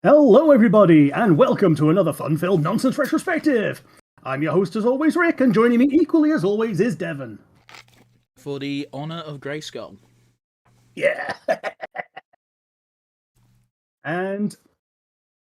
Hello, everybody, and welcome to another fun-filled nonsense retrospective. I'm your host, as always, Rick, and joining me equally as always is Devon. For the honour of Grayskull. Yeah. And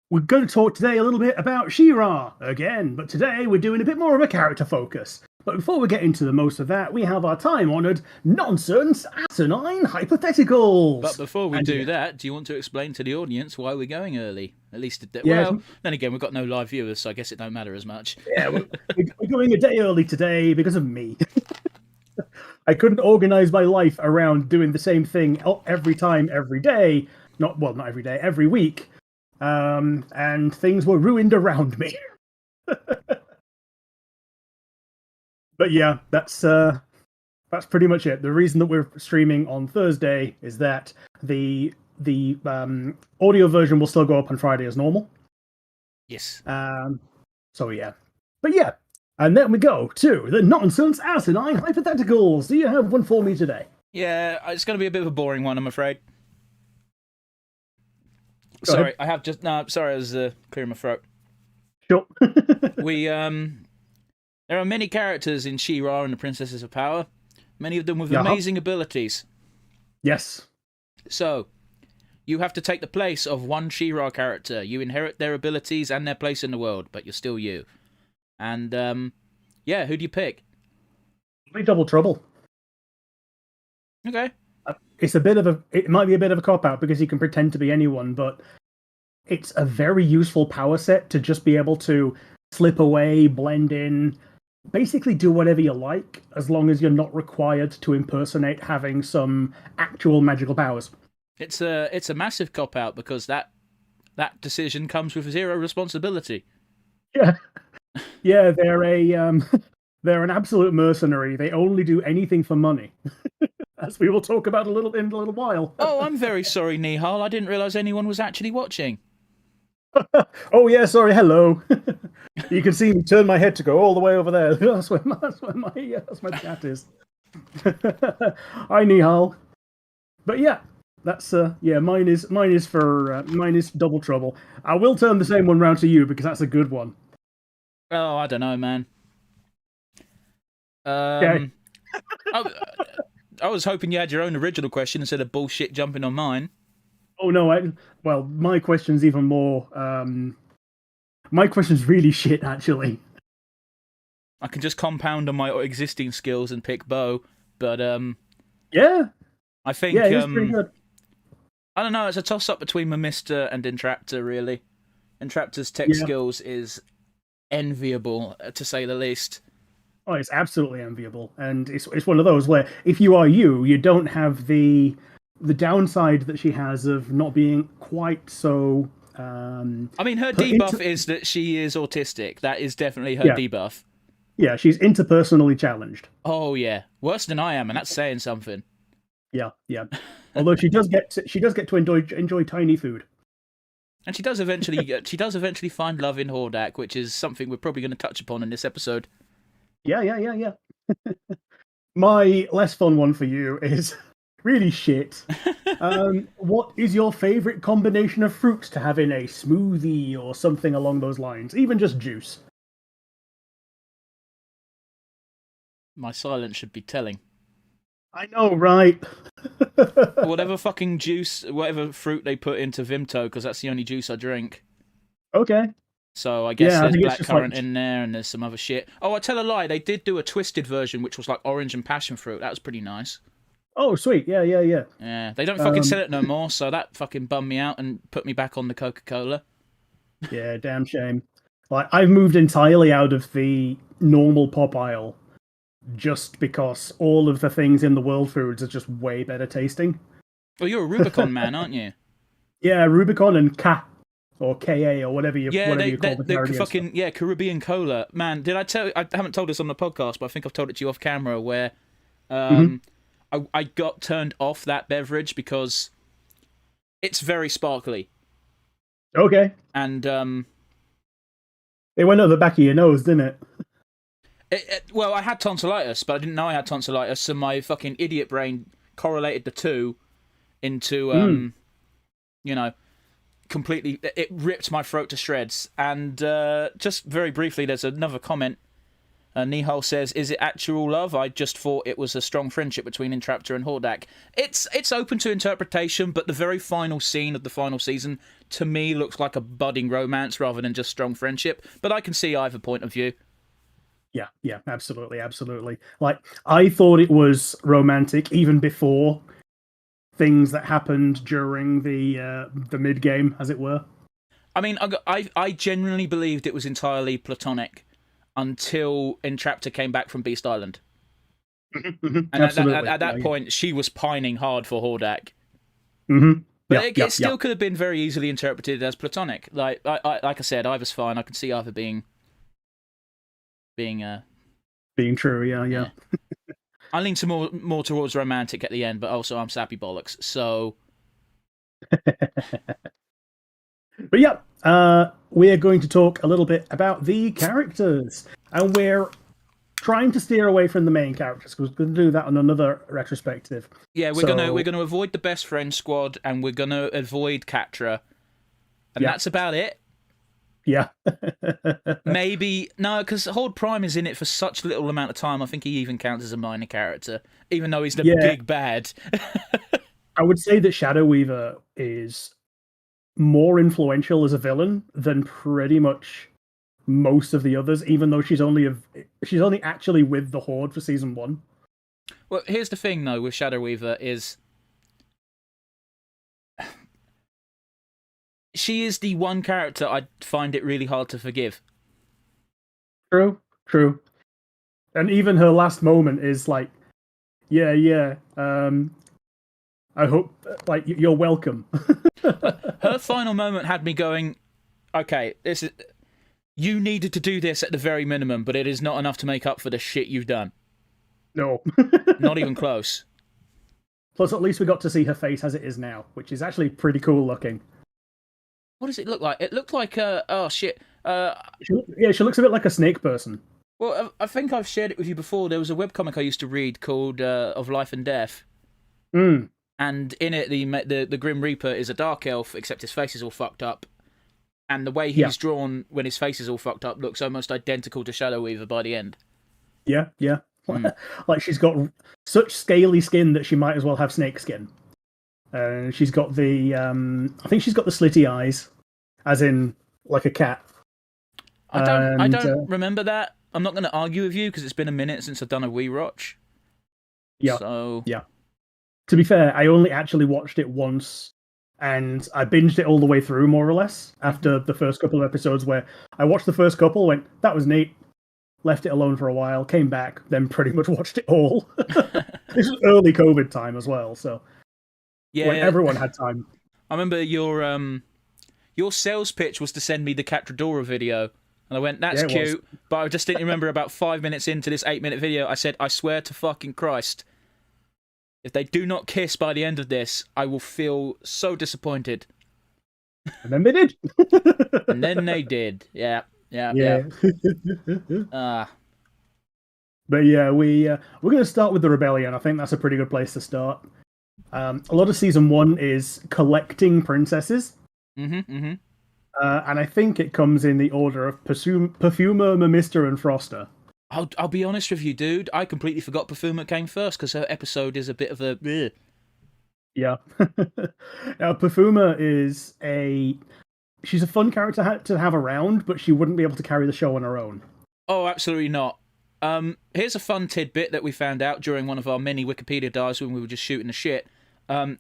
we're going to talk today a little bit about She-Ra again, but today we're doing a bit more of a character focus. But before we get into the most of that, we have our time-honoured, nonsense, asinine hypotheticals. But before we do that, do you want to explain to the audience why we're going early? At least, Yeah, then again, we've got no live viewers, so I guess it don't matter as much. Yeah, we're going a day early today because of me. I couldn't organise my life around doing the same thing every time, every day. Not every day, every week. And things were ruined around me. But yeah, that's pretty much it. The reason that we're streaming on Thursday is that the audio version will still go up on Friday as normal. Yes. So yeah. But yeah. And then we go to the nonsense asinine hypotheticals. Do you have one for me today? Yeah, it's going to be a bit of a boring one, I'm afraid. Go sorry, ahead. I was clearing my throat. Sure. There are many characters in She-Ra and the Princesses of Power, many of them with Yeah. amazing abilities. Yes. So, you have to take the place of one She-Ra character. You inherit their abilities and their place in the world, but you're still you. And, yeah, who do you pick? Double Trouble. Okay. It might be a bit of a cop-out because you can pretend to be anyone, but it's a very useful power set to just be able to slip away, blend in, basically do whatever you like, as long as you're not required to impersonate having some actual magical powers. It's a massive cop-out because that decision comes with zero responsibility. Yeah. Yeah, they're an absolute mercenary. They only do anything for money. As we will talk about in a little while. Oh, I'm very sorry, Nihal. I didn't realise anyone was actually watching. Oh yeah, sorry. Hello. You can see me turn my head to go all the way over there. That's where my cat is. Hi, Nihal. But yeah, that's mine is Double Trouble. I will turn the same one round to you because that's a good one. Oh, I don't know, man. Okay. I was hoping you had your own original question instead of bullshit jumping on mine. Oh no, my question's even more. My question's really shit, actually. I can just compound on my existing skills and pick bow, but yeah, I think it's pretty good. I don't know. It's a toss-up between Mimister and Entraptor, really. Entraptor's tech skills is enviable, to say the least. Oh, it's absolutely enviable, and it's one of those where if you are you don't have the downside that she has of not being quite so. I mean, her debuff is that she is autistic. That is definitely her debuff. Yeah, she's interpersonally challenged. Oh yeah, worse than I am, and that's saying something. Yeah. Although she does get to enjoy tiny food. And she does eventually find love in Hordak, which is something we're probably going to touch upon in this episode. Yeah. My less fun one for you is really shit. What is your favorite combination of fruits to have in a smoothie or something along those lines? Even just juice. My silence should be telling. I know, right? Whatever fucking juice, whatever fruit they put into Vimto, because that's the only juice I drink. Okay. So I guess there's blackcurrant in there, and there's some other shit. Oh, I tell a lie. They did do a twisted version, which was like orange and passion fruit. That was pretty nice. Oh, sweet. Yeah. Yeah, they don't fucking sell it no more, so that fucking bummed me out and put me back on the Coca-Cola. Yeah, damn shame. Like, I've moved entirely out of the normal pop aisle just because all of the things in the world foods are just way better tasting. Well, you're a Rubicon man, aren't you? Yeah, Rubicon and Ka. Or KA, or whatever you call the fucking Caribbean Cola. Man, did I tell you? I haven't told this on the podcast, but I think I've told it to you off camera, where I got turned off that beverage because it's very sparkly. Okay. And it went over the back of your nose, didn't it? Well, I had tonsillitis, but I didn't know I had tonsillitis, so my fucking idiot brain correlated the two into, you know... completely, it ripped my throat to shreds. And just very briefly, there's another comment. Nihal says, "Is it actual love? I just thought it was a strong friendship between Entraptor and Hordak." It's open to interpretation, but the very final scene of the final season, to me, looks like a budding romance rather than just strong friendship. But I can see either point of view. Yeah, absolutely, absolutely. Like, I thought it was romantic even before things that happened during the mid game, as it were. I mean, I genuinely believed it was entirely platonic until Entraptor came back from Beast Island. And at that point, she was pining hard for Hordak. But it still could have been very easily interpreted as platonic. Like I said, either's fine. I can see either being true. Yeah. I lean to more towards romantic at the end, but also I'm sappy bollocks. So, but yeah, we are going to talk a little bit about the characters, and we're trying to steer away from the main characters because we're going to do that on another retrospective. Yeah, we're gonna avoid the best friend squad, and we're gonna avoid Catra, and that's about it. Yeah. Maybe no, because Horde Prime is in it for such little amount of time. I think he even counts as a minor character, even though he's the big bad. I would say that Shadow Weaver is more influential as a villain than pretty much most of the others, even though she's only actually with the Horde for season 1. Well, here's the thing though with Shadow Weaver is she is the one character I find it really hard to forgive. True. And even her last moment is like, I hope, like, you're welcome. Her final moment had me going, okay, you needed to do this at the very minimum, but it is not enough to make up for the shit you've done. No. Not even close. Plus, at least we got to see her face as it is now, which is actually pretty cool looking. What does it look like? It looked like oh shit. She looks a bit like a snake person. Well, I think I've shared it with you before. There was a webcomic I used to read called Of Life and Death. And in it, the Grim Reaper is a dark elf, except his face is all fucked up. And the way he's drawn when his face is all fucked up looks almost identical to Shadow Weaver by the end. Yeah. Like, she's got such scaly skin that she might as well have snake skin. She's got the, I think she's got the slitty eyes, as in like a cat. I don't remember that. I'm not going to argue with you because it's been a minute since I've done a rewatch. Yeah. So yeah. To be fair, I only actually watched it once, and I binged it all the way through, more or less, after the first couple of episodes. Where I watched the first couple, went, that was neat, left it alone for a while, came back, then pretty much watched it all. This was early COVID time as well, so. Yeah, when everyone had time. I remember your sales pitch was to send me the Catradora video, and I went, "That's cute," but I just didn't remember about 5 minutes into this 8-minute video. I said, "I swear to fucking Christ, if they do not kiss by the end of this, I will feel so disappointed." And then they did. And then they did. Yeah. But yeah, we're going to start with the rebellion. I think that's a pretty good place to start. A lot of season 1 is collecting princesses. And I think it comes in the order of Perfumer, Mamister, and Froster. I'll be honest with you, dude. I completely forgot Perfumer came first because her episode is a bit of a... Bleh. Yeah. Now, Perfumer is she's a fun character to have around, but she wouldn't be able to carry the show on her own. Oh, absolutely not. Here's a fun tidbit that we found out during one of our mini Wikipedia dives when we were just shooting the shit.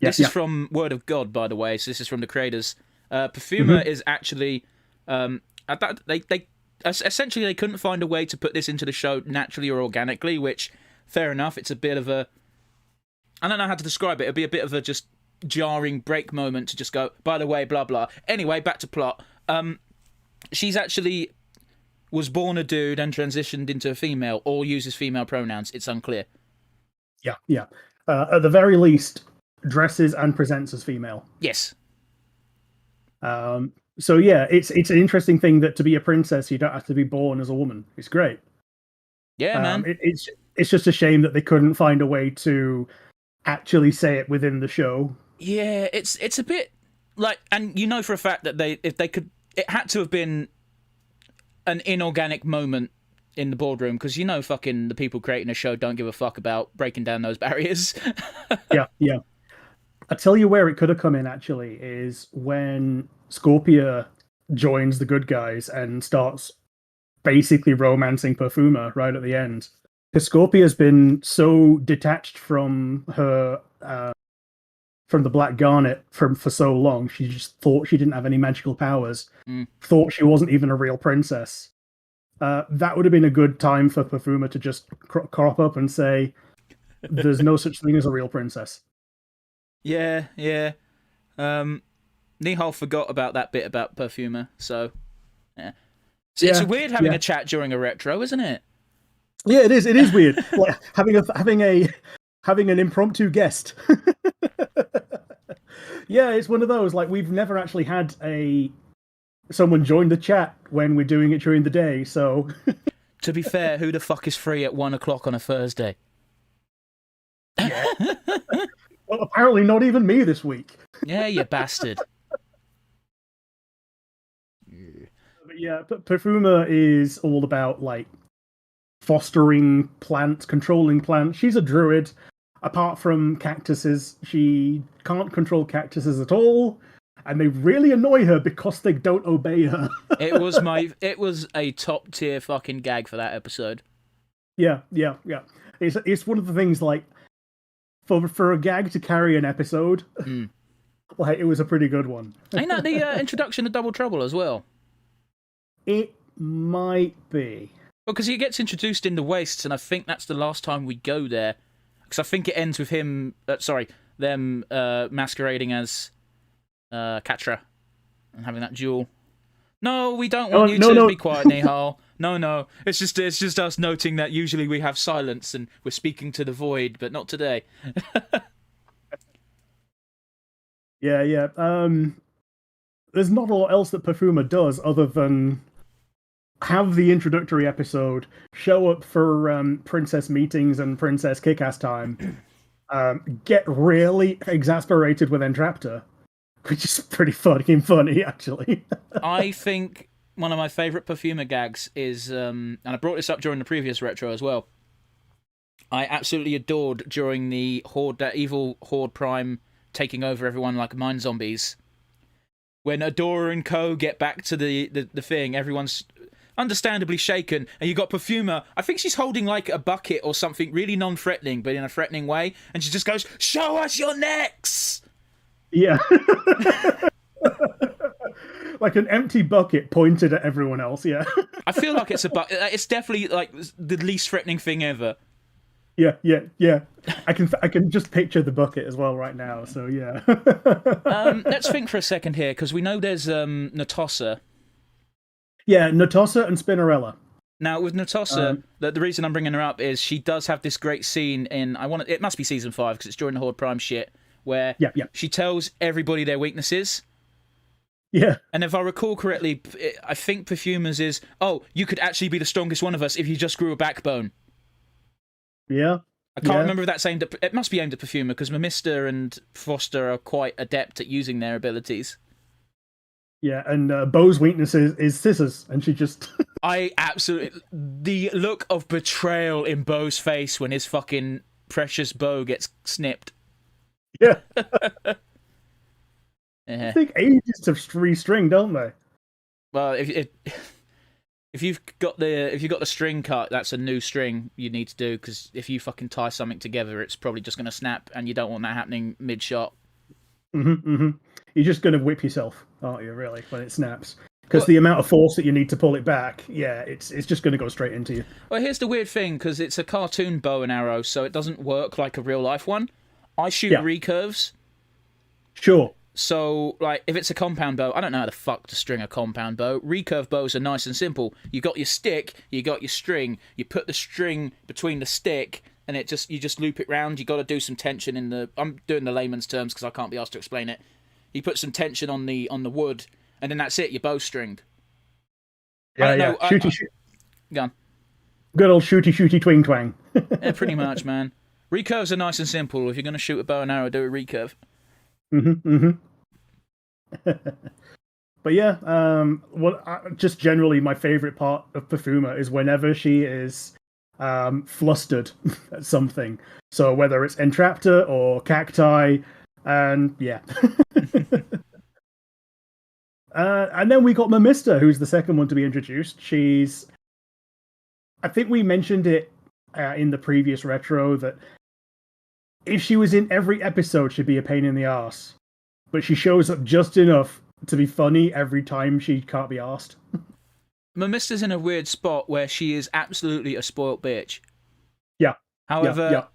This is from Word of God, by the way, so this is from the creators. Perfumer is actually... essentially, they couldn't find a way to put this into the show naturally or organically, which, fair enough, it's a bit of a... I don't know how to describe it. It'd be a bit of a just jarring break moment to just go, by the way, blah, blah. Anyway, back to plot. She's actually... was born a dude and transitioned into a female, or uses female pronouns. It's unclear. Yeah. At the very least, dresses and presents as female. Yes. So yeah, it's an interesting thing that to be a princess, you don't have to be born as a woman. It's great. Yeah, man. It's just a shame that they couldn't find a way to actually say it within the show. Yeah, it's a bit... like, and you know for a fact that if they could, it had to have been an inorganic moment in the boardroom, because fucking the people creating a show don't give a fuck about breaking down those barriers. Yeah. I tell you where it could have come in, actually, is when Scorpio joins the good guys and starts basically romancing Perfuma right at the end. Because Scorpio's been so detached from her, from the Black Garnet for so long, she just thought she didn't have any magical powers, thought she wasn't even a real princess. That would have been a good time for Perfuma to just crop up and say, there's no such thing as a real princess. Yeah. Nihal forgot about that bit about Perfuma, so yeah. It's weird having a chat during a retro, isn't it? Yeah, it is. It is weird, like having an impromptu guest. Yeah, it's one of those, like, we've never actually had someone join the chat when we're doing it during the day. So, to be fair, who the fuck is free at 1 o'clock on a Thursday? Yeah. Well, apparently not even me this week. Yeah, you bastard. But yeah, Perfuma is all about, like, fostering plants, controlling plants. She's a druid. Apart from cactuses, she can't control cactuses at all, and they really annoy her because they don't obey her. It was a top tier fucking gag for that episode. Yeah. It's one of the things, like, for a gag to carry an episode, like, it was a pretty good one. Ain't that the introduction to Double Trouble as well? It might be. Well, because he gets introduced in the Wastes, and I think that's the last time we go there. Because I think it ends with them masquerading as Catra and having that duel. No, we don't want you to be quiet, Nihal. No. It's just us noting that usually we have silence and we're speaking to the void, but not today. Yeah. There's not a lot else that Perfuma does other than have the introductory episode, show up for princess meetings and princess kick-ass time, get really exasperated with Entraptor, which is pretty fucking funny, actually. I think one of my favourite Perfuma gags is, and I brought this up during the previous retro as well, I absolutely adored during the Horde, that evil Horde Prime taking over everyone like mind zombies. When Adora and Co get back to the thing, everyone's understandably shaken, and you got Perfuma. I think she's holding like a bucket or something really non-threatening, but in a threatening way, and she just goes, "Show us your necks!" Yeah. Like an empty bucket pointed at everyone else, yeah. I feel like it's definitely like the least threatening thing ever. Yeah. I can just picture the bucket as well right now, so yeah. Let's think for a second here, because we know there's Natossa. Yeah, Natossa and Spinnarella. Now, with Natossa, the reason I'm bringing her up is she does have this great scene in, it must be season 5, because it's during the Horde Prime shit, where she tells everybody their weaknesses. Yeah. And if I recall correctly, I think Perfuma's is, you could actually be the strongest one of us if you just grew a backbone. Yeah. I can't remember if that's aimed at, it must be aimed at Perfuma, because Mimister and Foster are quite adept at using their abilities. Yeah, and Bo's weakness is scissors, and she just... I absolutely... The look of betrayal in Bo's face when his fucking precious bow gets snipped. Yeah. They take ages to restring, don't they? Well, if you've got the string cut, that's a new string you need to do, because if you fucking tie something together, it's probably just going to snap, and you don't want that happening mid-shot. You're just going to whip yourself, aren't you, really, when it snaps? Because the amount of force that you need to pull it back, it's just going to go straight into you. Well, here's the weird thing, because it's a cartoon bow and arrow, so it doesn't work like a real-life one. I shoot recurves. Sure. So, like, if it's a compound bow, I don't know how the fuck to string a compound bow. Recurve bows are nice and simple. You got your stick, you got your string, you put the string between the stick, and you just loop it round. You got to do some tension in the... I'm doing the layman's terms because I can't be asked to explain it. You put some tension on the wood, and then that's it. Your bow's stringed. Yeah. Shooty. Go on. Good old shooty twing twang. Yeah, pretty much, man. Recurves are nice and simple. If you're going to shoot a bow and arrow, do a recurve. But yeah, just generally my favorite part of Perfuma is whenever she is flustered at something. So whether it's Entraptor or Cacti, and yeah. And then we got Mamista, who's the second one to be introduced. I think we mentioned it in the previous retro that if she was in every episode, she'd be a pain in the arse. But she shows up just enough to be funny every time she can't be arsed. Mamista's in a weird spot where she is absolutely a spoilt bitch. Yeah. However,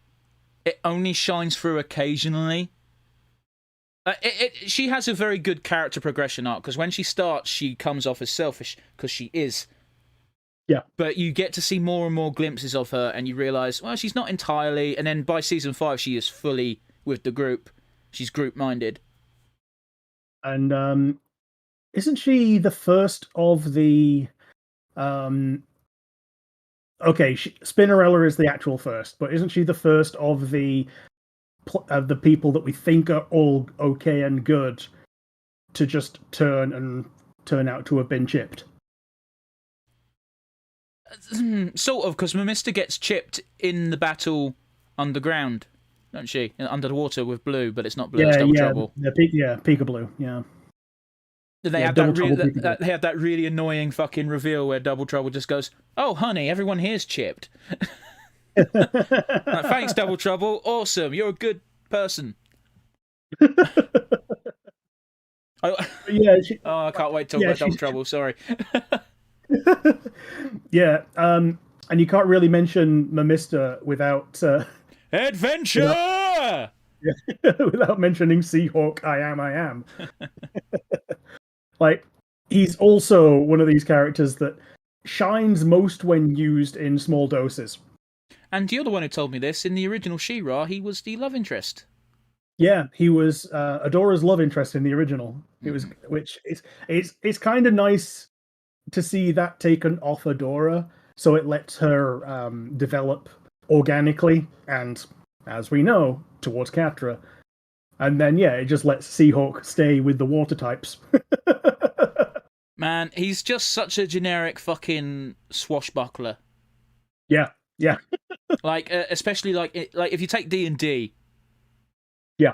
it only shines through occasionally. She has a very good character progression arc, because when she starts, she comes off as selfish, because she is. Yeah. But you get to see more and more glimpses of her, and you realise, well, she's not entirely, and then by season 5, she is fully with the group. She's group-minded. And isn't she the first of the... Okay, Spinnarella is the actual first, but isn't she the first of the people that we think are all okay and good to just turn out to have been chipped? Sort of, because Mamista gets chipped in the battle underground, don't she? Under the water with Blue, but it's not Blue, it's Double Trouble. Peekaboo, yeah. They have that really annoying fucking reveal where Double Trouble just goes, "Oh, honey, everyone here's chipped." Like, thanks, Double Trouble. Awesome, you're a good person. I can't wait to talk about Double Trouble. Sorry. Yeah, and you can't really mention Mamista without adventure. Without mentioning Seahawk. I am. Like, he's also one of these characters that shines most when used in small doses. And you're the one who told me this. In the original She-Ra, he was the love interest. Yeah, he was Adora's love interest in the original. It was, which it's kind of nice to see that taken off Adora, so it lets her develop organically, and as we know, towards Catra. And then, yeah, it just lets Seahawk stay with the water types. Man, he's just such a generic fucking swashbuckler. Yeah. Like, especially like if you take D&D. Yeah.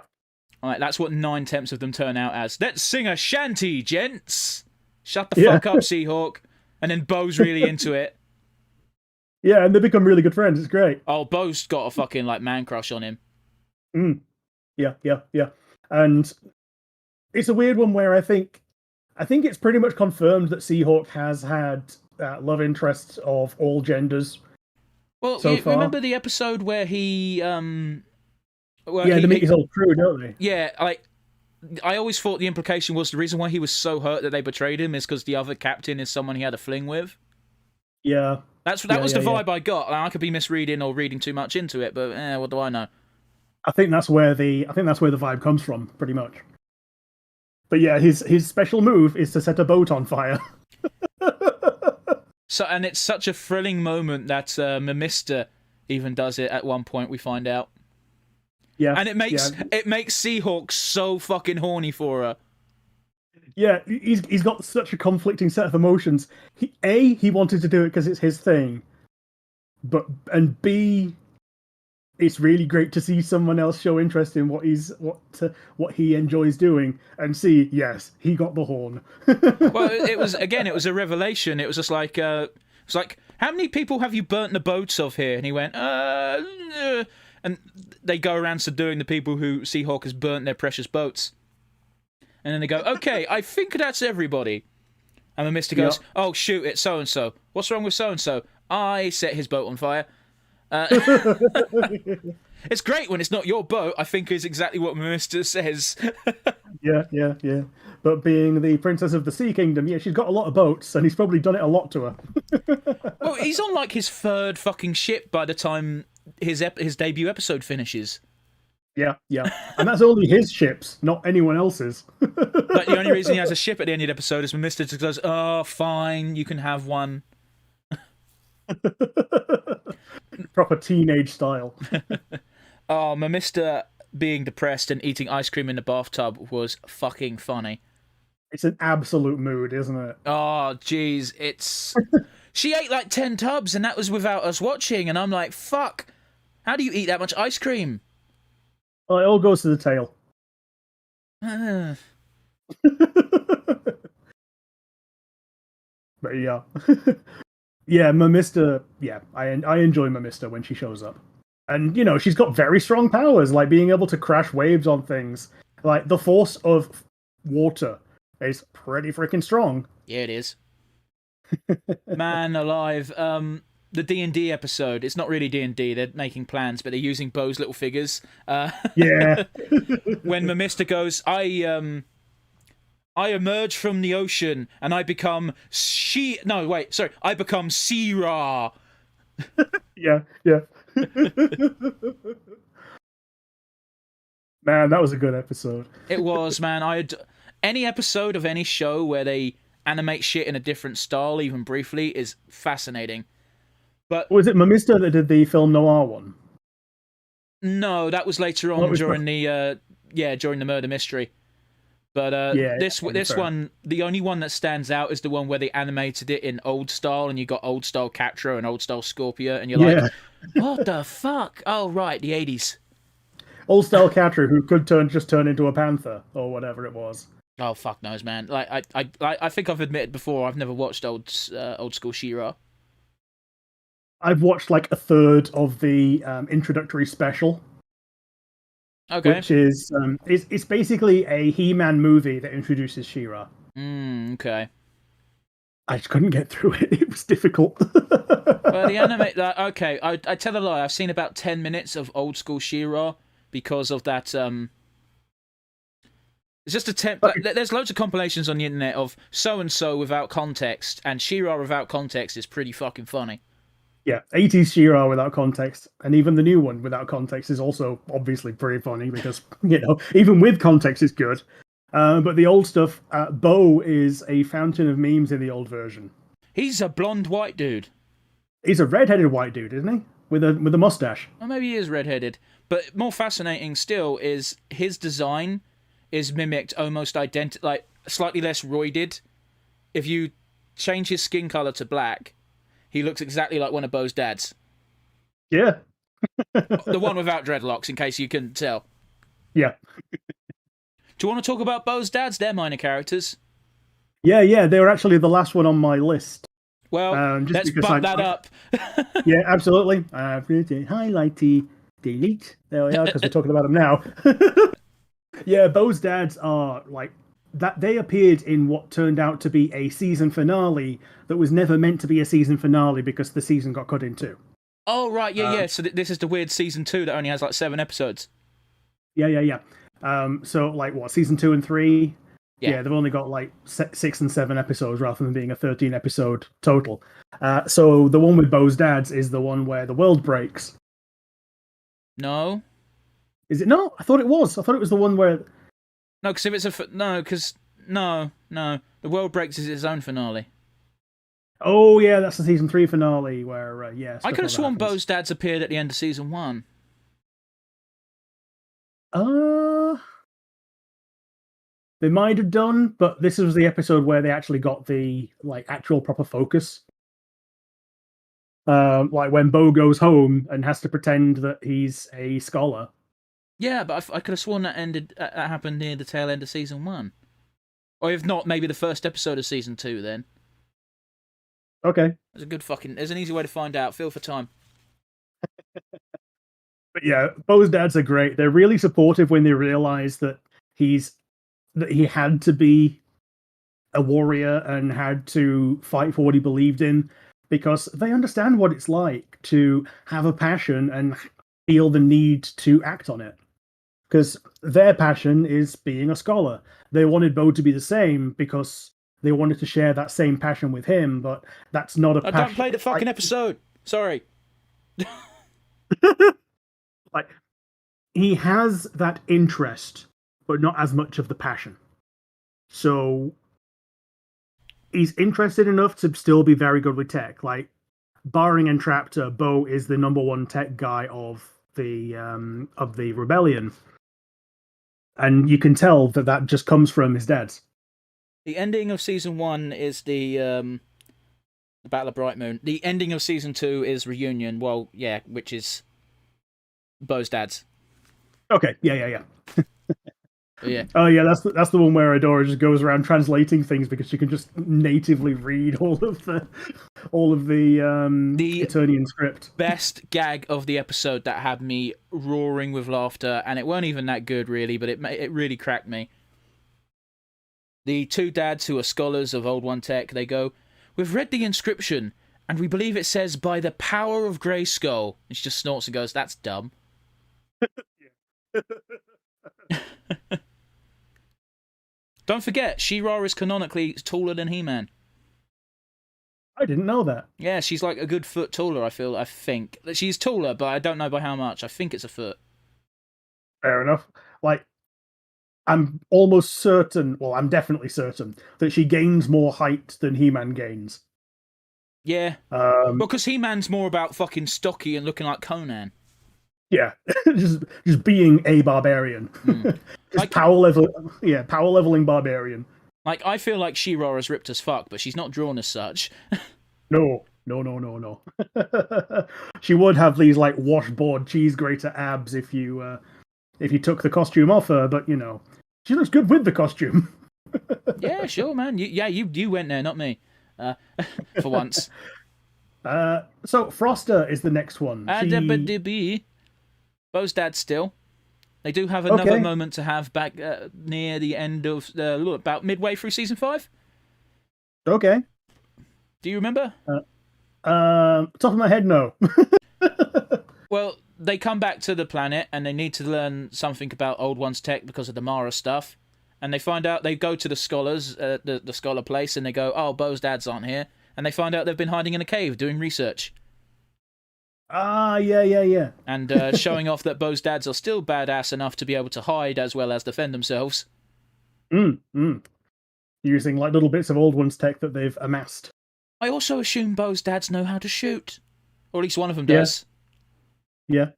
Like, that's what 9/10 of them turn out as. Let's sing a shanty, gents. Shut the fuck up, Seahawk. And then Bo's really into it. Yeah, and they become really good friends. It's great. Oh, Bo's got a fucking like man crush on him. Yeah. And it's a weird one where I think it's pretty much confirmed that Seahawk has had love interests of all genders. Well, so far. Remember the episode where he they meet his old crew, don't they? Yeah, I always thought the implication was the reason why he was so hurt that they betrayed him is because the other captain is someone he had a fling with. Yeah. That was the vibe I got. I could be misreading or reading too much into it, but what do I know? I think that's where the vibe comes from, pretty much. But yeah, his special move is to set a boat on fire. And it's such a thrilling moment that Mamista even does it at one point, we find out. Yeah. And it makes Seahawk so fucking horny for her. Yeah, he's got such a conflicting set of emotions. He wanted to do it because it's his thing. And B, it's really great to see someone else show interest in what he enjoys doing. And C, yes, he got the horn. Well, it was a revelation. It was just like, it's like, how many people have you burnt the boats of here? And he went, and they go around subduing the people who Seahawk has burnt their precious boats. And then they go, okay, I think that's everybody. And the Mister goes, oh shoot, it's so and so. What's wrong with so and so? I set his boat on fire. It's great when it's not your boat, I think is exactly what Mr. says. Yeah. But being the Princess of the Sea Kingdom, she's got a lot of boats, and he's probably done it a lot to her. Well, he's on like his third fucking ship by the time his debut episode finishes. Yeah. And that's only his ships, not anyone else's. But the only reason he has a ship at the end of the episode is when Mr. just goes, oh, fine, you can have one. Proper teenage style. Oh, my Mr. being depressed and eating ice cream in the bathtub was fucking funny. It's an absolute mood, isn't it? Oh, jeez, it's. She ate like 10 tubs, and that was without us watching. And I'm like, fuck. How do you eat that much ice cream? Well, it all goes to the tail. But yeah. Yeah, Mamista. Yeah, I enjoy Mamista when she shows up. And, she's got very strong powers, like being able to crash waves on things. Like, the force of water is pretty freaking strong. Yeah, it is. Man alive. The D&D episode, it's not really D&D, they're making plans, but they're using Bo's little figures. Yeah. When Mamista goes, I emerge from the ocean and I become I become Sea-Ra. Yeah. Man, that was a good episode. It was, man. Any episode of any show where they animate shit in a different style, even briefly, is fascinating. But was it Mamista that did the film noir one? No, that was later on during the murder mystery. But this one, the only one that stands out is the one where they animated it in old style, and you got old style Catra and old style Scorpio, and you're like, what the fuck? Oh right, the 80s. Old style Catra, who could just turn into a panther or whatever it was. Oh fuck knows, man. Like I think I've admitted before, I've never watched old school She-Ra. I've watched like a third of the introductory special. Okay. Which is it's basically a He-Man movie that introduces She-Ra. Okay. I just couldn't get through it. It was difficult. Well, the anime. Okay, I tell a lie. I've seen about 10 minutes of old school She-Ra because of that. It's just there's loads of compilations on the internet of so and so without context, and She-Ra without context is pretty fucking funny. Yeah, 80s She-Ra without context, and even the new one without context is also obviously pretty funny because, even with context it's good. But the old stuff, Bo is a fountain of memes in the old version. He's a blonde white dude. He's a red-headed white dude, isn't he? With a mustache. Well, maybe he is red-headed. But more fascinating still is his design is mimicked almost identical, like slightly less roided. If you change his skin color to black, he looks exactly like one of Bo's dads. Yeah. The one without dreadlocks, in case you couldn't tell. Yeah. Do you want to talk about Bo's dads? They're minor characters. Yeah, they were actually the last one on my list. Well, let's bump that up. Yeah, absolutely. Highlight, delete. There we are, because we're talking about them now. Yeah, Bo's dads are like that. They appeared in what turned out to be a season finale that was never meant to be a season finale because the season got cut in two. Oh right, yeah. So this is the weird season 2 that only has like 7 episodes. Yeah. So like what, season 2 and 3? Yeah, they've only got like 6 and 7 episodes rather than being a 13 episode total. So the one with Bo's dads is the one where the world breaks. No. Is it not? I thought it was. I thought it was the one where. No, because if it's no. The world breaks is its own finale. Oh yeah, that's the season 3 finale where I could have sworn Bo's dads appeared at the end of season 1. They might have done, but this was the episode where they actually got the actual proper focus. Like when Bo goes home and has to pretend that he's a scholar. Yeah, but I could have sworn that happened near the tail end of season 1. Or if not, maybe the first episode of season 2 then. Okay. There's an easy way to find out. Feel for time. But yeah, Bo's dads are great. They're really supportive when they realize that he had to be a warrior and had to fight for what he believed in, because they understand what it's like to have a passion and feel the need to act on it. Because their passion is being a scholar. They wanted Bo to be the same because they wanted to share that same passion with him, but that's not a passion. Don't play the fucking episode. Sorry. Like, he has that interest, but not as much of the passion. So he's interested enough to still be very good with tech. Like, barring Entraptor, Bo is the number one tech guy of the rebellion. And you can tell that just comes from his dad's. The ending of season 1 is the Battle of Bright Moon. The ending of season 2 is Reunion. Well, yeah, which is Bo's dad's. Okay, yeah. Yeah. Oh yeah, that's the one where Adora just goes around translating things because she can just natively read all of the Eternian script. Best gag of the episode that had me roaring with laughter, and it weren't even that good really, but it really cracked me. The two dads who are scholars of Old One tech, they go, "We've read the inscription, and we believe it says by the power of Grayskull." And she just snorts and goes, "That's dumb." Don't forget, She-Ra is canonically taller than He-Man. I didn't know that. Yeah, she's like a good foot taller, I think. She's taller, but I don't know by how much. I think it's a foot. Fair enough. Like, I'm almost certain, well, I'm definitely certain, that she gains more height than He-Man gains. Yeah. Well, because He-Man's more about fucking stocky and looking like Conan. Yeah, just being a barbarian. Just Like, power leveling barbarian. Like, I feel like She-Ra is ripped as fuck, but she's not drawn as such. No. She would have these like washboard cheese grater abs if you took the costume off her, but she looks good with the costume. Yeah, sure, man. You went there, not me. For once. So Froster is the next one. Bo's dad still. They do have another moment to have back near the end of about midway through season 5. Okay. Do you remember? Top of my head, no. Well, they come back to the planet and they need to learn something about Old One's tech because of the Mara stuff. And they find out, they go to the scholars, the scholar place, and they go, "Oh, Bo's dads aren't here." And they find out they've been hiding in a cave doing research. Yeah. And showing off that Bo's dads are still badass enough to be able to hide as well as defend themselves. Using like little bits of Old One's tech that they've amassed. I also assume Bo's dads know how to shoot. Or at least one of them does. Yeah.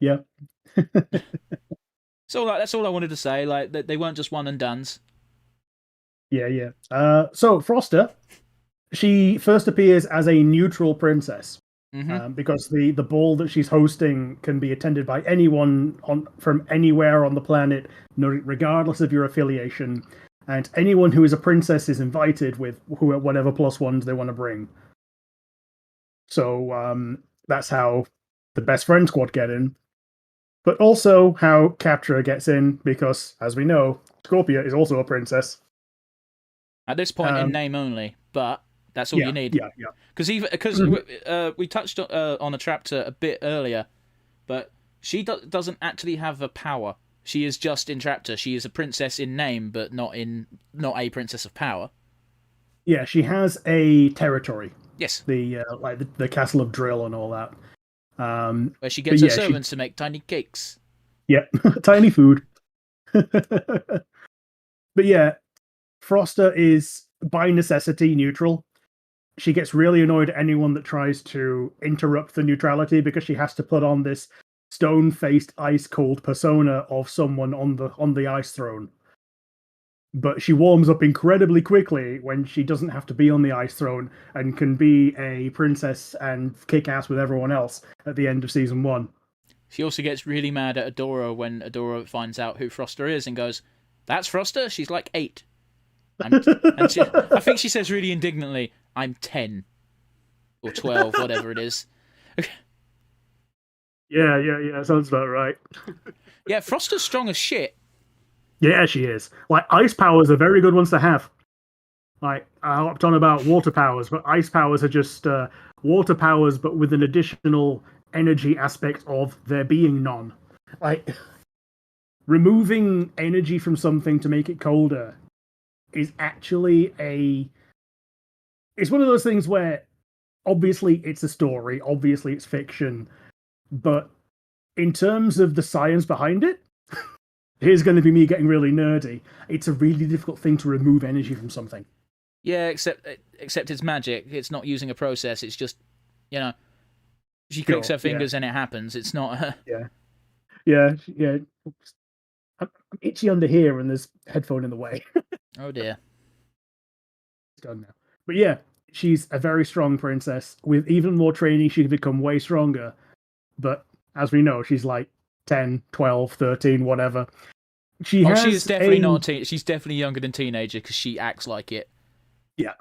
So that's all I wanted to say. Like, they weren't just one and dones. Yeah. So Froster, she first appears as a neutral princess. Because the ball that she's hosting can be attended by anyone from anywhere on the planet, regardless of your affiliation, and anyone who is a princess is invited with whatever plus ones they want to bring. So that's how the best friend squad get in, but also how Captra gets in, because as we know, Scorpio is also a princess. At this point, in name only, but that's all you need. Yeah. Because we touched on a chapter a bit earlier, but she doesn't actually have a power. She is just in chapter. She is a princess in name, but not a princess of power. Yeah, she has a territory. Yes. The Castle of Drill and all that. Where she gets her servants to make tiny cakes. Yeah, tiny food. But yeah, Froster is by necessity neutral. She gets really annoyed at anyone that tries to interrupt the neutrality because she has to put on this stone-faced, ice-cold persona of someone on the ice throne. But she warms up incredibly quickly when she doesn't have to be on the ice throne and can be a princess and kick ass with everyone else at the end of season 1. She also gets really mad at Adora when Adora finds out who Froster is and goes, "That's Froster? She's like 8. And I think she says really indignantly, "I'm 10. Or 12, whatever it is." Yeah, sounds about right. Yeah, Froster's strong as shit. Yeah, she is. Like, ice powers are very good ones to have. Like, I hopped on about water powers, but ice powers are just water powers, but with an additional energy aspect of there being none. Like, removing energy from something to make it colder is actually it's one of those things where obviously it's a story, obviously it's fiction, but in terms of the science behind it, here's going to be me getting really nerdy. It's a really difficult thing to remove energy from something. Yeah, except it's magic. It's not using a process. It's just, she clicks her fingers and it happens. It's not. Yeah. I'm itchy under here and there's a headphone in the way. Oh dear. done now. But yeah, she's a very strong princess. With even more training, she could become way stronger. But as we know, she's like 10, 12, 13, whatever. She is definitely not a teen. She's definitely younger than teenager because she acts like it. Yeah.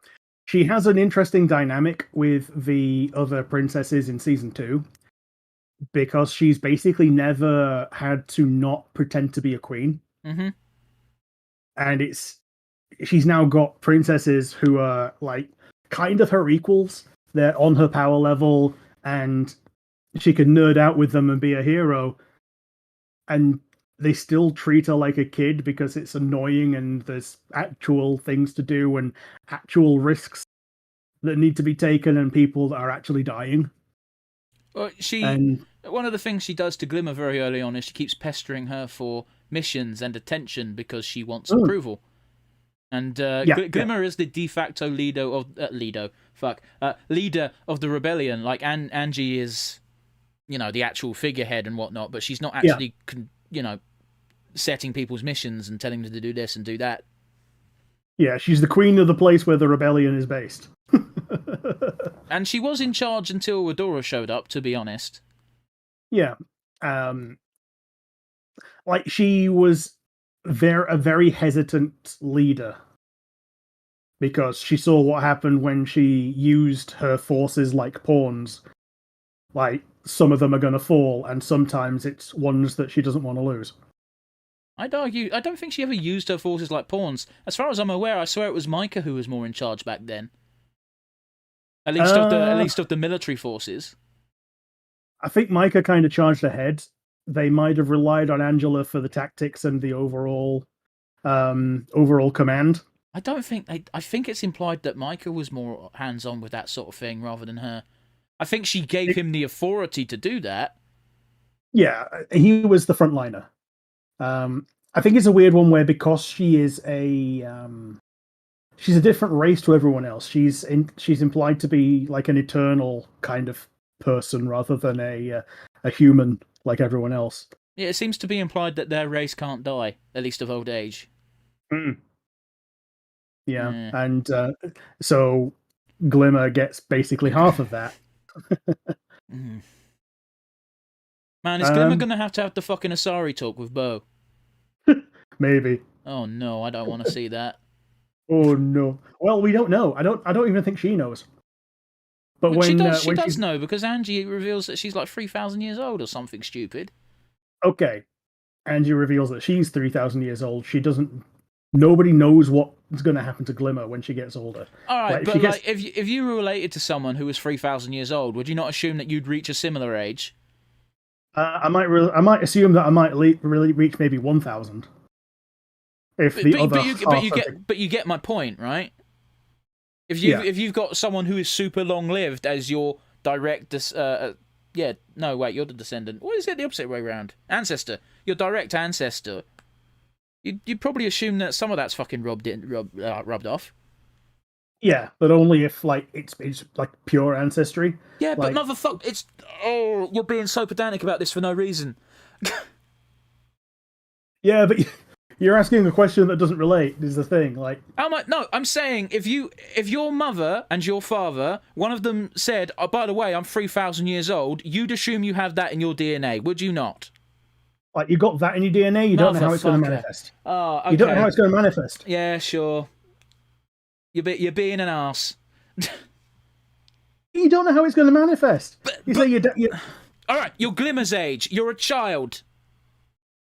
She has an interesting dynamic with the other princesses in season 2 because she's basically never had to not pretend to be a queen. Mm-hmm. And she's now got princesses who are like kind of her equals. They're on her power level and she can nerd out with them and be a hero. And they still treat her like a kid because it's annoying and there's actual things to do and actual risks that need to be taken and people that are actually dying. Well, one of the things she does to Glimmer very early on is she keeps pestering her for missions and attention because she wants approval. And Glimmer is the de facto leader of the rebellion. Like Angie is, the actual figurehead and whatnot, but she's not actually, setting people's missions and telling them to do this and do that. Yeah, she's the queen of the place where the rebellion is based. And she was in charge until Adora showed up, to be honest. Yeah. She was a very hesitant leader because she saw what happened when she used her forces like pawns. Like, some of them are going to fall, and sometimes it's ones that she doesn't want to lose. I'd argue, I don't think she ever used her forces like pawns. As far as I'm aware, I swear it was Micah who was more in charge back then. At least of the military forces. I think Micah kind of charged ahead. They might have relied on Angela for the tactics and the overall command. I don't think I think it's implied that Micah was more hands-on with that sort of thing rather than her. I think she gave him the authority to do that. Yeah, he was the frontliner. I think it's a weird one where because she is she's a different race to everyone else. She's implied to be like an eternal kind of person rather than a human like everyone else. Yeah, it seems to be implied that their race can't die, at least of old age. Yeah, and so Glimmer gets basically half of that. Man, is Glimmer going to have the fucking Asari talk with Bo? Maybe. Oh no, I don't want to see that. Oh no. Well, we don't know. I don't even think she knows. But when she does know, because Angie reveals that she's like 3,000 years old or something stupid. Okay. Angie reveals that she's 3,000 years old. Nobody knows what's going to happen to Glimmer when she gets older. All right, but if you were related to someone who was 3,000 years old, would you not assume that you'd reach a similar age? I might assume that I might really reach maybe 1,000. But you get my point, right? If you've got someone who is super long lived as your direct you're the descendant. What is it the opposite way around? Ancestor. Your direct ancestor. You'd probably assume that some of that's fucking rubbed off. Yeah, but only if it's like pure ancestry. Yeah, but motherfucker, you're being so pedantic about this for no reason. Yeah, but you're asking a question that doesn't relate. Is the thing I'm saying if your mother and your father, one of them said, "Oh, by the way, I'm 3,000 years old," you'd assume you have that in your DNA, would you not? Like, you got that in your DNA, you don't know how it's going to manifest. Oh, okay. You don't know how it's going to manifest. Yeah, sure. You're being an arse. You don't know how it's going to manifest. All right, you're Glimmer's age. You're a child.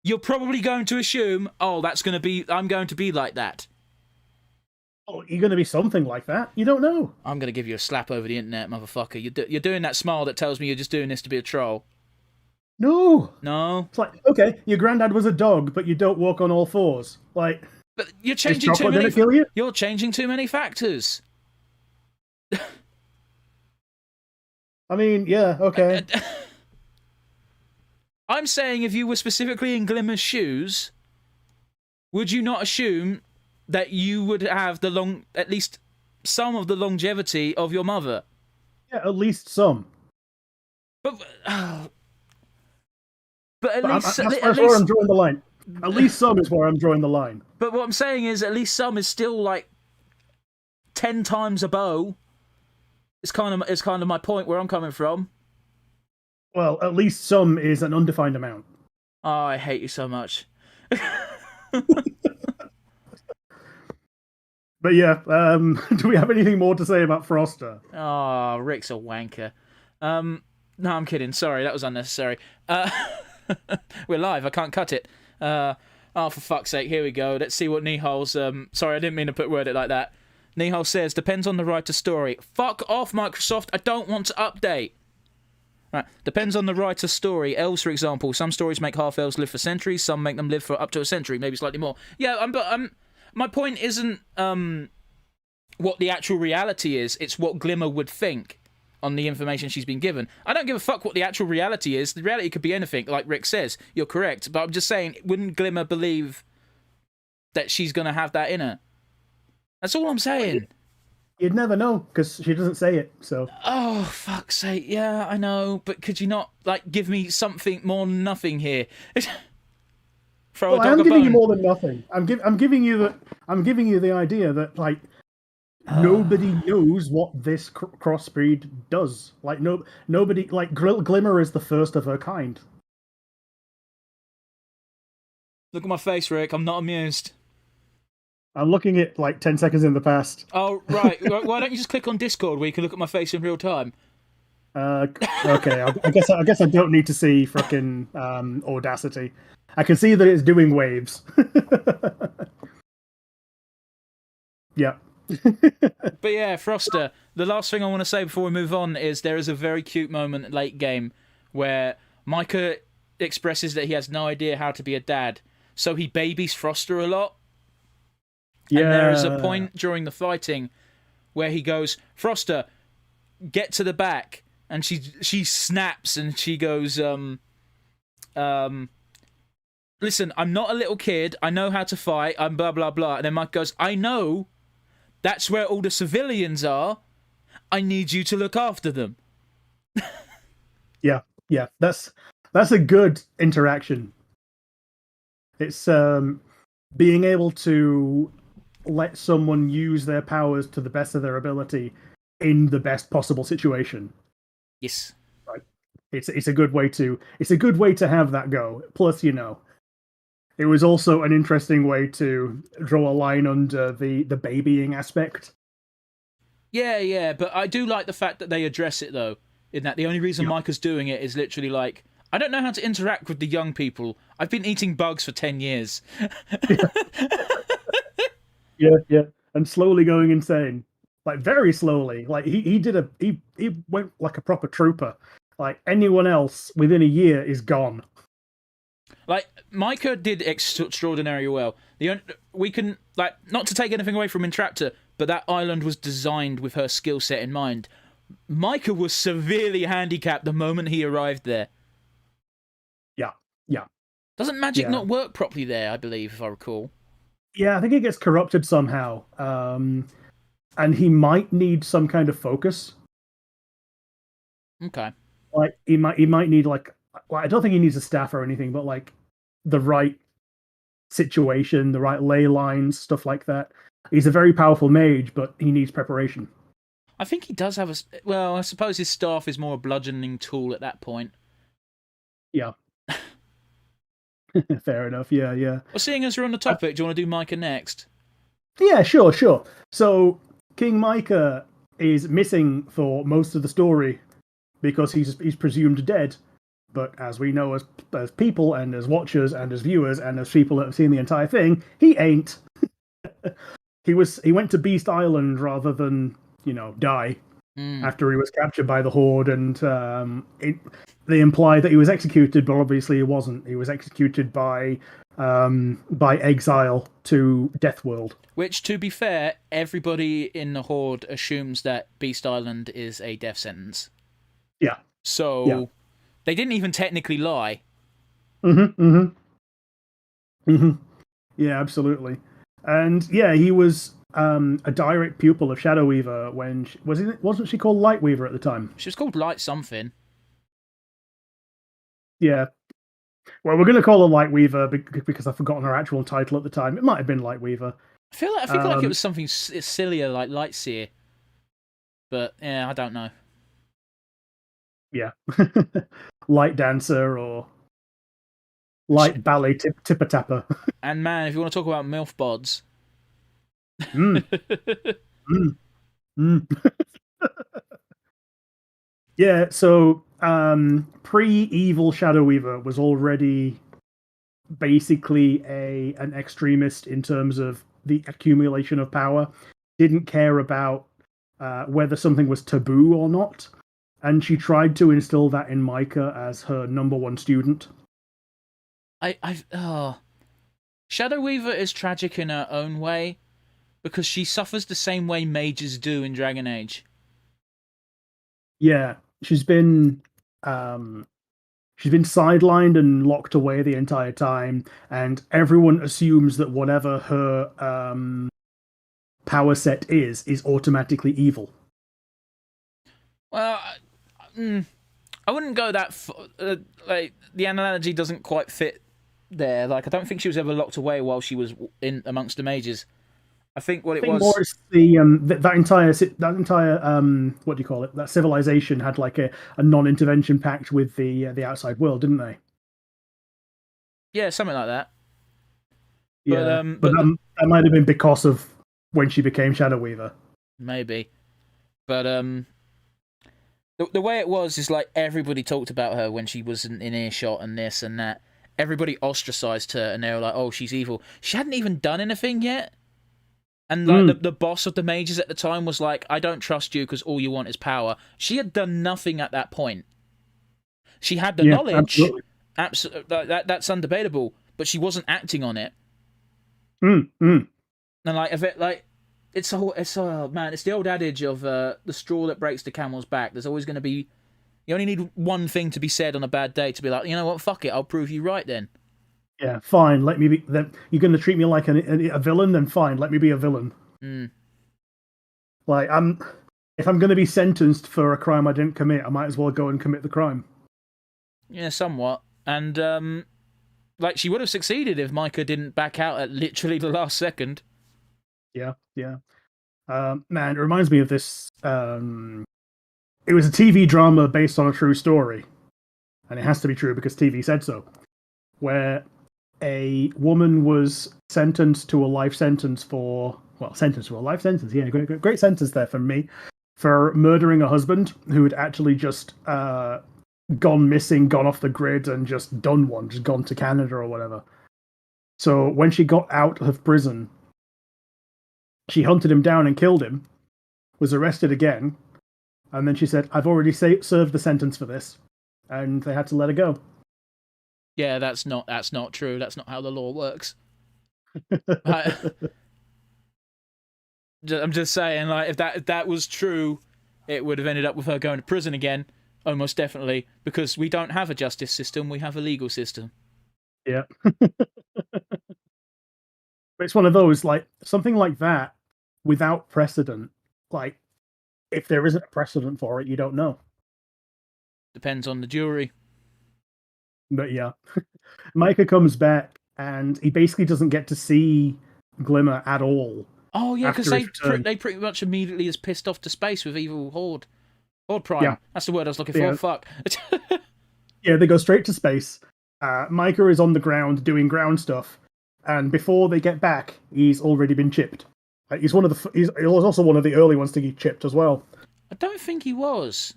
You're probably going to assume, I'm going to be like that. Oh, you're going to be something like that. You don't know. I'm going to give you a slap over the internet, motherfucker. You're doing that smile that tells me you're just doing this to be a troll. No. It's like, okay, your granddad was a dog, but you don't walk on all fours. Like, but you're changing too many. You're changing too many factors. I mean, yeah, okay. I'm saying if you were specifically in Glimmer's shoes, would you not assume that you would have at least some of the longevity of your mother? Yeah, at least some. But at least that's where I'm drawing the line. At least some is where I'm drawing the line. But what I'm saying is, at least some is still like 10 times a bow. It's kind of my point where I'm coming from. Well, at least some is an undefined amount. Oh, I hate you so much. But yeah, do we have anything more to say about Froster? Oh, Rick's a wanker. No, I'm kidding. Sorry, that was unnecessary. We're live. I can't cut it. Oh, for fuck's sake. Here we go. Let's see what Nihal's... Sorry, I didn't mean to word it like that. Nihal says, depends on the writer's story. Fuck off, Microsoft. I don't want to update. Right. Depends on the writer's story. Elves, for example. Some stories make half-elves live for centuries. Some make them live for up to a century, maybe slightly more. Yeah, my point isn't what the actual reality is. It's what Glimmer would think on the information she's been given. I don't give a fuck what the actual reality is. The reality could be anything, like Rick says. You're correct. But I'm just saying, wouldn't Glimmer believe that she's going to have that in her? That's all I'm saying. You'd never know, because she doesn't say it, so... Oh, fuck's sake. Yeah, I know. But could you not, like, give me something more than nothing here? Throw a dog I'm a giving bone. you more than nothing. I'm giving you the idea that, like, nobody knows what this crossbreed does. Like, nobody... Like, Glimmer is the first of her kind. Look at my face, Rick. I'm not amused. I'm looking at, like, 10 seconds in the past. Oh, right. Why don't you just click on Discord where you can look at my face in real time? Okay, I guess I don't need to see frickin' Audacity. I can see that it's doing waves. Yeah. But yeah, Froster, the last thing I want to say before we move on is there is a very cute moment late game where Micah expresses that he has no idea how to be a dad, so he babies Froster a lot. Yeah. And there is a point during the fighting where he goes, Froster, get to the back. And she snaps and she goes, listen, I'm not a little kid. I know how to fight. I'm blah, blah, blah. And then Mike goes, I know. That's where all the civilians are. I need you to look after them. Yeah. That's a good interaction. It's being able to let someone use their powers to the best of their ability in the best possible situation. Yes. Right. It's a good way to have that go. Plus, it was also an interesting way to draw a line under the babying aspect. Yeah, but I do like the fact that they address it though. In that the only reason Micah's doing it is literally like, I don't know how to interact with the young people. I've been eating bugs for 10 years. Yeah, and slowly going insane, like very slowly. Like he went like a proper trooper. Like anyone else within a year is gone. Like Micah did extraordinarily well. We can like not to take anything away from Intraptor, but that island was designed with her skill set in mind. Micah was severely handicapped the moment he arrived there. Yeah. Doesn't magic not work properly there? I believe, if I recall. Yeah, I think it gets corrupted somehow. And he might need some kind of focus. Okay. Like he might need like I don't think he needs a staff or anything, but like the right situation, the right ley lines, stuff like that. He's a very powerful mage, but he needs preparation. I think he does have well, I suppose his staff is more a bludgeoning tool at that point. Yeah. Fair enough. Yeah. Well, seeing as we're on the topic, do you want to do Micah next? Yeah, sure. So King Micah is missing for most of the story because he's presumed dead. But as we know, as people and as watchers and as viewers and as people that have seen the entire thing, he ain't. He went to Beast Island rather than die after he was captured by the Horde, and they imply that he was executed, but obviously he wasn't. He was executed by exile to Deathworld. Which, to be fair, everybody in the Horde assumes that Beast Island is a death sentence. Yeah. So they didn't even technically lie. Yeah, absolutely. And yeah, he was a direct pupil of Shadow Weaver when wasn't she called Light Weaver at the time? She was called Light something. Yeah. Well, we're going to call her Light Weaver because I've forgotten her actual title at the time. It might have been Light Weaver. I feel like it was something sillier like Lightseer, but yeah, I don't know. Yeah. Light dancer or light ballet tipper tapper. And man, if you want to talk about MILF bods, Mm, mm, mm. Yeah, so pre-evil Shadow Weaver was already basically an extremist in terms of the accumulation of power. Didn't care about whether something was taboo or not, and she tried to instill that in Micah as her number one student. Shadow Weaver is tragic in her own way because she suffers the same way mages do in Dragon Age. Yeah, she's been sidelined and locked away the entire time, and everyone assumes that whatever her power set is automatically evil. Well, I wouldn't go that like the analogy doesn't quite fit there. Like I don't think she was ever locked away while she was in amongst the mages. I think what it was More is the that entire what do you call it? That civilization had like a non-intervention pact with the outside world, didn't they? Yeah, something like that. Yeah, but that might have been because of when she became Shadow Weaver. Maybe, but the way it was is like everybody talked about her when she was in earshot and this and that. Everybody ostracized her and they were like, "Oh, she's evil." She hadn't even done anything yet. And like the boss of the mages at the time was like, "I don't trust you because all you want is power." She had done nothing at that point. She had the knowledge, absolutely. That's undebatable, but she wasn't acting on it. And like, if it like, it's man, it's the old adage of the straw that breaks the camel's back. There's always going to be, you only need one thing to be said on a bad day to be like, you know what, fuck it, I'll prove you right then. Yeah, fine. Let me be. You're going to treat me like a villain, then fine. Let me be a villain. Like if I'm going to be sentenced for a crime I didn't commit, I might as well go and commit the crime. Yeah, somewhat. And like she would have succeeded if Micah didn't back out at literally the last second. Yeah. Man, it reminds me of this. It was a TV drama based on a true story, and it has to be true because TV said so. Where a woman was sentenced to a life sentence for sentenced to a life sentence. Yeah, great sentence there for me for murdering a husband who had actually just gone missing, gone off the grid, and just gone to Canada or whatever. So when she got out of prison, she hunted him down and killed him, was arrested again, and then she said, "I've already served the sentence for this," and they had to let her go. Yeah, that's not true. That's not how the law works. I'm just saying, like, if that was true, it would have ended up with her going to prison again, almost definitely, because we don't have a justice system, we have a legal system. Yeah. But it's one of those, like, something like that, without precedent, like, if there isn't a precedent for it, you don't know. Depends on the jury. But yeah. Micah comes back, and he basically doesn't get to see Glimmer at all. Oh, yeah, because they pretty much immediately is pissed off to space with evil Horde. Horde Prime. Yeah. That's the word I was looking for. Fuck. Yeah, they go straight to space. Micah is on the ground doing ground stuff, and before they get back, he's already been chipped. He was also one of the early ones to get chipped as well. I don't think he was.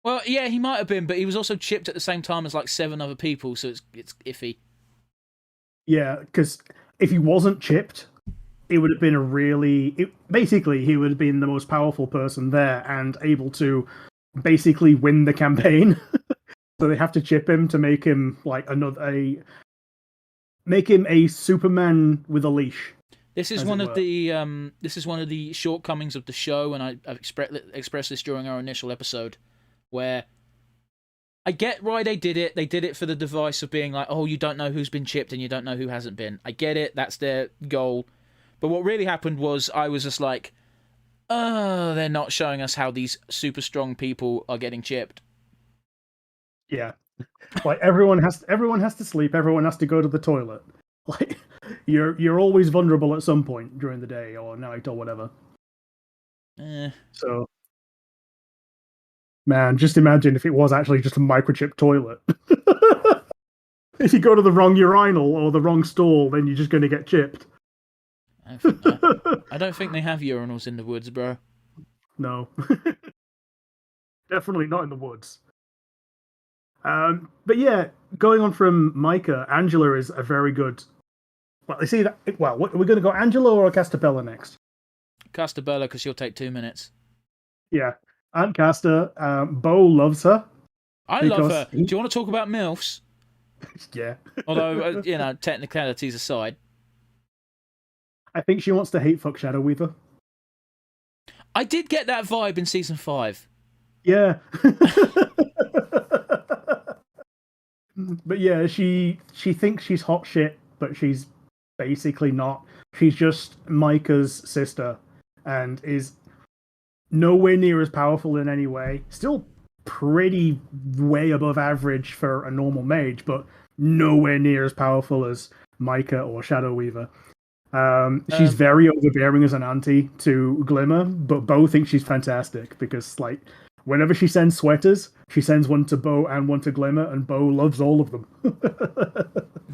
Well, yeah, he might have been, but he was also chipped at the same time as like 7 other people, so it's iffy. Yeah, because if he wasn't chipped, it would have been basically he would have been the most powerful person there and able to basically win the campaign. So they have to chip him to make him like make him a Superman with a leash. This is one of the shortcomings of the show, and I've expressed this during our initial episode, where I get why they did it. They did it for the device of being like, oh, you don't know who's been chipped and you don't know who hasn't been. I get it. That's their goal. But what really happened was I was just like, oh, they're not showing us how these super strong people are getting chipped. Yeah. Like everyone has to sleep, everyone has to go to the toilet. Like you're always vulnerable at some point during the day or night or whatever. So, man, just imagine if it was actually just a microchip toilet. If you go to the wrong urinal or the wrong stall, then you're just going to get chipped. I don't think they have urinals in the woods, bro. No. Definitely not in the woods. But yeah, going on from Micah, Angela is a very good. Well, you see that. Well, we're going to go Angela or Castabella next. Castabella, because she'll take 2 minutes. Yeah, Aunt Casta. Bo loves her. I love her. Do you want to talk about MILFs? Yeah. Although, technicalities aside. I think she wants to hate fuck Shadow Weaver. I did get that vibe in season 5. Yeah. But yeah, she thinks she's hot shit, but she's basically not. She's just Micah's sister and is nowhere near as powerful in any way. Still pretty way above average for a normal mage, but nowhere near as powerful as Micah or Shadow Weaver. She's very overbearing as an auntie to Glimmer, but Bo thinks she's fantastic because, like, whenever she sends sweaters, she sends one to Bo and one to Glimmer, and Bo loves all of them.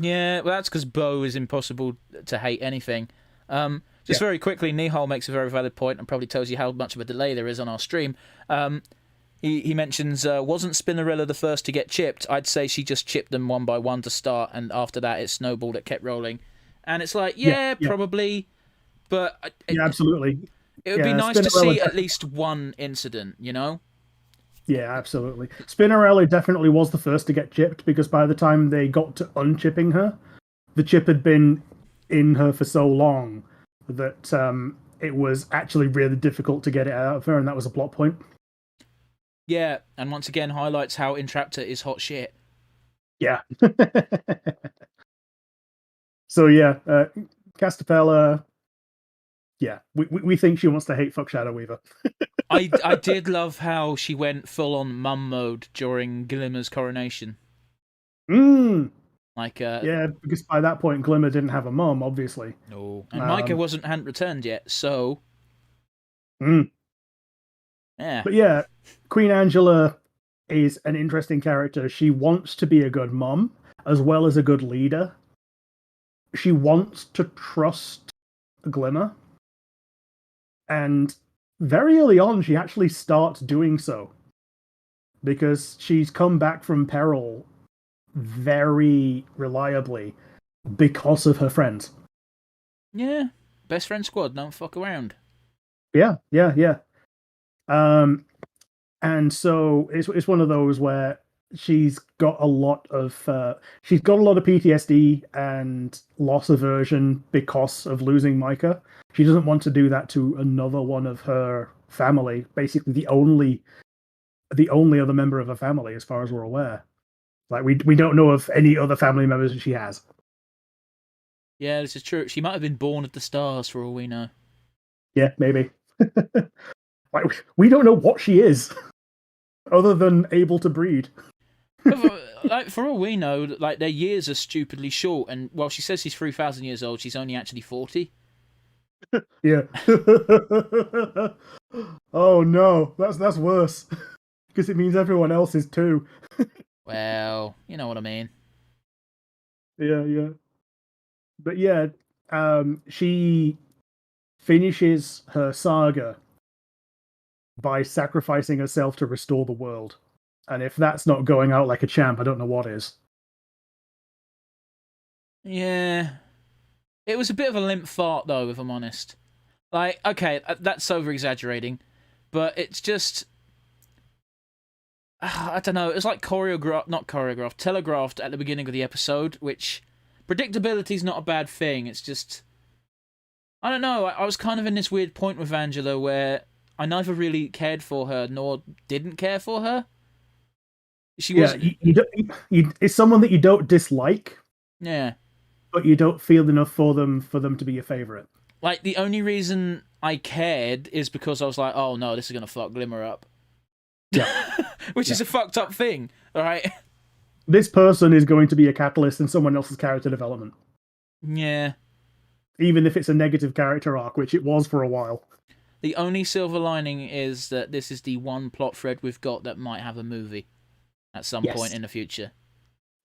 Yeah, well, that's because Bo is impossible to hate anything. Very quickly, Nihal makes a very valid point and probably tells you how much of a delay there is on our stream. He mentions, wasn't Spinnarella the first to get chipped? I'd say she just chipped them one by one to start, and after that it snowballed, it kept rolling. And it's like, yeah. Probably, but... absolutely. It would be nice to see at least one incident, you know? Yeah, absolutely. Spinnarella definitely was the first to get chipped, because by the time they got to unchipping her, the chip had been in her for so long that it was actually really difficult to get it out of her, and that was a plot point. Yeah, and once again highlights how Entraptor is hot shit. Yeah. So yeah, Castapella, yeah, we think she wants to hate fuck Shadow Weaver. I did love how she went full on mum mode during Glimmer's coronation. Like yeah, because by that point Glimmer didn't have a mum, obviously. No, and Micah hadn't returned yet, so. Yeah. But yeah, Queen Angela is an interesting character. She wants to be a good mum as well as a good leader. She wants to trust Glimmer. And very early on, she actually starts doing so. Because she's come back from peril very reliably because of her friends. Yeah. Best friend squad, don't fuck around. Yeah. And so it's one of those where she's got a lot of PTSD and loss aversion because of losing Micah. She doesn't want to do that to another one of her family. Basically, the only other member of her family, as far as we're aware. Like we don't know of any other family members that she has. Yeah, this is true. She might have been born of the stars, for all we know. Yeah, maybe. Like we don't know what she is, other than able to breed. For all we know, like their years are stupidly short, and while she says she's 3,000 years old, she's only actually 40. Yeah. Oh no, that's worse, because it means everyone else is too. Well, you know what I mean. Yeah. But yeah, she finishes her saga by sacrificing herself to restore the world. And if that's not going out like a champ, I don't know what is. Yeah. It was a bit of a limp fart, though, if I'm honest. Like, okay, that's over-exaggerating, but it's just... I don't know, it was like telegraphed at the beginning of the episode, which... Predictability's not a bad thing, it's just... I don't know, I was kind of in this weird point with Angela where I neither really cared for her nor didn't care for her. She was... it's someone that you don't dislike. Yeah. But you don't feel enough for them to be your favourite. Like, the only reason I cared is because I was like, oh no, this is going to fuck Glimmer up. Yeah. Which is a fucked up thing, alright? This person is going to be a catalyst in someone else's character development. Yeah. Even if it's a negative character arc, which it was for a while. The only silver lining is that this is the one plot thread we've got that might have a movie at some point in the future.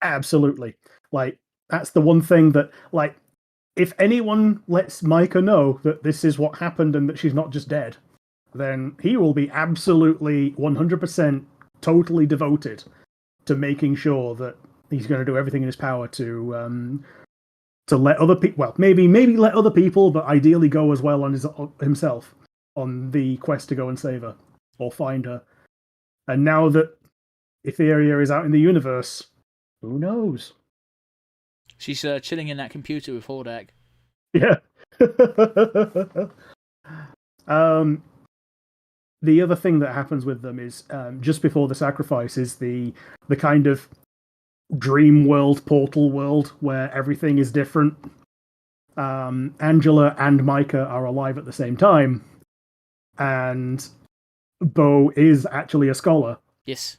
Absolutely. Like, that's the one thing that, like, if anyone lets Micah know that this is what happened and that she's not just dead, then he will be absolutely 100% totally devoted to making sure that he's going to do everything in his power to let other people, well, maybe let other people, but ideally go as well on himself on the quest to go and save her or find her. And now that Etheria is out in the universe, who knows? She's chilling in that computer with Hordak. Yeah. The other thing that happens with them is just before the sacrifice is the kind of dream world, portal world where everything is different. Angela and Micah are alive at the same time, and Bo is actually a scholar. Yes.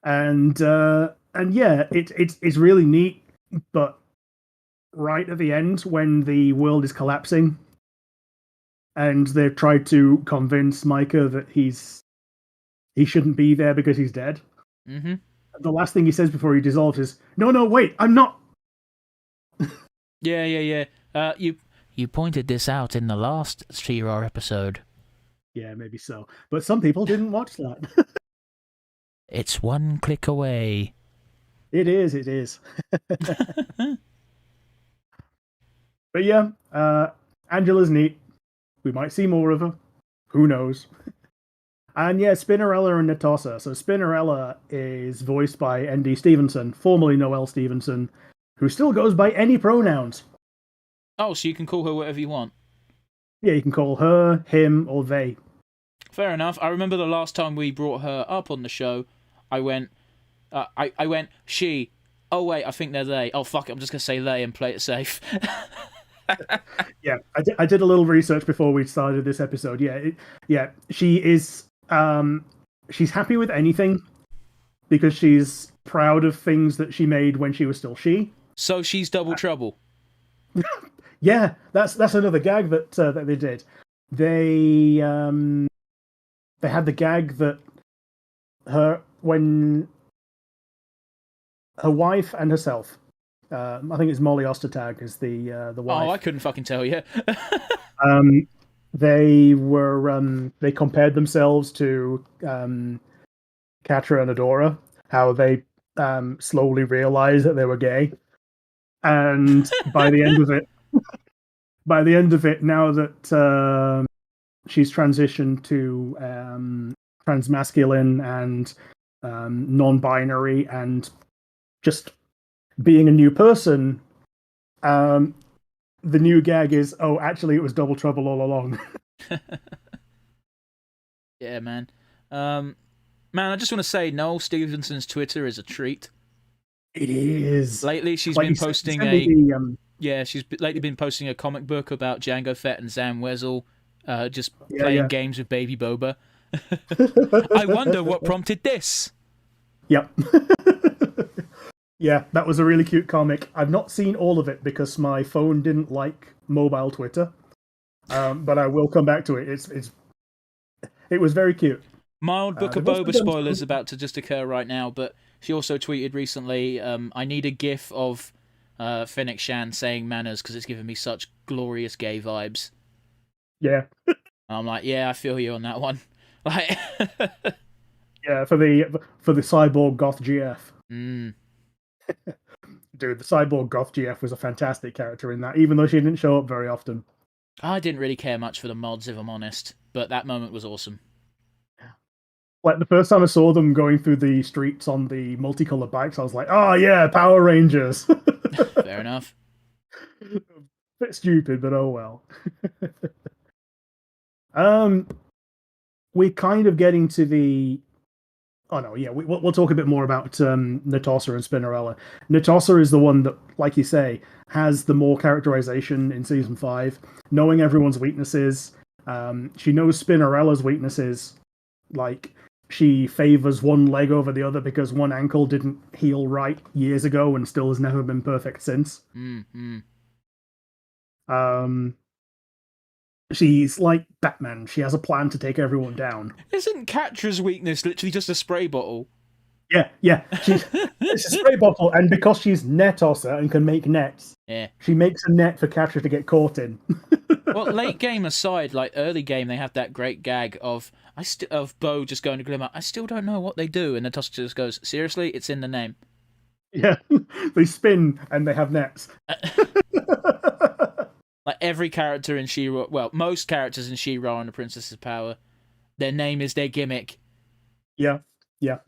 And yeah, it's really neat, but right at the end when the world is collapsing and they've tried to convince Micah that he shouldn't be there because he's dead. Mm-hmm. The last thing he says before he dissolves is, no, wait, I'm not. Yeah. You pointed this out in the last She-Ra episode. Yeah, maybe so. But some people didn't watch that. It's one click away. It is. But yeah, Angela's neat. We might see more of her. Who knows? And yeah, Spinnarella and Netossa. So Spinnarella is voiced by N.D. Stevenson, formerly Noelle Stevenson, who still goes by any pronouns. Oh, so you can call her whatever you want? Yeah, you can call her, him, or they. Fair enough. I remember the last time we brought her up on the show, I went, she. Oh, wait, I think they're they. Oh, fuck it, I'm just going to say they and play it safe. Yeah, I did a little research before we started this episode. Yeah, she is. She's happy with anything because she's proud of things that she made when she was still she. So she's double trouble. Yeah, that's another gag that they did. They had the gag that when her wife and herself. I think it's Molly Ostertag is the wife. Oh, I couldn't fucking tell you. They were they compared themselves to Katra and Adora, how they slowly realized that they were gay, and by the end of it, now that she's transitioned to transmasculine and non-binary and just being a new person, the new gag is, oh, actually, it was double trouble all along. Yeah, man. Man, I just want to say, Noelle Stevenson's Twitter is a treat. It is. Lately, she's Like, been posting she's lately been posting a comic book about Jango Fett and Zam Wesell, just playing games with Baby Boba. I wonder what prompted this. Yep. Yeah, that was a really cute comic. I've not seen all of it because my phone didn't like mobile Twitter, but I will come back to it. It was very cute. Mild Book of Boba spoilers about to just occur right now, but she also tweeted recently, I need a gif of Fennec Shan saying manners because it's giving me such glorious gay vibes. Yeah. I'm like, yeah, I feel you on that one. Like, yeah, for the cyborg goth GF. Mm. Dude, the cyborg goth GF was a fantastic character in that, even though she didn't show up very often. I didn't really care much for the mods, if I'm honest, but that moment was awesome. Like, the first time I saw them going through the streets on the multicolored bikes, I was like, oh yeah, Power Rangers. Fair enough. Bit stupid, but oh well. We're kind of getting to the... Oh no, yeah, we'll talk a bit more about Netossa and Spinnarella. Netossa is the one that, like you say, has the more characterization in Season 5, knowing everyone's weaknesses. She knows Spinnerella's weaknesses. Like, she favors one leg over the other because one ankle didn't heal right years ago and still has never been perfect since. She's like Batman. She has a plan to take everyone down. Isn't Catra's weakness literally just a spray bottle? Yeah. It's a spray bottle, and because she's net tosser and can make nets, she makes a net for Catra to get caught in. Well, late game aside, like early game, they have that great gag of Bo just going to Glimmer. I still don't know what they do, and the tosser just goes, seriously, it's in the name. Yeah, they spin and they have nets. Like every character in She-Ra, well, most characters in She-Ra and the Princess's Power, their name is their gimmick. Yeah. But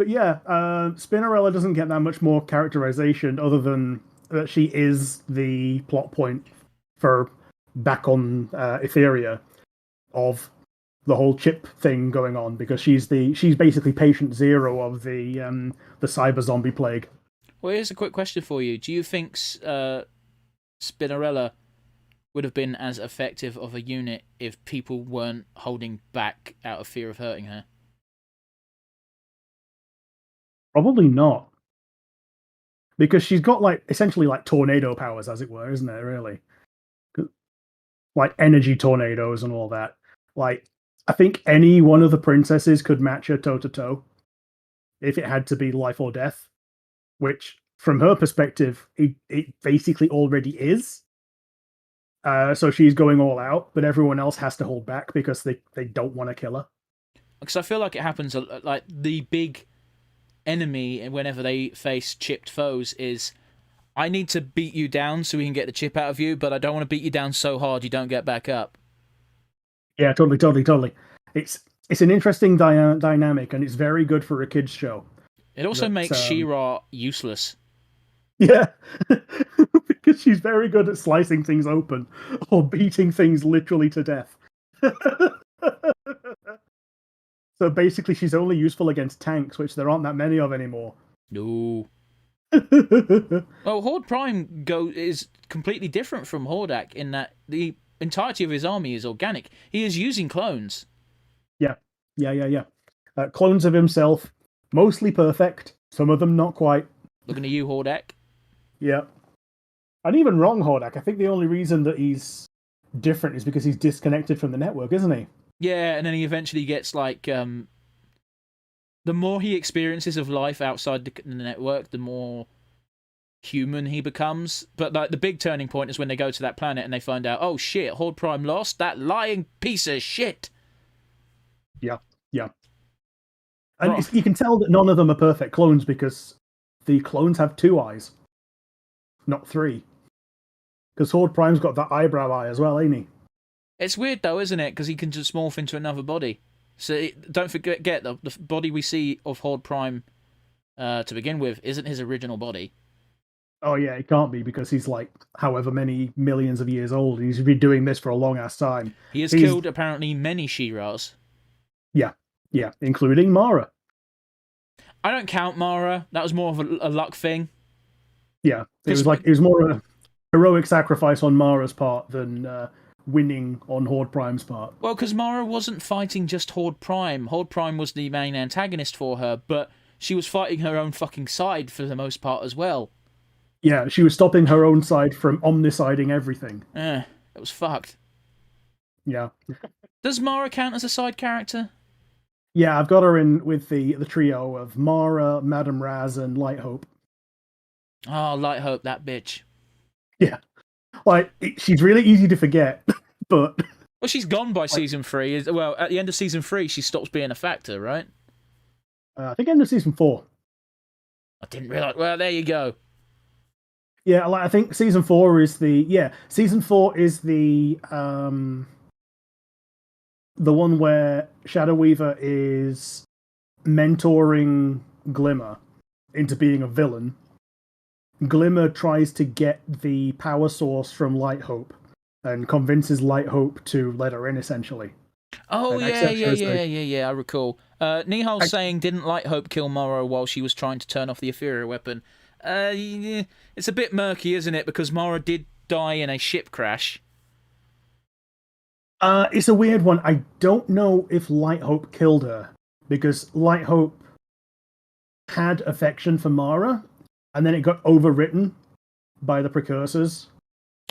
yeah, Spinnarella doesn't get that much more characterization other than that she is the plot point for back on Etheria of the whole chip thing going on, because she's basically patient zero of the cyber zombie plague. Well, here's a quick question for you. Do you think Spinnarella would have been as effective of a unit if people weren't holding back out of fear of hurting her? Probably not. Because she's got essentially tornado powers, as it were, isn't it, really? Like energy tornadoes and all that. I think any one of the princesses could match her toe-to-toe if it had to be life or death. Which, from her perspective, it basically already is. So she's going all out, but everyone else has to hold back because they don't want to kill her. Because I feel like it happens, like the big enemy, whenever they face chipped foes, is I need to beat you down so we can get the chip out of you, but I don't want to beat you down so hard you don't get back up. Yeah, totally. It's an interesting dynamic, and it's very good for a kids' show. It also makes She-Ra useless. Yeah, because she's very good at slicing things open or beating things literally to death. So basically, she's only useful against tanks, which there aren't that many of anymore. No. Well, Horde Prime is completely different from Hordak in that the entirety of his army is organic. He is using clones. Yeah. Clones of himself, mostly perfect. Some of them not quite. Looking at you, Hordak. Yeah. And even wrong Hordak. I think the only reason that he's different is because he's disconnected from the network, isn't he? Yeah, and then he eventually gets the more he experiences of life outside the network, the more human he becomes. But the big turning point is when they go to that planet and they find out, oh shit, Horde Prime lost, that lying piece of shit. Yeah. And you can tell that none of them are perfect clones because the clones have 2 eyes, not 3. Because Horde Prime's got that eyebrow eye as well, ain't he? It's weird though, isn't it? Because he can just morph into another body. So don't forget, the body we see of Horde Prime to begin with isn't his original body. Oh yeah, it can't be because he's however many millions of years old, and he's been doing this for a long ass time. He's killed apparently many She-Ras. Yeah, including Mara. I don't count Mara. That was more of a luck thing. Yeah, it was more a heroic sacrifice on Mara's part than winning on Horde Prime's part. Well, because Mara wasn't fighting just Horde Prime. Horde Prime was the main antagonist for her, but she was fighting her own fucking side for the most part as well. Yeah, she was stopping her own side from omniciding everything. It was fucked. Yeah. Does Mara count as a side character? Yeah, I've got her in with the trio of Mara, Madame Raz, and Light Hope. Oh, Light Hope, that bitch. Yeah. She's really easy to forget, but... Well, she's gone by season 3. Well, at the end of season 3, she stops being a factor, right? I think end of season 4. I didn't realise. Well, there you go. Yeah, I think season 4 is the... Yeah, season 4 is the one where Shadow Weaver is mentoring Glimmer into being a villain. Glimmer tries to get the power source from Light Hope and convinces Light Hope to let her in, essentially. Oh, yeah, I recall. Nihal's saying, didn't Light Hope kill Mara while she was trying to turn off the Etheria weapon? It's a bit murky, isn't it? Because Mara did die in a ship crash. It's a weird one. I don't know if Light Hope killed her, because Light Hope had affection for Mara, and then it got overwritten by the precursors.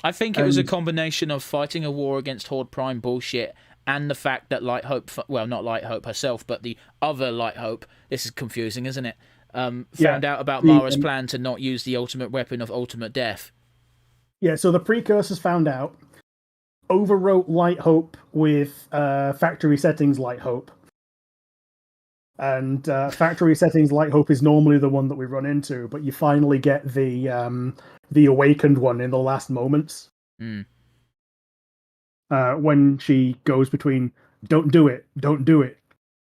I think it was a combination of fighting a war against Horde Prime bullshit and the fact that Light Hope, well, not Light Hope herself, but the other Light Hope, this is confusing, isn't it? Found out about Mara's plan to not use the ultimate weapon of ultimate death. Yeah, so the precursors found out, overwrote Light Hope with factory settings Light Hope. And factory settings Light Hope is normally the one that we run into, but you finally get the awakened one in the last moments. When she goes between don't do it,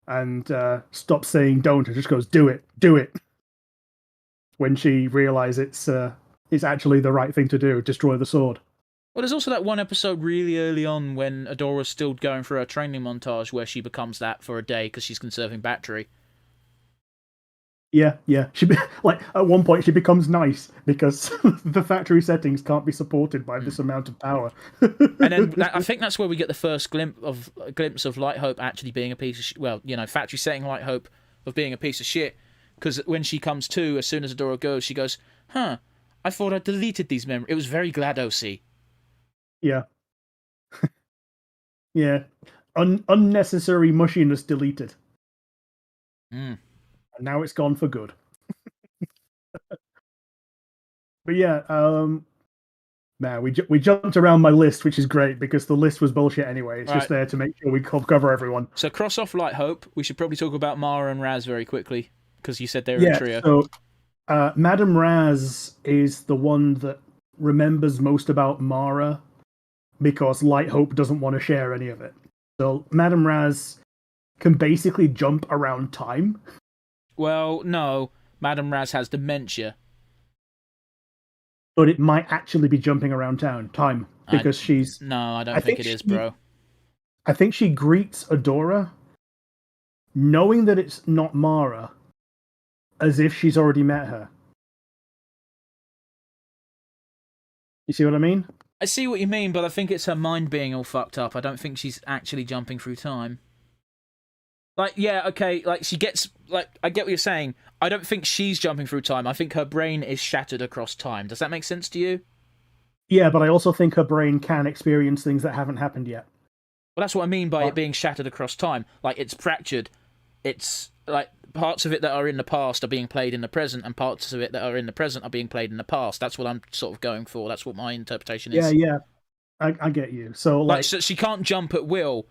and stops saying don't, and just goes do it. When she realizes it's actually the right thing to do, destroy the sword. Well, there's also that one episode really early on when Adora's still going through her training montage where she becomes that for a day because she's conserving battery. Yeah. Like at one point she becomes nice because the factory settings can't be supported by this amount of power. And then I think that's where we get the first glimpse of Light Hope actually being a piece of factory setting Light Hope of being a piece of shit. Because when she comes to, as soon as Adora goes, she goes, "Huh, I thought I deleted these memories. It was very GLaDOS-y." Yeah. Yeah. Unnecessary mushiness deleted. And now it's gone for good. But yeah, man, we jumped around my list, which is great because the list was bullshit anyway. It's just there to make sure we cover everyone. So cross off Light Hope. We should probably talk about Mara and Raz very quickly because you said they were a trio. So Madame Raz is the one that remembers most about Mara because Light Hope doesn't want to share any of it. So Madame Raz can basically jump around time. Well, no. Madame Raz has dementia. But it might actually be jumping around time because she's... No, I don't think it is, bro. I think she greets Adora knowing that it's not Mara as if she's already met her. You see what I mean? I see what you mean, but I think it's her mind being all fucked up. I don't think she's actually jumping through time. Like, yeah, okay, like, she gets... Like, I get what you're saying. I don't think she's jumping through time. I think her brain is shattered across time. Does that make sense to you? Yeah, but I also think her brain can experience things that haven't happened yet. Well, that's what I mean by it being shattered across time. Like, it's fractured. It's, like, parts of it that are in the past are being played in the present, and parts of it that are in the present are being played in the past. That's what I'm sort of going for. That's what my interpretation is. Yeah. I get you. So so she can't jump at will.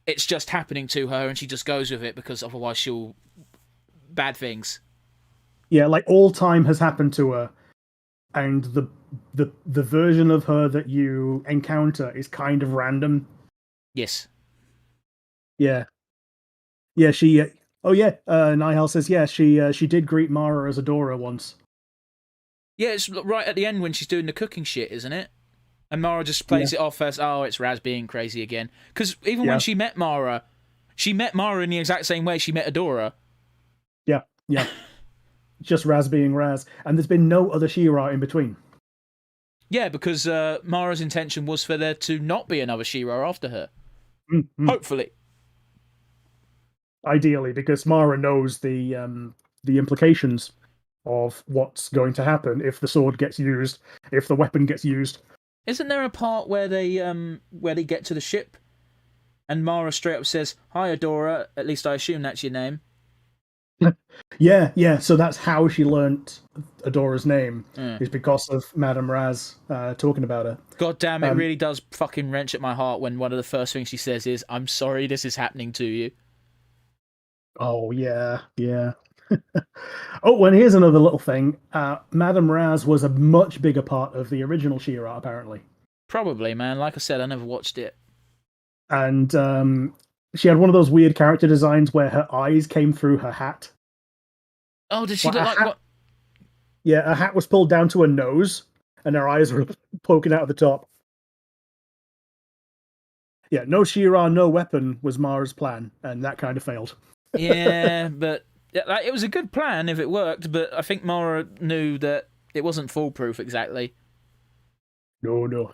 It's just happening to her, and she just goes with it because otherwise she'll... Bad things. Yeah, like all time has happened to her, and the version of her that you encounter is kind of random. Yes. Yeah. Yeah, she... Nihal says, yeah, she did greet Mara as Adora once. Yeah, it's right at the end when she's doing the cooking shit, isn't it? And Mara just plays it off as, oh, it's Raz being crazy again. Because even when she met Mara in the exact same way she met Adora. Yeah. Just Raz being Raz. And there's been no other She-Ra in between. Yeah, because Mara's intention was for there to not be another She-Ra after her. Mm-hmm. Hopefully. Ideally, because Mara knows the implications of what's going to happen if the sword gets used, if the weapon gets used. Isn't there a part where they get to the ship and Mara straight up says, "Hi, Adora," at least I assume that's your name. Yeah, so that's how she learnt Adora's name, is because of Madame Raz talking about her. God damn, it really does fucking wrench at my heart when one of the first things she says is, "I'm sorry this is happening to you." Oh, yeah. Oh, and here's another little thing. Madame Raz was a much bigger part of the original She-Ra, apparently. Probably, man. Like I said, I never watched it. And she had one of those weird character designs where her eyes came through her hat. Oh, did she look like what? Yeah, her hat was pulled down to her nose, and her eyes were poking out of the top. Yeah, no She-Ra, no weapon was Mara's plan, and that kind of failed. Yeah, but it was a good plan if it worked, but I think Mara knew that it wasn't foolproof exactly. No.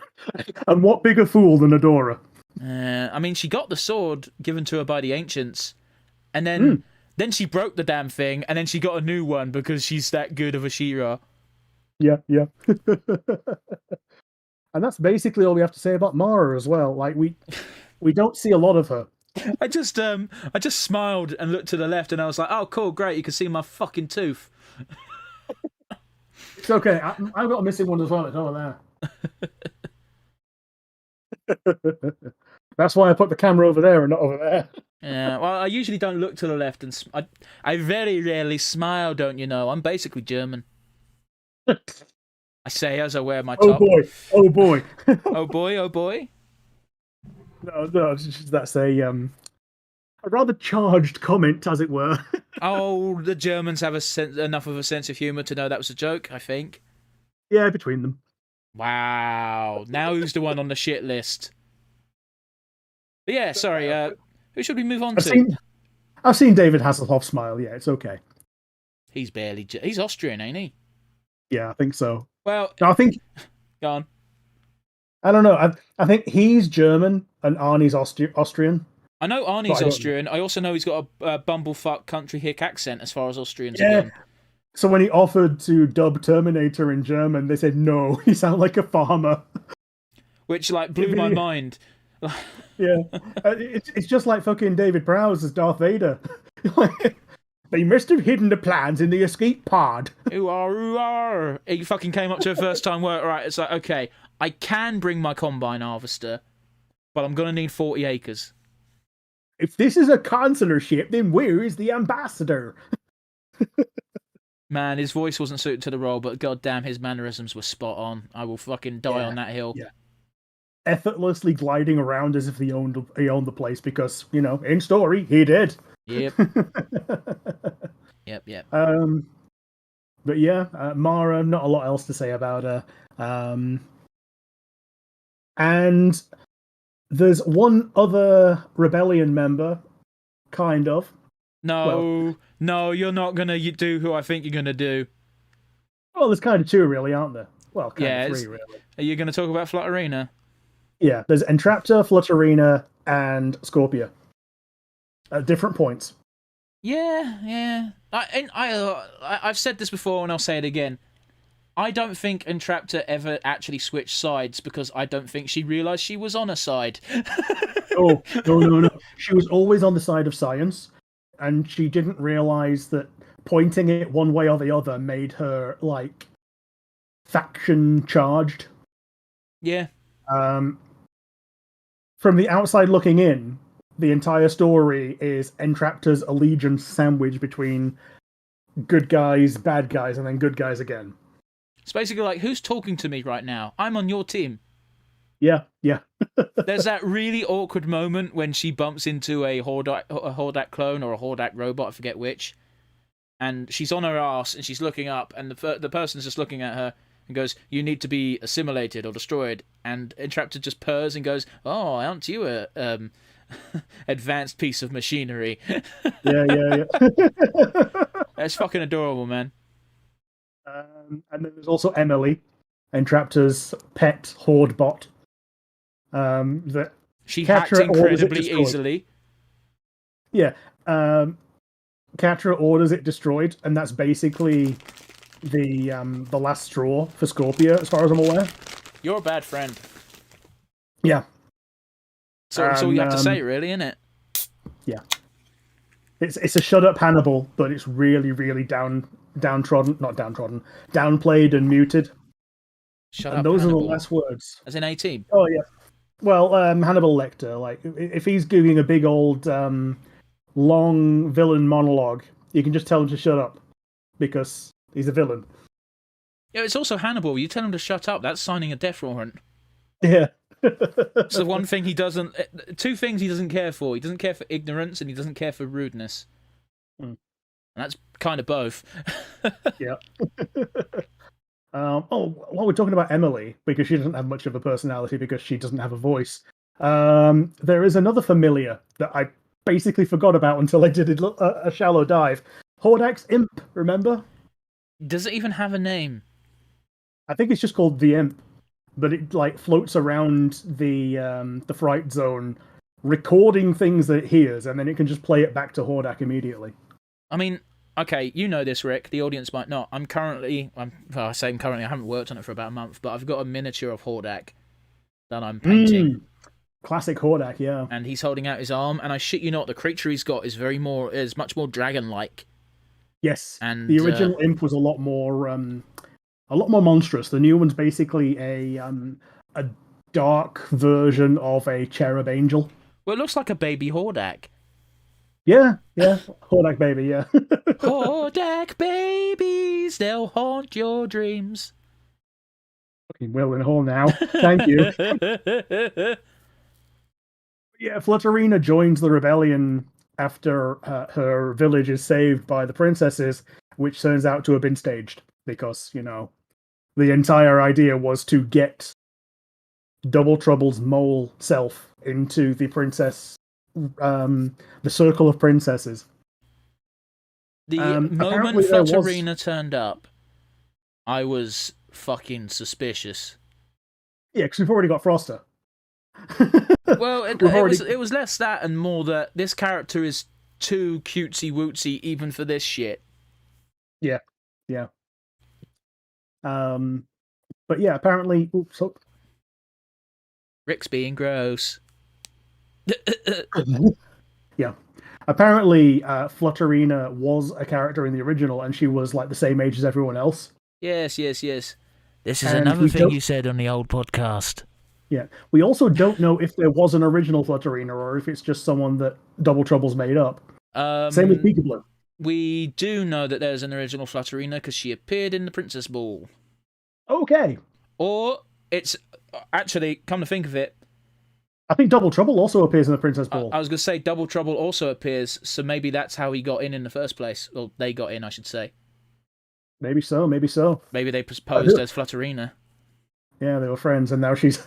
And what bigger fool than Adora? I mean, she got the sword given to her by the ancients, and then she broke the damn thing, and then she got a new one because she's that good of a She-Ra. Yeah. And that's basically all we have to say about Mara as well. Like we don't see a lot of her. I just smiled and looked to the left, and I was like, "Oh, cool, great! You can see my fucking tooth." It's okay. I've got a missing one as well. It's over there. That's why I put the camera over there and not over there. Yeah, well, I usually don't look to the left, and I very rarely smile. Don't you know? I'm basically German. I say as I wear my top. Oh boy! Oh boy! No, that's a rather charged comment, as it were. Oh, the Germans have enough of a sense of humour to know that was a joke, I think. Yeah, between them. Wow. Now who's the one on the shit list? But yeah, sorry. Who should we move on to? I've seen David Hasselhoff smile. Yeah, it's okay. He's he's Austrian, ain't he? Yeah, I think so. Well, no, I think. Go on. I don't know. I think he's German and Arnie's Austrian. I know Arnie's Austrian. I also know he's got a bumblefuck country hick accent as far as Austrians are going. So when he offered to dub Terminator in German, they said no. He sounded like a farmer, which like blew my mind. Yeah, it's just like fucking David Prowse as Darth Vader. They must have hidden the plans in the escape pod. Ooh are. He fucking came up to a first time work. Right, it's like, okay, I can bring my combine harvester, but I'm gonna need 40 acres. If this is a consular ship, then where is the ambassador? Man, his voice wasn't suited to the role, but goddamn, his mannerisms were spot on. I will fucking die on that hill. Yeah. Effortlessly gliding around as if he owned the place because, you know, in story, he did. Yep. Yep. But yeah, Mara, not a lot else to say about her. And there's one other rebellion member, kind of. No, you're not gonna do who I think you're gonna do. Well, there's kind of two, really, aren't there? Well, kind of three, really. Are you gonna talk about Flutterina? Yeah, there's Entraptor, Flutterina, and Scorpio. At different points. Yeah. I've said this before and I'll say it again. I don't think Entraptor ever actually switched sides because I don't think she realised she was on a side. Oh, no. She was always on the side of science, and she didn't realise that pointing it one way or the other made her, like, faction charged. Yeah. From the outside looking in, the entire story is Entraptor's allegiance sandwich between good guys, bad guys, and then good guys again. It's basically like, who's talking to me right now? I'm on your team. Yeah. There's that really awkward moment when she bumps into a Hordak clone or a Hordak robot, I forget which, and she's on her ass and she's looking up, and the person's just looking at her and goes, "You need to be assimilated or destroyed." And Entraptor just purrs and goes, "Oh, aren't you a advanced piece of machinery?" Yeah. That's fucking adorable, man. And then there's also Emily, Entraptor's pet Horde bot. That she hacked incredibly easily. Yeah. Catra orders it destroyed, and that's basically the last straw for Scorpio, as far as I'm aware. You're a bad friend. Yeah. So that's all you have to say, really, isn't it? Yeah. It's a shut up Hannibal, but it's really, really downplayed and muted. Shut and up, those Hannibal. are the last words. As in A-Team? Oh, yeah. Well, Hannibal Lecter, like, if he's doing a big old long villain monologue, you can just tell him to shut up, because he's a villain. Yeah, it's also Hannibal. You tell him to shut up, that's signing a death warrant. Yeah. So one thing he doesn't... Two things he doesn't care for. He doesn't care for ignorance, and he doesn't care for rudeness. And that's kind of both. Yeah. While we're talking about Emily, because she doesn't have much of a personality because she doesn't have a voice, there is another familiar that I basically forgot about until I did a shallow dive. Hordak's Imp, remember? Does it even have a name? I think it's just called the Imp. but it like floats around the fright zone, recording things that it hears, and then it can just play it back to Hordak immediately. I mean, okay, you know this, Rick. The audience might not. I haven't worked on it for about a month, but I've got a miniature of Hordak that I'm painting. Classic Hordak, yeah. And he's holding out his arm, and I shit you not, the creature he's got is much more dragon-like. Yes, and the original imp was a lot more monstrous. The new one's basically a dark version of a cherub angel. Well, it looks like a baby Hordak. Yeah, Hordak baby, yeah. Hordak babies, they'll haunt your dreams. Fucking Will in Hall now. Thank you. Yeah, Flutterina joins the rebellion after her village is saved by the princesses, which turns out to have been staged because, the entire idea was to get Double Trouble's mole self into the the circle of princesses. The moment Flutterina turned up, I was fucking suspicious. Yeah, because we've already got Froster. Well, it was less that and more that this character is too cutesy wootsy even for this shit. Yeah. But yeah, apparently, Rick's being gross. Yeah. Apparently, Flutterina was a character in the original, and she was like the same age as everyone else. Yes. This is another thing you said on the old podcast. Yeah. We also don't know if there was an original Flutterina or if it's just someone that Double Trouble's made up. Same with Peekaboo. We do know that there's an original Flutterina because she appeared in the Princess Ball. Okay. Or it's actually, come to think of it, I think Double Trouble also appears in the Princess Ball. I was going to say Double Trouble also appears, so maybe that's how he got in the first place. Or they got in, I should say. Maybe so. Maybe they posed as Flutterina. Yeah, they were friends, and now she's...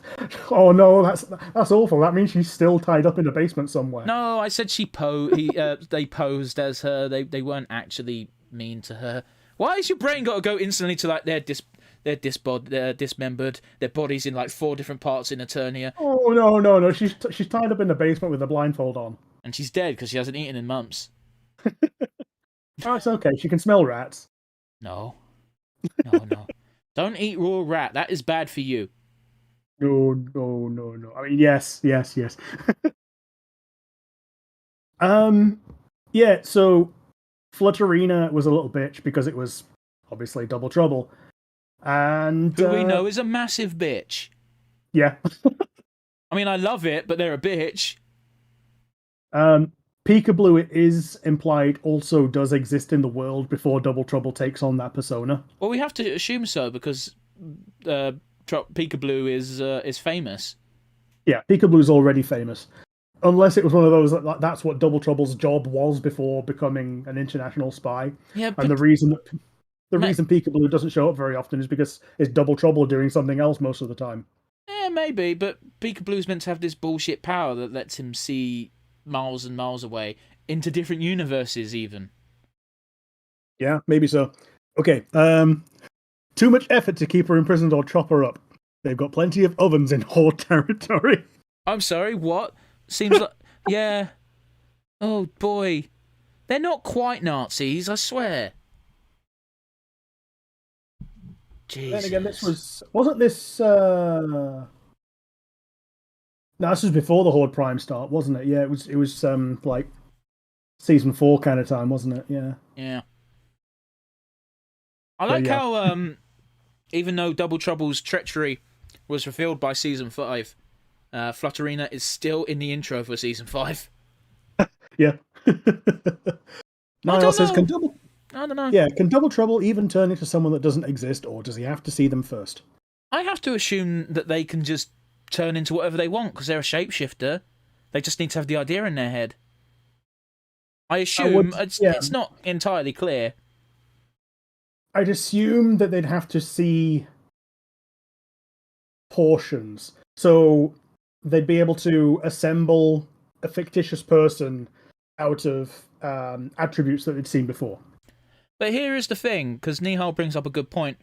Oh no, that's awful. That means she's still tied up in the basement somewhere. No, I said they posed as her. They weren't actually mean to her. Why has your brain got to go instantly to like they're dismembered, their bodies in like 4 different parts in Eternia? Oh no, she's tied up in the basement with a blindfold on. And she's dead because she hasn't eaten in months. Oh, it's okay. She can smell rats. No. Don't eat raw rat. That is bad for you. No. I mean, yes. Yeah, so Flutterina was a little bitch because it was obviously Double Trouble. And who we know is a massive bitch. Yeah. I mean, I love it, but they're a bitch. Peekaboo, it is implied, also does exist in the world before Double Trouble takes on that persona. Well, we have to assume so because Peekaboo is famous. Yeah, Peekaboo's already famous. Unless it was one of those that's what Double Trouble's job was before becoming an international spy. Yeah, and the reason Peekaboo doesn't show up very often is because it's Double Trouble doing something else most of the time. Yeah, maybe, but Peekaboo's meant to have this bullshit power that lets him see miles and miles away into different universes even. Yeah, maybe so. Okay, too much effort to keep her imprisoned or chop her up. They've got plenty of ovens in Horde territory. I'm sorry, what? Seems like... Yeah. Oh, boy. They're not quite Nazis, I swear. Jesus. Then again, wasn't this... No, this was before the Horde Prime start, wasn't it? Yeah, it was like season 4 kind of time, wasn't it? Yeah. Yeah. I like how even though Double Trouble's treachery was revealed by season 5, Flutterina is still in the intro for season 5. Yeah. Niall says, I don't know. Yeah, can Double Trouble even turn into someone that doesn't exist, or does he have to see them first? I have to assume that they can just turn into whatever they want because they're a shapeshifter. They just need to have the idea in their head. I assume it's not entirely clear. I'd assume that they'd have to see portions. So they'd be able to assemble a fictitious person out of attributes that they'd seen before. But here is the thing, because Nihal brings up a good point.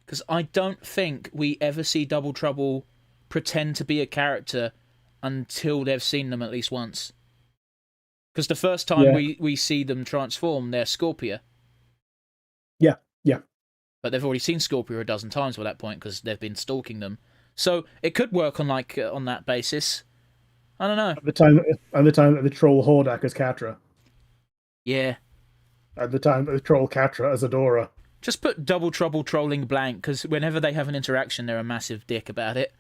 because I don't think we ever see Double Trouble pretend to be a character until they've seen them at least once. Because the first time we see them transform, they're Scorpio. Yeah, yeah. But they've already seen Scorpio a dozen times by that point because they've been stalking them. So it could work on on that basis. I don't know. At the time that they troll Hordak as Catra. Yeah. At the time that they troll Catra as Adora. Just put Double Trouble trolling blank, because whenever they have an interaction, they're a massive dick about it.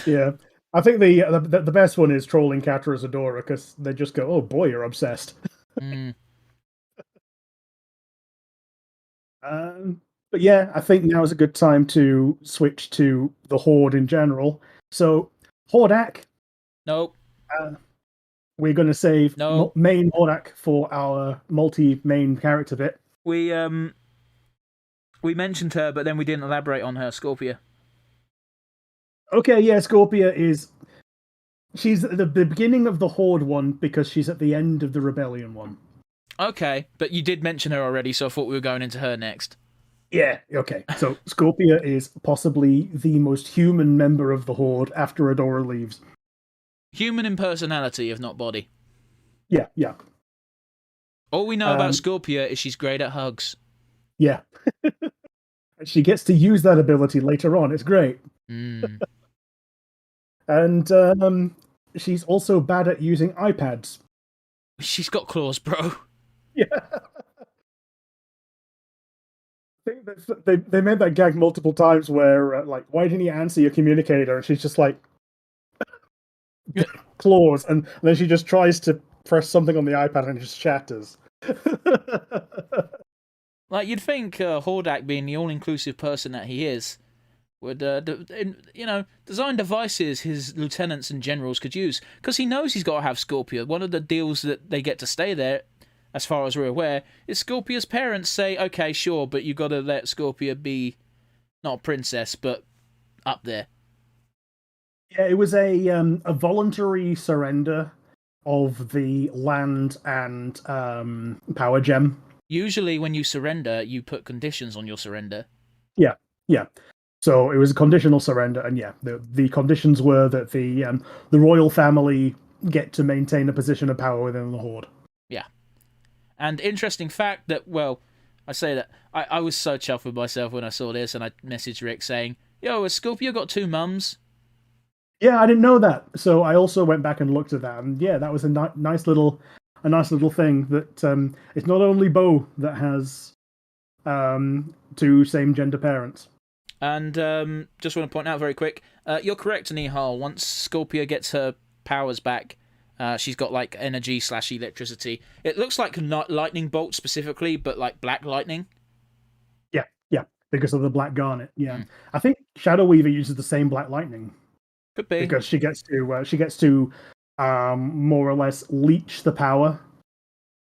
Yeah. I think the best one is trolling Catra as Adora, because they just go, oh boy, you're obsessed. Mm. But yeah, I think now is a good time to switch to the Horde in general. So, Hordak. Nope. We're going to save main Hordak for our multi-main character bit. We mentioned her, but then we didn't elaborate on her, Scorpio. Okay, yeah, Scorpio she's at the beginning of the Horde one because she's at the end of the Rebellion one. Okay, but you did mention her already, so I thought we were going into her next. Yeah, okay. So Scorpio is possibly the most human member of the Horde after Adora leaves. Human in personality, if not body. Yeah, yeah. All we know about Scorpio is she's great at hugs. Yeah. She gets to use that ability later on. It's great. Mm. And she's also bad at using iPads. She's got claws, bro. Yeah. I think they made that gag multiple times where, like, why didn't you answer your communicator? And she's just like, claws. And then she just tries to press something on the iPad and it just shatters. Like, you'd think Hordak, being the all-inclusive person that he is, would, design devices his lieutenants and generals could use. Because he knows he's got to have Scorpio. One of the deals that they get to stay there, as far as we're aware, is Scorpio's parents say, okay, sure, but you got to let Scorpio be, not a princess, but up there. Yeah, it was a voluntary surrender of the land and power gem. Usually when you surrender, you put conditions on your surrender. Yeah, yeah. So it was a conditional surrender, and yeah, the conditions were that the royal family get to maintain a position of power within the Horde. Yeah. And interesting fact that, well, I say that, I was so chuffed with myself when I saw this, and I messaged Rick saying, yo, has Scorpio got two mums? Yeah, I didn't know that. So I also went back and looked at that, and yeah, that was a nice little thing that it's not only Bo that has two same gender parents. And just want to point out very quick, you're correct, Nihal. Once Scorpio gets her powers back, she's got like energy / electricity. It looks like lightning bolt specifically, but like black lightning. Yeah, because of the black garnet. Yeah, I think Shadow Weaver uses the same black lightning. Could be because she gets to more or less leech the power,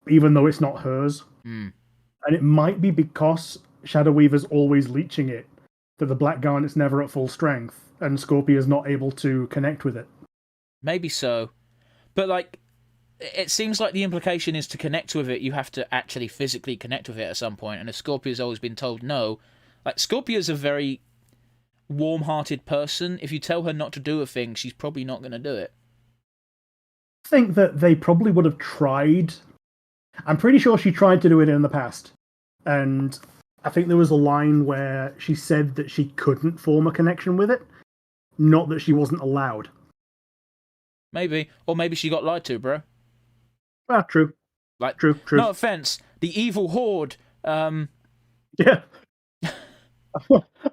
even though it's not hers. And it might be because Shadow Weaver's always leeching it that the black garnet's never at full strength, and Scorpio's not able to connect with it. Maybe so, but like, it seems like the implication is to connect with it, you have to actually physically connect with it at some point. And if Scorpio's always been told no, like Scorpio's a very warm-hearted person. If you tell her not to do a thing, she's probably not going to do it. I think that they probably would have tried. I'm pretty sure she tried to do it in the past. And I think there was a line where she said that she couldn't form a connection with it, not that she wasn't allowed. Maybe. Or maybe she got lied to, bro. Ah, true. Like, true. No offense. The evil Horde. Yeah.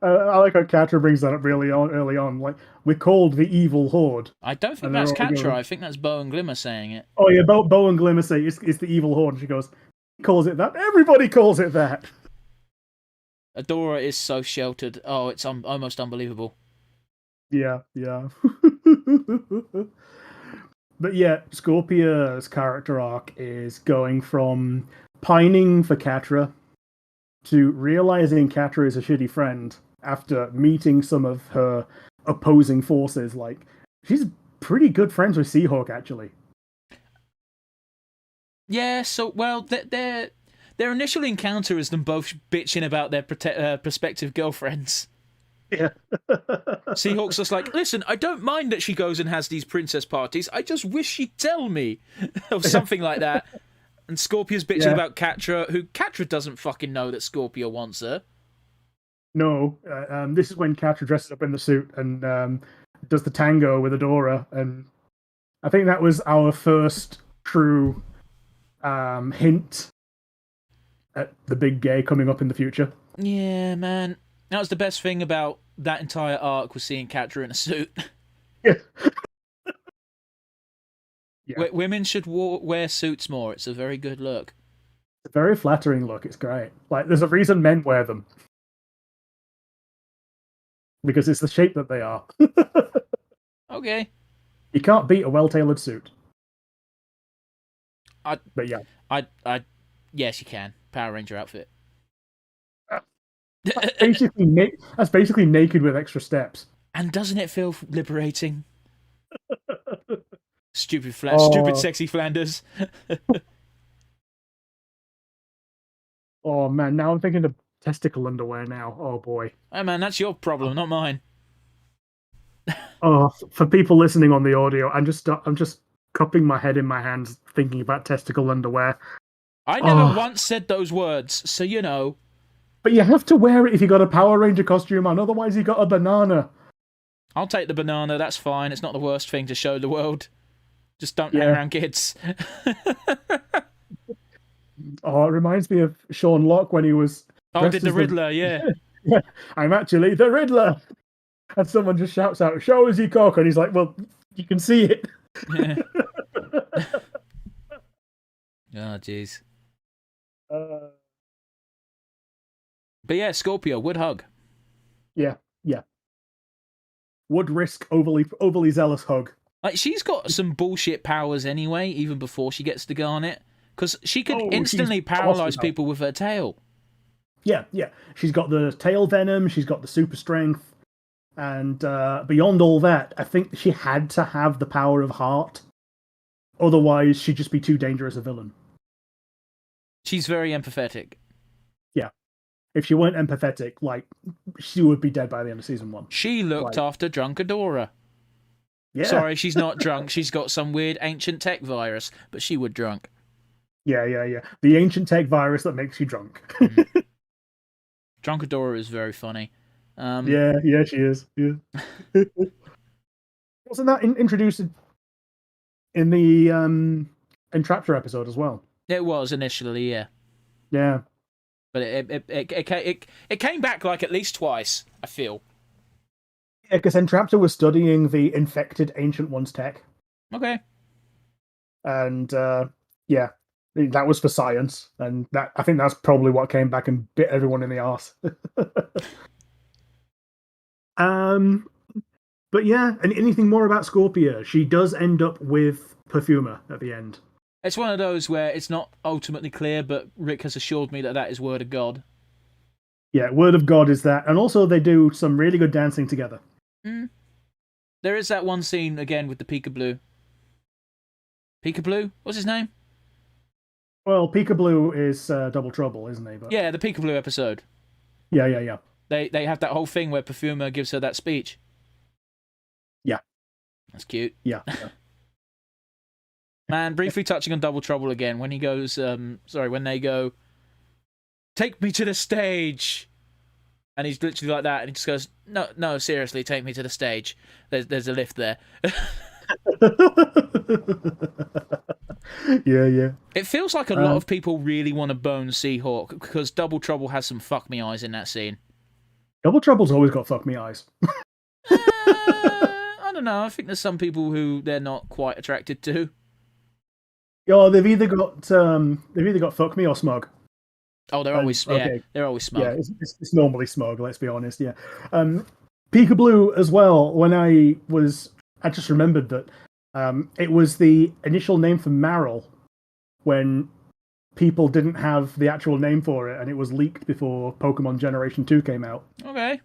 I like how Catra brings that up really early on. Like, we're called the evil Horde. I don't think that's Catra. I think that's Bo and Glimmer saying it. Oh yeah, Bo and Glimmer say it's the evil Horde. And she goes, he calls it that. Everybody calls it that. Adora is so sheltered. Oh, it's almost unbelievable. Yeah. But yeah, Scorpio's character arc is going from pining for Catra to realizing Catra is a shitty friend after meeting some of her opposing forces. Like, she's pretty good friends with Seahawk, actually. Yeah, so, well, their initial encounter is them both bitching about their prospective girlfriends. Yeah. Seahawk's just like, listen, I don't mind that she goes and has these princess parties. I just wish she'd tell me. Or something like that. And Scorpio's bitching about Catra, who Catra doesn't fucking know that Scorpio wants her. No, this is when Catra dresses up in the suit and does the tango with Adora, and I think that was our first true hint at the big gay coming up in the future. Yeah, man. That was the best thing about that entire arc, was seeing Catra in a suit. Yeah. Yeah. Women should wear suits more. It's a very good look. It's a very flattering look. It's great. Like, there's a reason men wear them. Because it's the shape that they are. Okay. You can't beat a well-tailored suit. But yeah. Yes, you can. Power Ranger outfit. That's basically naked with extra steps. And doesn't it feel liberating? Stupid sexy Flanders. Oh man, now I'm thinking of testicle underwear now. Oh boy. Oh man, that's your problem, not mine. Oh, for people listening on the audio, I'm just cupping my head in my hands, thinking about testicle underwear. I never once said those words, so you know. But you have to wear it if you got a Power Ranger costume on, otherwise you got a banana. I'll take the banana, that's fine. It's not the worst thing to show the world. Just don't hang around kids. Oh, it reminds me of Sean Locke when he was... Oh, did the Riddler, yeah. Yeah, I'm actually the Riddler. And someone just shouts out, "Show us your cock," and he's like, "Well, you can see it." Yeah. Oh, jeez. But yeah, Scorpio would hug. Yeah. Would risk overly zealous hug. Like, she's got some bullshit powers anyway, even before she gets to Garnet. Because she could instantly paralyze people with her tail. Yeah. She's got the tail venom, she's got the super strength, and beyond all that, I think she had to have the power of heart. Otherwise, she'd just be too dangerous a villain. She's very empathetic. Yeah. If she weren't empathetic, like, she would be dead by the end of season 1. She looked after drunk Adora. Yeah. Sorry, she's not drunk. She's got some weird ancient tech virus, but she would drunk. Yeah. The ancient tech virus that makes you drunk. Drunk Adora is very funny. Yeah, she is. Yeah. Wasn't that introduced in the Entraptor episode as well? It was initially, yeah. Yeah. But it came back like at least twice, I feel. Yeah, because Entraptor was studying the infected Ancient One's tech. Okay. And yeah, that was for science, and I think that's probably what came back and bit everyone in the arse. But yeah, and anything more about Scorpio? She does end up with Perfumer at the end. It's one of those where it's not ultimately clear, but Rick has assured me that is word of God. Yeah, word of God is that, and also they do some really good dancing together. There is that one scene again with the Peekaboo. Peekaboo? What's his name? Well, Peekaboo is Double Trouble, isn't he? But... Yeah, the Peekaboo episode. Yeah. They have that whole thing where Perfumer gives her that speech. Yeah. That's cute. Yeah. Man, briefly touching on Double Trouble again, when he goes, when they go, "Take me to the stage," and he's literally like that, and he just goes, no, seriously, take me to the stage. There's a lift there. Yeah. It feels like a lot of people really want to bone Seahawk, because Double Trouble has some fuck me eyes in that scene. Double Trouble's always got fuck me eyes. I don't know. I think there's some people who they're not quite attracted to. Oh, they've either got fuck me or smug. Oh, they're always they're always smug. Yeah, it's normally smug. Let's be honest. Yeah, Peekaboo as well. When I just remembered that it was the initial name for Meryl when people didn't have the actual name for it, and it was leaked before Pokemon Generation 2 came out. Okay.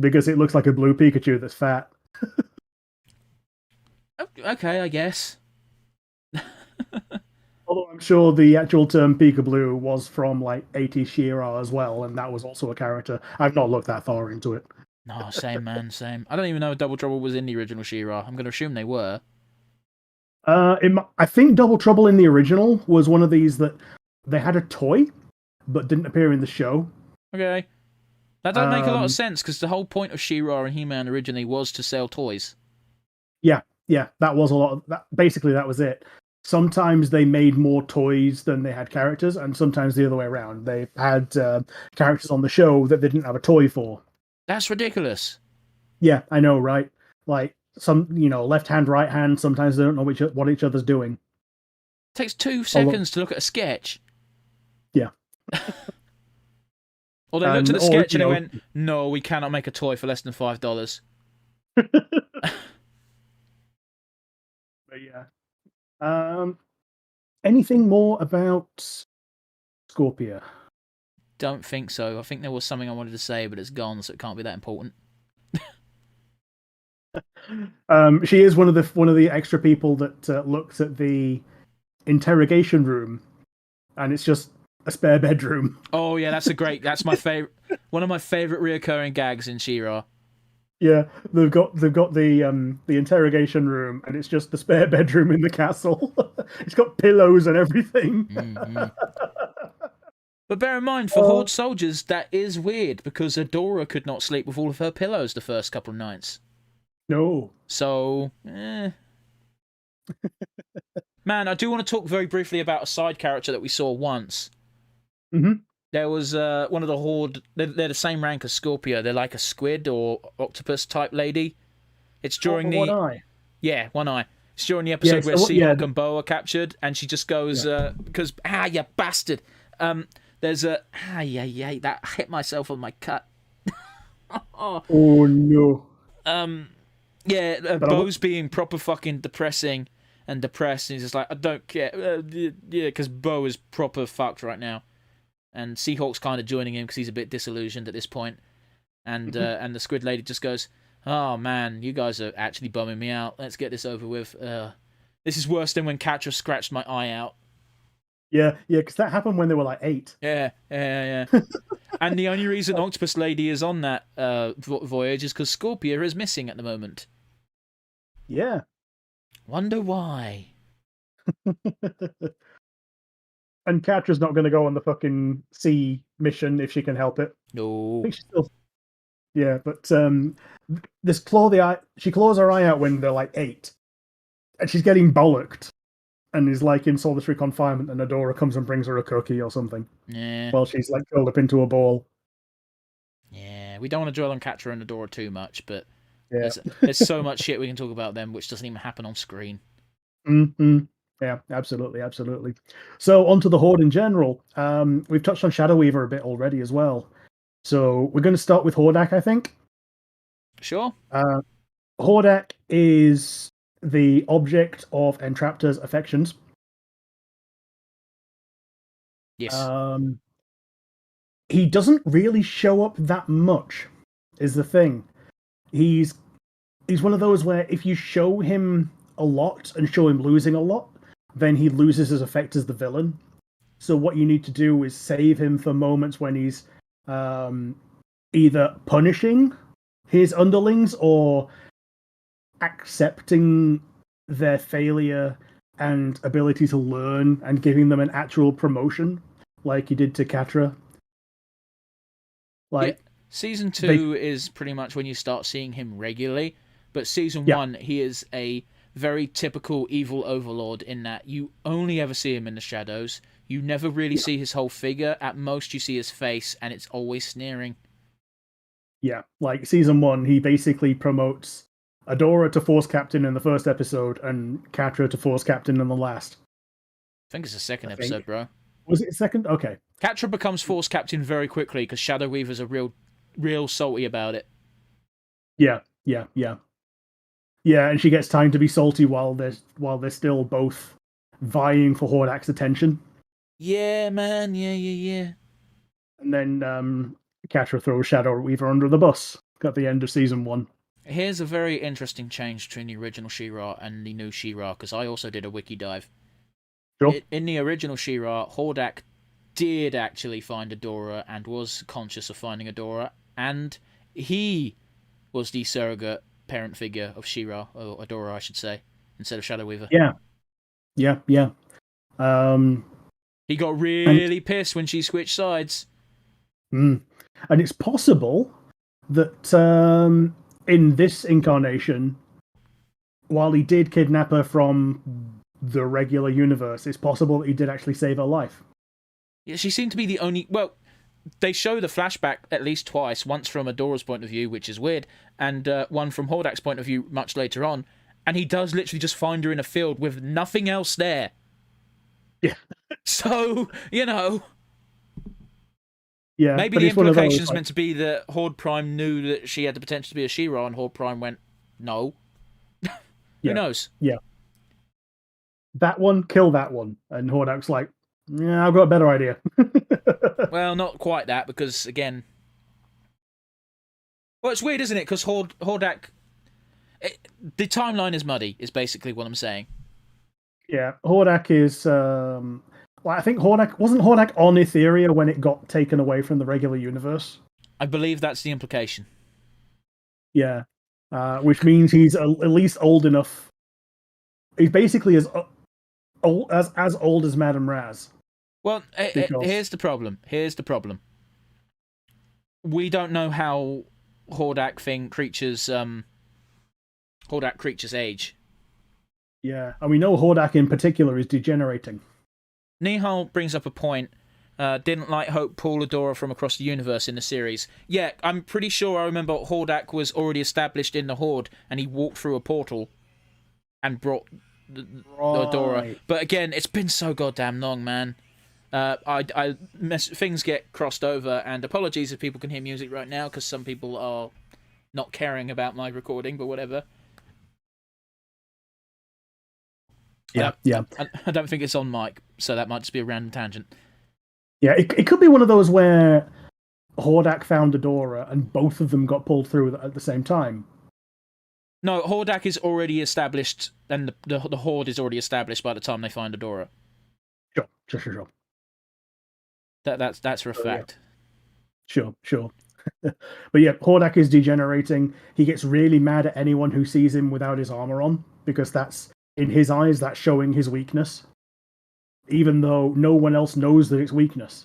Because it looks like a blue Pikachu that's fat. Okay, I guess. Although I'm sure the actual term Peekaboo was from like 80 She-Ra as well, and that was also a character. I've not looked that far into it. No, same, man, same. I don't even know if Double Trouble was in the original She-Ra. I'm going to assume they were. I think Double Trouble in the original was one of these that they had a toy, but didn't appear in the show. Okay. That does make a lot of sense, because the whole point of She-Ra and He-Man originally was to sell toys. Yeah, that was a lot of that. Basically, that was it. Sometimes they made more toys than they had characters, and sometimes the other way around. They had characters on the show that they didn't have a toy for. That's ridiculous. Yeah, I know, right? Like some, left hand, right hand. Sometimes they don't know what each other's doing. It takes 2 seconds to look at a sketch. Yeah. Or they looked at the sketch and they went, "No, we cannot make a toy for less than $5." But yeah. Anything more about Scorpio? Don't think so. I think there was something I wanted to say, but it's gone, so it can't be that important. She is one of the extra people that looks at the interrogation room, and it's just a spare bedroom. Oh yeah, that's my favorite. One of my favorite reoccurring gags in She-Ra. Yeah, they've got the interrogation room, and it's just the spare bedroom in the castle. It's got pillows and everything. Mm-hmm. But bear in mind, for Horde soldiers, that is weird, because Adora could not sleep with all of her pillows the first couple of nights. No. So, Man, I do want to talk very briefly about a side character that we saw once. Mm-hmm. There was one of the Horde. They're the same rank as Scorpio. They're like a squid or octopus type lady. It's during the one eye. Yeah, one eye. It's during the episode where Seahawk and Bo are captured, and she just goes because you bastard. There's a that I hit myself on my cut. Oh no. Bo's being proper fucking depressing and depressed, and he's just like, I don't care. Because Bo is proper fucked right now. And Seahawk's kind of joining him because he's a bit disillusioned at this point. And and the squid lady just goes, "Oh man, you guys are actually bumming me out. Let's get this over with. This is worse than when Catra scratched my eye out." Yeah, because that happened when they were like 8. Yeah. And the only reason Octopus Lady is on that voyage is because Scorpio is missing at the moment. Yeah. Wonder why. And Catra's not going to go on the fucking sea mission if she can help it. No. I think she's still... Yeah, but this she claws her eye out when they're like 8. And she's getting bollocked. And is like in solitary confinement, and Adora comes and brings her a cookie or something. Yeah. While she's like curled up into a ball. Yeah, we don't want to dwell on Catra and Adora too much, but yeah. there's so much shit we can talk about them which doesn't even happen on screen. Mm-hmm. Yeah, absolutely. So onto the Horde in general. We've touched on Shadow Weaver a bit already as well. So we're going to start with Hordak, I think. Sure. Hordak is the object of Entraptor's affections. Yes. He doesn't really show up that much, is the thing. He's one of those where if you show him a lot and show him losing a lot, then he loses his effect as the villain. So what you need to do is save him for moments when he's either punishing his underlings or accepting their failure and ability to learn and giving them an actual promotion, like he did to Catra. Season 2 is pretty much when you start seeing him regularly, but Season 1, he is a very typical evil overlord in that you only ever see him in the shadows. You never really see his whole figure. At most, you see his face, and it's always sneering. Yeah, like Season 1, he basically promotes Adora to Force Captain in the first episode and Catra to Force Captain in the last. I think it's the second episode, bro. Was it second? Okay. Catra becomes Force Captain very quickly because Shadow Weaver's are real salty about it. Yeah, and she gets time to be salty while they're still both vying for Hordak's attention. Yeah, man. Yeah. And then Catra throws Shadow Weaver under the bus at the end of Season 1. Here's a very interesting change between the original She-Ra and the new She-Ra, because I also did a wiki dive. Sure. In the original She-Ra, Hordak did actually find Adora and was conscious of finding Adora, and he was the surrogate parent figure of She-Ra, or Adora, I should say, instead of Shadow Weaver. Yeah. He got really pissed when she switched sides. And it's possible that in this incarnation, while he did kidnap her from the regular universe, it's possible that he did actually save her life. Yeah, she seemed to be the only... Well, they show the flashback at least twice, once from Adora's point of view, which is weird, and one from Hordak's point of view much later on, and he does literally just find her in a field with nothing else there. Yeah. So, you know... Yeah, maybe the implication is meant to be that Horde Prime knew that she had the potential to be a She-Ra, and Horde Prime went, no. Who knows? Yeah. That one, kill that one. And Hordak's like, yeah, I've got a better idea. Well, not quite that, because, again... Well, it's weird, isn't it? Because Hordak... the timeline is muddy, is basically what I'm saying. Yeah, Hordak is... Well, I think wasn't Hordak on Etheria when it got taken away from the regular universe? I believe that's the implication. Yeah, which means he's at least old enough. He's basically as old as Madame Raz. Well, here's the problem. We don't know how Hordak creatures age. Yeah, and we know Hordak in particular is degenerating. Nihal brings up a point. Didn't like Hope pull Adora from across the universe in the series. Yeah, I'm pretty sure I remember Hordak was already established in the Horde, and he walked through a portal and brought the Adora. But again, it's been so goddamn long, man. Things get crossed over, and apologies if people can hear music right now, because some people are not caring about my recording, but whatever. Yeah. I don't think it's on mic, so that might just be a random tangent. Yeah, it could be one of those where Hordak found Adora and both of them got pulled through at the same time. No, Hordak is already established, and the Horde is already established by the time they find Adora. Sure. That's for a fact. Yeah. Sure. But yeah, Hordak is degenerating. He gets really mad at anyone who sees him without his armor on, because that's, in his eyes, that's showing his weakness, even though no one else knows that it's weakness.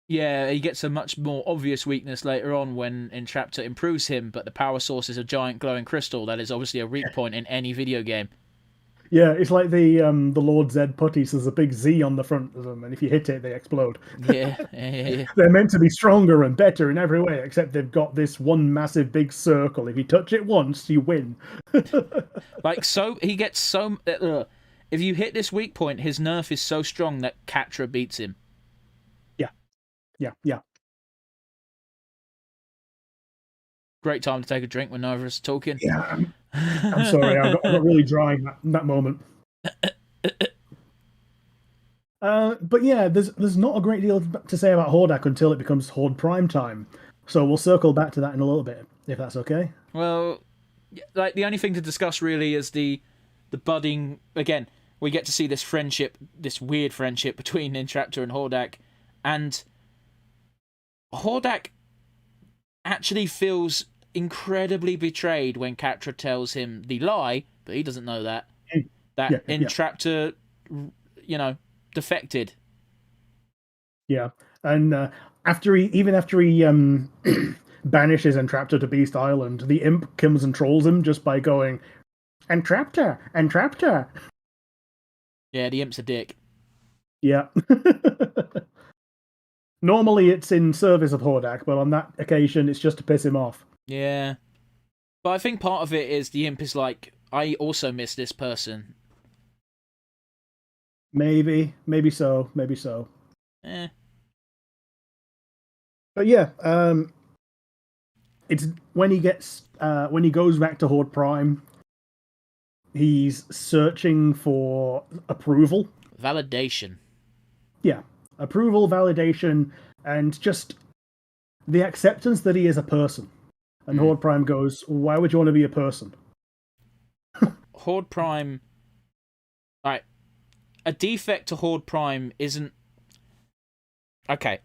Yeah, he gets a much more obvious weakness later on when Entraptor improves him, but the power source is a giant glowing crystal that is obviously a weak point in any video game. Yeah, it's like the Lord Zed putties. There's a big Z on the front of them, and if you hit it, they explode. Yeah. They're meant to be stronger and better in every way, except they've got this one massive big circle. If you touch it once, you win. He gets so... if you hit this weak point, his nerf is so strong that Catra beats him. Yeah. Great time to take a drink when neither of us are talking. Yeah, I'm sorry, I got really dry in that moment. But yeah, there's not a great deal to say about Hordak until it becomes Horde Prime time. So we'll circle back to that in a little bit, if that's okay. Well, like the only thing to discuss really is the budding. Again, we get to see this friendship, this weird friendship between Entraptor and Hordak, and Hordak actually feels incredibly betrayed when Catra tells him the lie, but he doesn't know that Entraptor, defected. Yeah, and after he banishes Entraptor to Beast Island, the imp comes and trolls him just by going, Entraptor. Yeah, the imp's a dick. Yeah. Normally it's in service of Hordak, but on that occasion it's just to piss him off. Yeah. But I think part of it is the imp is like, I also miss this person. Maybe so. Eh. But yeah, it's when he goes back to Horde Prime, he's searching for approval. Validation. Yeah. Approval, validation, and just the acceptance that he is a person. And Horde Prime goes, why would you want to be a person? Horde Prime... Alright. A defect to Horde Prime isn't... Okay.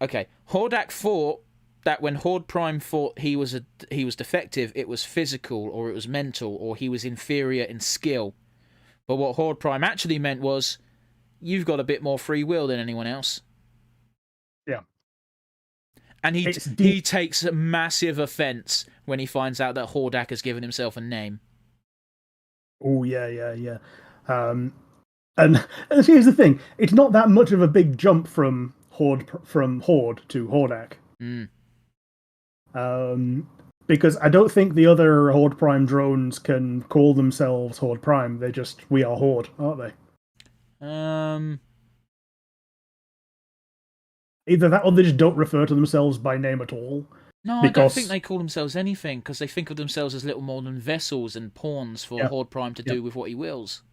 Hordak fought that when Horde Prime thought he was defective, it was physical or it was mental or he was inferior in skill. But what Horde Prime actually meant was, you've got a bit more free will than anyone else. Yeah. And he takes a massive offense when he finds out that Hordak has given himself a name. Oh, yeah. And here's the thing. It's not that much of a big jump from Horde to Hordak. Because I don't think the other Horde Prime drones can call themselves Horde Prime. They're just, we are Horde, aren't they? Either that or they just don't refer to themselves by name at all. No, I don't think they call themselves anything, because they think of themselves as little more than vessels and pawns for Horde Prime to do with what he wills.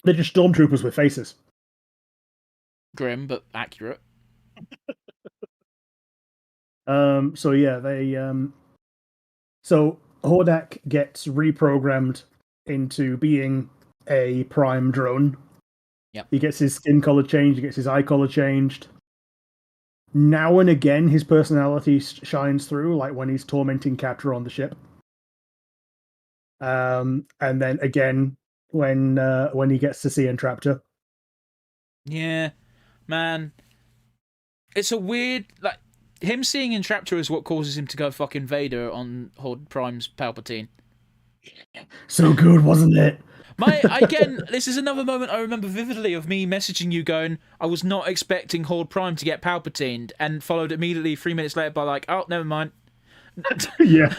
They're just stormtroopers with faces. Grim, but accurate. So yeah, so Hordak gets reprogrammed into being a Prime drone. Yep. He gets his skin color changed, he gets his eye color changed. Now and again, his personality shines through, like when he's tormenting Capture on the ship. And then again, when he gets to see Entraptor. Yeah, man. It's a weird, like, him seeing Entraptor is what causes him to go fucking Vader on Horde Prime's Palpatine. So good, wasn't it? Again, this is another moment I remember vividly of me messaging you going, I was not expecting Horde Prime to get Palpatined, and followed immediately 3 minutes later by like, oh, never mind. Yeah.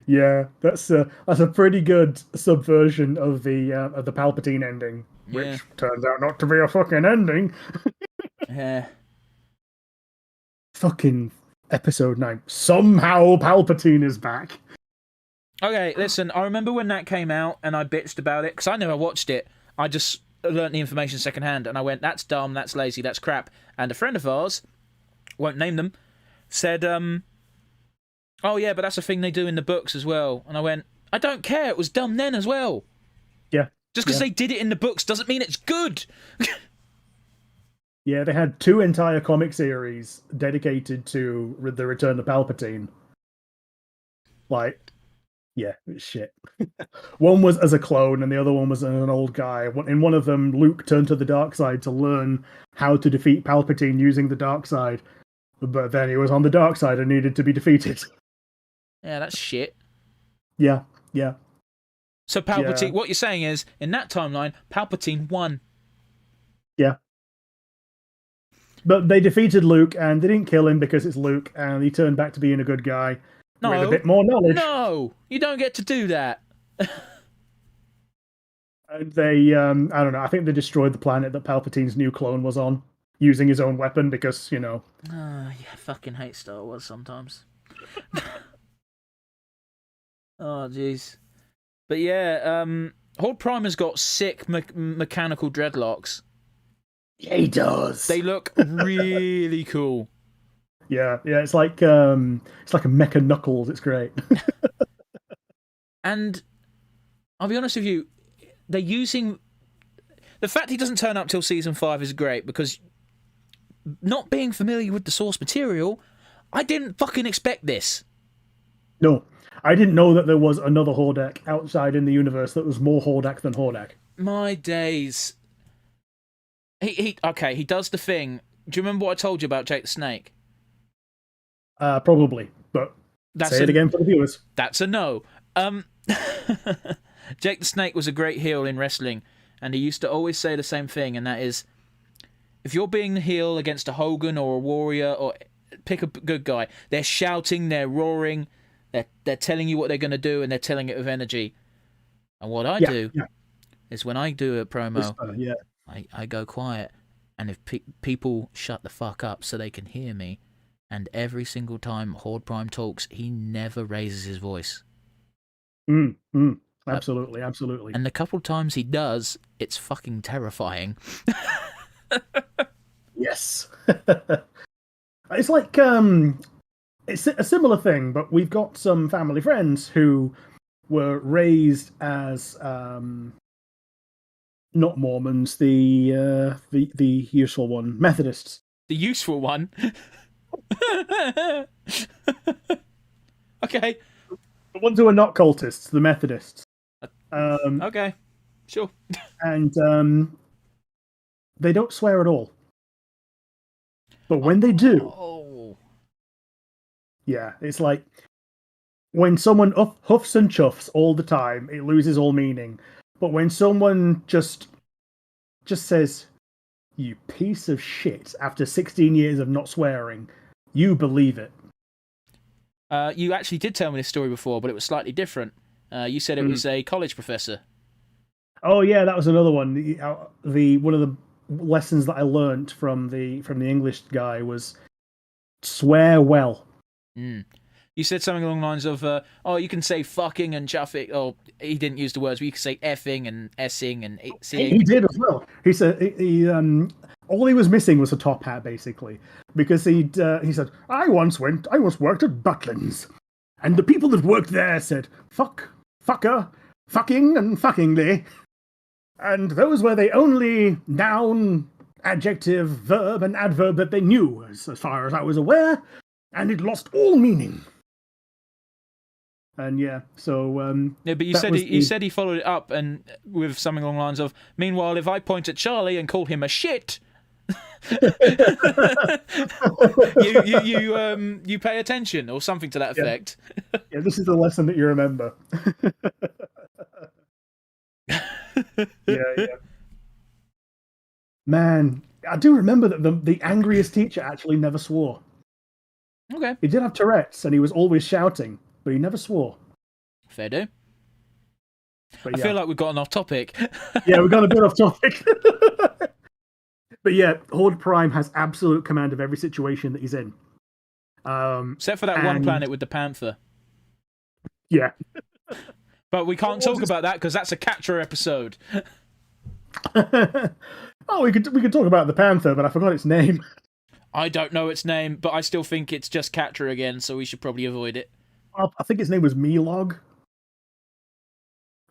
Yeah, that's a pretty good subversion of the Palpatine ending, which turns out not to be a fucking ending. Yeah. Fucking episode 9. Somehow Palpatine is back. Okay, listen, I remember when that came out and I bitched about it, because I never watched it. I just learnt the information secondhand, and I went, that's dumb, that's lazy, that's crap. And a friend of ours, won't name them, said, oh yeah, but that's a thing they do in the books as well. And I went, I don't care, it was dumb then as well. Yeah. Just because they did it in the books doesn't mean it's good. Yeah, they had 2 entire comic series dedicated to the return of Palpatine. Like, yeah, shit. One was as a clone, and the other one was an old guy. In one of them, Luke turned to the dark side to learn how to defeat Palpatine using the dark side. But then he was on the dark side and needed to be defeated. Yeah, that's shit. Yeah. So Palpatine, what you're saying is, in that timeline, Palpatine won. Yeah. But they defeated Luke, and they didn't kill him because it's Luke, and he turned back to being a good guy with a bit more knowledge. No, you don't get to do that. And they, I don't know, I think they destroyed the planet that Palpatine's new clone was on, using his own weapon because, you know. Yeah, I fucking hate Star Wars sometimes. Oh, jeez. But yeah, Horde Prime has got sick mechanical dreadlocks. Yeah, he does. They look really cool. Yeah, it's like a Mecha Knuckles. It's great. And I'll be honest with you, they're using the fact he doesn't turn up till season 5 is great, because not being familiar with the source material, I didn't fucking expect this. No, I didn't know that there was another Hordak outside in the universe that was more Hordak than Hordak. My days. He does the thing. Do you remember what I told you about Jake the Snake? Probably, but say it again for the viewers. That's a no. Jake the Snake was a great heel in wrestling, and he used to always say the same thing, and that is, if you're being the heel against a Hogan or a Warrior, or pick a good guy, they're shouting, they're roaring, they're telling you what they're going to do, and they're telling it with energy. And what I do is when I do a promo, I go quiet, and if people shut the fuck up so they can hear me, and every single time Horde Prime talks, he never raises his voice. Absolutely. And the couple times he does, it's fucking terrifying. Yes. It's like, it's a similar thing, but we've got some family friends who were raised as Not Mormons, the useful one, Methodists. The useful one. Okay. The ones who are not cultists, the Methodists. Okay. Sure. And they don't swear at all. But when they do, yeah, it's like when someone huffs and chuffs all the time, it loses all meaning. But when someone just says, "You piece of shit," after 16 years of not swearing, you believe it. You actually did tell me this story before, but it was slightly different. You said it was a college professor. Oh yeah, that was another one. The one of the lessons that I learned from the English guy was swear well. You said something along the lines of, you can say fucking and chuffing. Oh, he didn't use the words, but you can say effing and essing and seeing. He did as well. He said he all he was missing was a top hat, basically, because he said, I once worked at Butlins, and the people that worked there said fuck, fucker, fucking, and fuckingly, and those were the only noun, adjective, verb, and adverb that they knew, as far as I was aware, and it lost all meaning. And yeah, so yeah, but you said he followed it up and with something along the lines of, meanwhile, if I point at Charlie and call him a shit, you pay attention or something to that effect. Yeah, this is the lesson that you remember. Yeah. Man, I do remember that the angriest teacher actually never swore. Okay. He did have Tourette's, and he was always shouting, but he never swore. Fair do. But I feel like we've gotten off topic. Yeah, we've got a bit off topic. But yeah, Horde Prime has absolute command of every situation that he's in. Except for that one planet with the panther. Yeah. But we can't talk about that because that's a Catra episode. Oh, we could talk about the panther, but I forgot its name. I don't know its name, but I still think it's just Catra again, so we should probably avoid it. I think its name was Melog.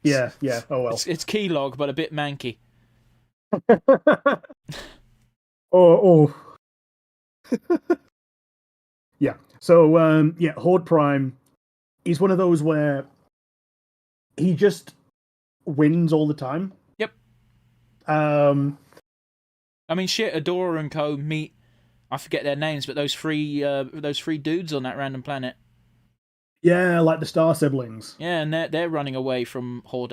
Yeah. Oh well. It's Keylog, but a bit manky. Oh. Yeah. So Horde Prime is one of those where he just wins all the time. Yep. I mean, shit. Adora and co meet. I forget their names, but those three dudes on that random planet. Yeah, like the Star siblings. Yeah, and they're running away from Horde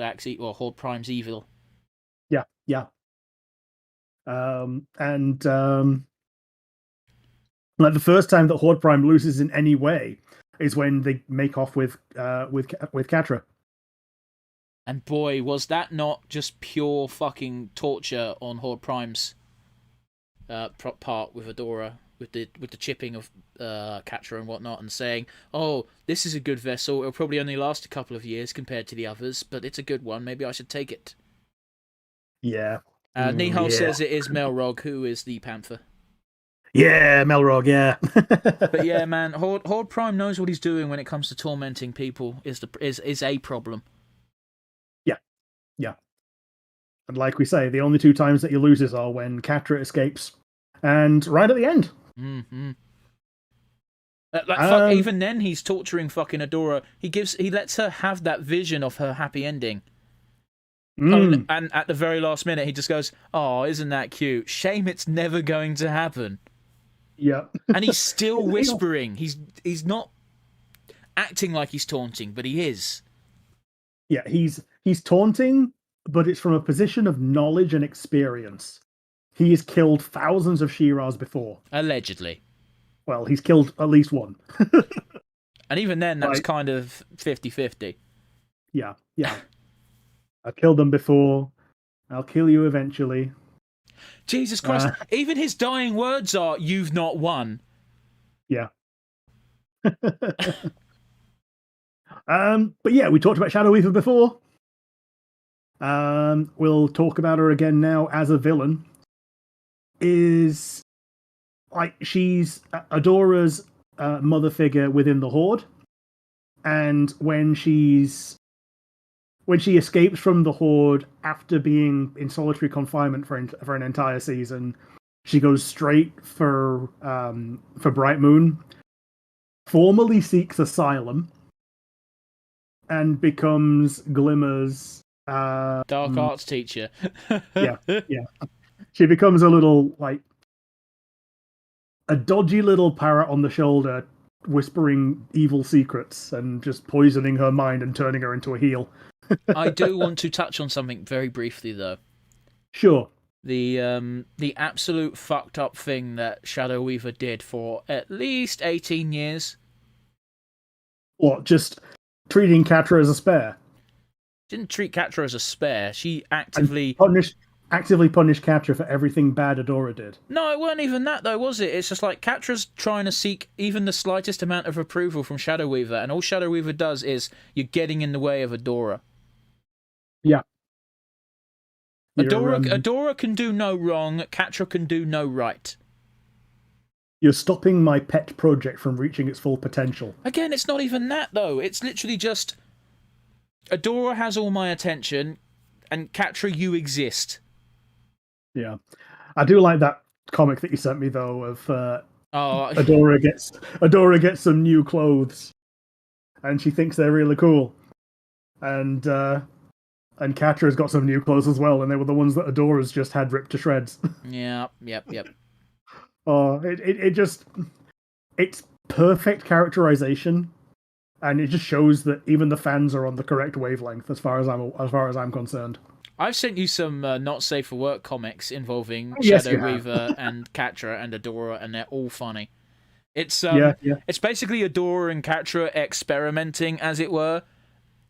Prime's evil. Yeah. Like the first time that Horde Prime loses in any way is when they make off with Catra. And boy, was that not just pure fucking torture on Horde Prime's part with Adora, with the chipping of Catra and whatnot, and saying, "Oh, this is a good vessel. It'll probably only last a couple of years compared to the others, but it's a good one. Maybe I should take it." Yeah. Nihal says it is Melrog, who is the Panther. Yeah, Melrog, yeah. But yeah, man, Horde Prime knows what he's doing when it comes to tormenting people. Is a problem. Yeah. And like we say, the only two times that he loses are when Catra escapes, and right at the end. Mm-hmm. Fuck, even then, he's torturing fucking Adora. He lets her have that vision of her happy ending. And at the very last minute, he just goes, "Oh, isn't that cute? Shame it's never going to happen." Yeah. And he's still whispering. He's not acting like he's taunting, but he is. Yeah, he's taunting, but it's from a position of knowledge and experience. He has killed thousands of Shi'Ras before. Allegedly. Well, he's killed at least one. And even then, that was kind of 50-50. Yeah. I've killed them before. I'll kill you eventually. Jesus Christ. Even his dying words are, "You've not won." Yeah. But yeah, we talked about Shadow Weaver before. We'll talk about her again now as a villain. She's Adora's mother figure within the Horde, and when she's when she escapes from the Horde after being in solitary confinement for an entire season, she goes straight for Bright Moon, formally seeks asylum, and becomes Glimmer's dark arts teacher. yeah. She becomes a little a dodgy little parrot on the shoulder, whispering evil secrets and just poisoning her mind and turning her into a heel. I do want to touch on something very briefly, though. Sure. The absolute fucked up thing that Shadow Weaver did for at least 18 years. What, just treating Catra as a spare? Didn't treat Catra as a spare. She actively punished Catra for everything bad Adora did. No, it weren't even that, though, was it? It's just like Catra's trying to seek even the slightest amount of approval from Shadow Weaver, and all Shadow Weaver does is you're getting in the way of Adora. Yeah. Adora can do no wrong, Catra can do no right. You're stopping my pet project from reaching its full potential. Again, it's not even that, though. It's literally just Adora has all my attention, and Catra, you exist. Yeah. I do like that comic that you sent me, though, of Adora gets some new clothes, and she thinks they're really cool. And Catra's got some new clothes as well, and they were the ones that Adora's just had ripped to shreds. Yep. Oh, it's perfect characterization, and it just shows that even the fans are on the correct wavelength as far as I'm concerned. I've sent you some not safe for work comics involving Shadow Weaver and Catra and Adora, and they're all funny. It's it's basically Adora and Catra experimenting, as it were,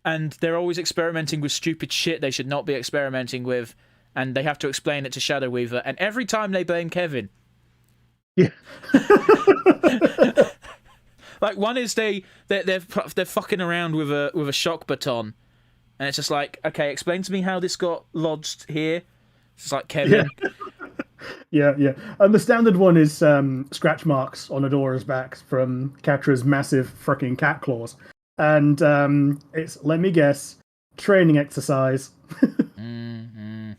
and they're always experimenting with stupid shit they should not be experimenting with, and they have to explain it to Shadow Weaver, and every time they blame Kevin. Yeah. Like, one is they're fucking around with a shock baton. And it's just like, okay, explain to me how this got lodged here. It's like, Kevin. Yeah. And the standard one is scratch marks on Adora's back from Catra's massive freaking cat claws. And it's, let me guess, training exercise. Mm-hmm.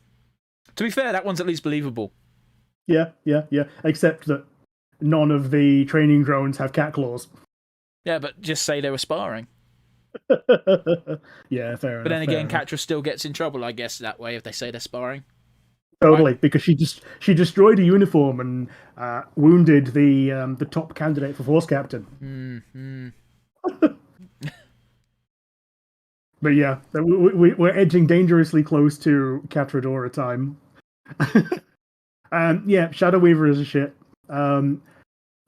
To be fair, that one's at least believable. Yeah. Except that none of the training drones have cat claws. Yeah, but just say they were sparring. Yeah, fair enough. But then again, Catra still gets in trouble, I guess, that way if they say they're sparring. Totally, right? Because she destroyed a uniform and wounded the top candidate for Force Captain. Mm-hmm. But yeah, we're edging dangerously close to Catra Adora time. Yeah, Shadow Weaver is a shit.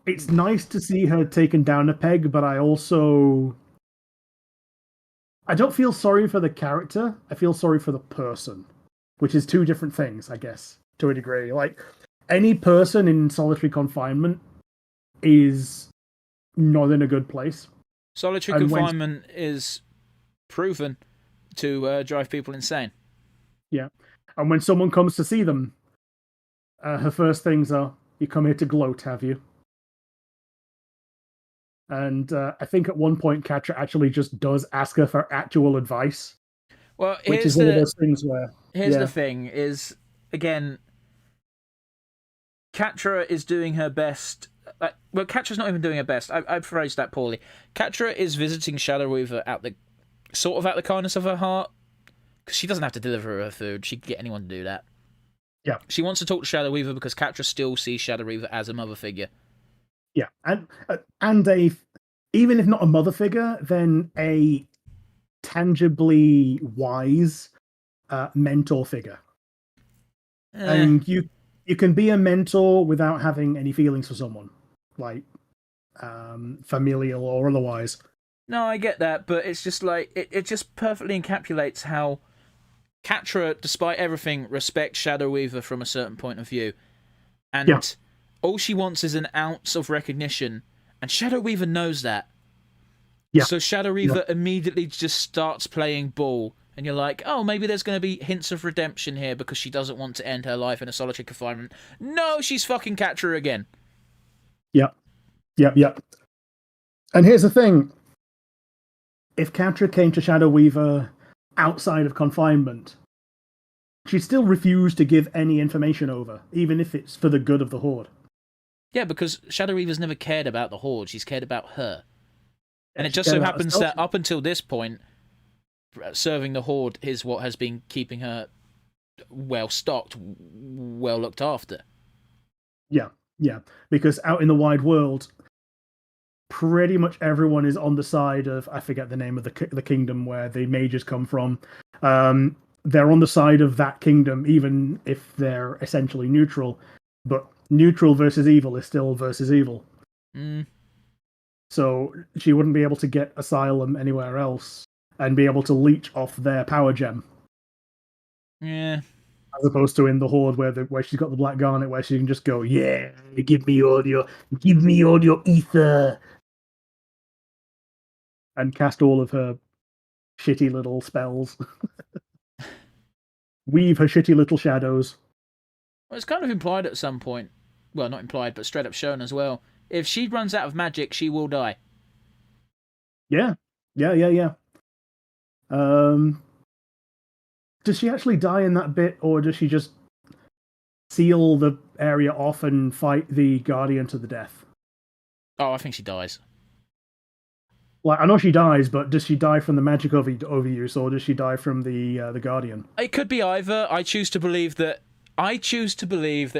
It's nice to see her taken down a peg, but I don't feel sorry for the character. I feel sorry for the person, which is two different things, I guess, to a degree. Like, any person in solitary confinement is not in a good place. Solitary confinement is proven to drive people insane. Yeah. And when someone comes to see them, her first things are, "You come here to gloat, have you?" And I think at one point, Catra actually just does ask her for actual advice. Well, which is one of those things where... Here's the thing, is, again, Catra is doing her best... well, Catra's not even doing her best. I've phrased that poorly. Catra is visiting Shadow Weaver out the kindness of her heart, because she doesn't have to deliver her food. She can get anyone to do that. Yeah. She wants to talk to Shadow Weaver because Catra still sees Shadow Weaver as a mother figure. Yeah, and even if not a mother figure, then a tangibly wise mentor figure. And you can be a mentor without having any feelings for someone, like familial or otherwise. No, I get that, but it's just like it just perfectly encapsulates how Catra, despite everything, respects Shadow Weaver from a certain point of view, and all she wants is an ounce of recognition, and Shadow Weaver knows that. Yeah. So Shadow Weaver immediately just starts playing ball, and you're like, oh, maybe there's going to be hints of redemption here because she doesn't want to end her life in a solitary confinement. No, she's fucking Catra again. Yep. And here's the thing. If Catra came to Shadow Weaver outside of confinement, she still refused to give any information over, even if it's for the good of the Horde. Yeah, because Shadow Reaver's never cared about the Horde, she's cared about her. And Yeah, it just so happens that up until this point, serving the Horde is what has been keeping her well stocked, well looked after. Yeah, yeah. Because out in the wide world, pretty much everyone is on the side of, I forget the name of the kingdom where the mages come from. They're on the side of that kingdom, even if they're essentially neutral. But neutral versus evil is still versus evil. Mm. So she wouldn't be able to get asylum anywhere else and be able to leech off their power gem. Yeah. As opposed to in the Horde where she's got the Black Garnet, where she can just go, yeah, give me all your ether, and cast all of her shitty little spells. Weave her shitty little shadows. Well, it's kind of implied at some point. Well, not implied, but straight up shown as well. If she runs out of magic, she will die. Yeah. Does she actually die in that bit, or does she just seal the area off and fight the Guardian to the death? Oh, I think she dies. Like, I know she dies, but does she die from the magic overuse, or does she die from the Guardian? It could be either. I choose to believe that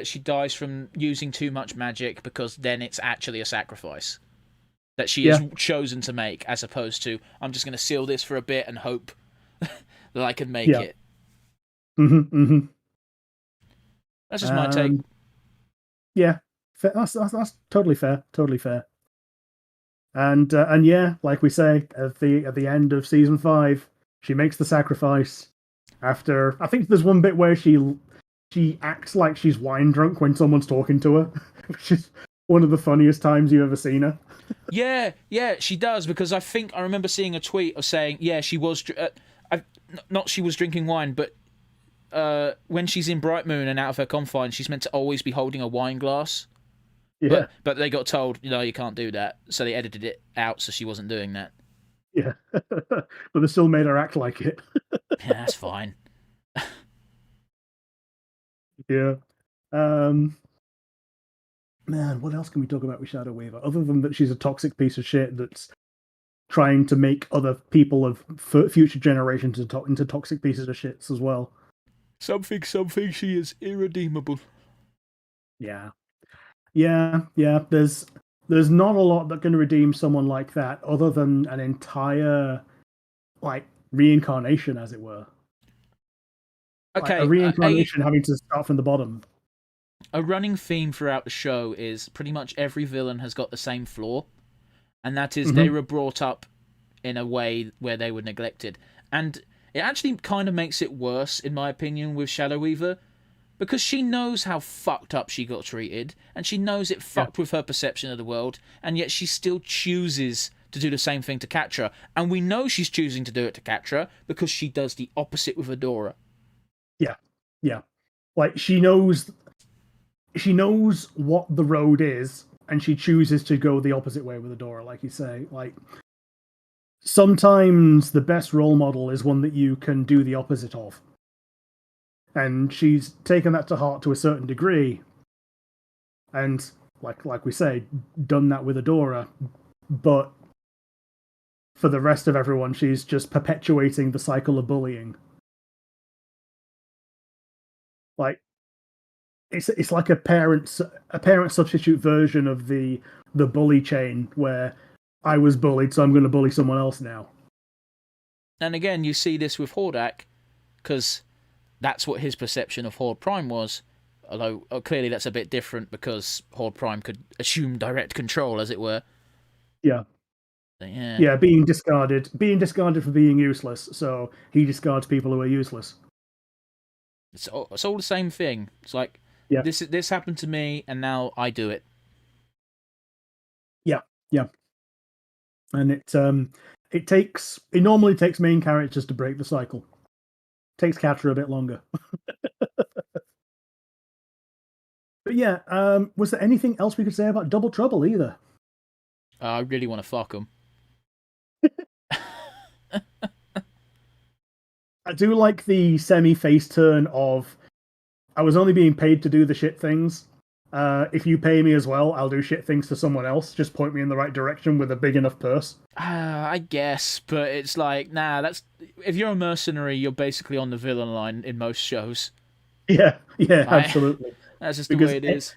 she dies from using too much magic, because then it's actually a sacrifice that she has chosen to make, as opposed to, I'm just going to seal this for a bit and hope that I can make it. That's just my take. Yeah, that's totally fair. Totally fair. And yeah, like we say, at the end of season 5, she makes the sacrifice. After, I think there's one bit where she acts like she's wine drunk when someone's talking to her, which is one of the funniest times you've ever seen her. Yeah, she does, because I think I remember seeing a tweet of saying, she was, not she was drinking wine, but when she's in Bright Moon and out of her confines, she's meant to always be holding a wine glass. Yeah. But they got told, no, you can't do that, so they edited it out so she wasn't doing that. Yeah, but they still made her act like it. Yeah, that's fine. Yeah. Man, what else can we talk about with Shadow Weaver? Other than that she's a toxic piece of shit that's trying to make other people of future generations into toxic pieces of shits as well. Something, she is irredeemable. Yeah. There's not a lot that can redeem someone like that, other than an entire, like, reincarnation, as it were. Okay, like a reincarnation having to start from the bottom. A running theme throughout the show is pretty much every villain has got the same flaw, and that is they were brought up in a way where they were neglected. And it actually kind of makes it worse, in my opinion, with Shadow Weaver, because she knows how fucked up she got treated, and she knows it fucked with her perception of the world, and yet she still chooses to do the same thing to Catra. And we know she's choosing to do it to Catra because she does the opposite with Adora. Yeah. Like, she knows what the road is, and she chooses to go the opposite way with Adora, like you say. Like, sometimes the best role model is one that you can do the opposite of. And she's taken that to heart to a certain degree. And, like we say, done that with Adora. But for the rest of everyone, she's just perpetuating the cycle of bullying. Like, it's like a parent substitute version of the bully chain, where I was bullied, so I'm going to bully someone else now. And again, you see this with Hordak, because that's what his perception of Horde Prime was. Although clearly that's a bit different, because Horde Prime could assume direct control, as it were. Yeah. Yeah, being discarded for being useless, so he discards people who are useless. It's all the same thing. It's like, this happened to me, and now I do it. Yeah. And it normally takes main characters to break the cycle. It takes Catra a bit longer. But yeah, was there anything else we could say about Double Trouble either? I really want to fuck him. I do like the semi-face turn of I was only being paid to do the shit things. If you pay me as well, I'll do shit things to someone else. Just point me in the right direction with a big enough purse. I guess, but it's like, nah, that's if you're a mercenary, you're basically on the villain line in most shows. Yeah, yeah, Like, absolutely. that's just Because the way it is.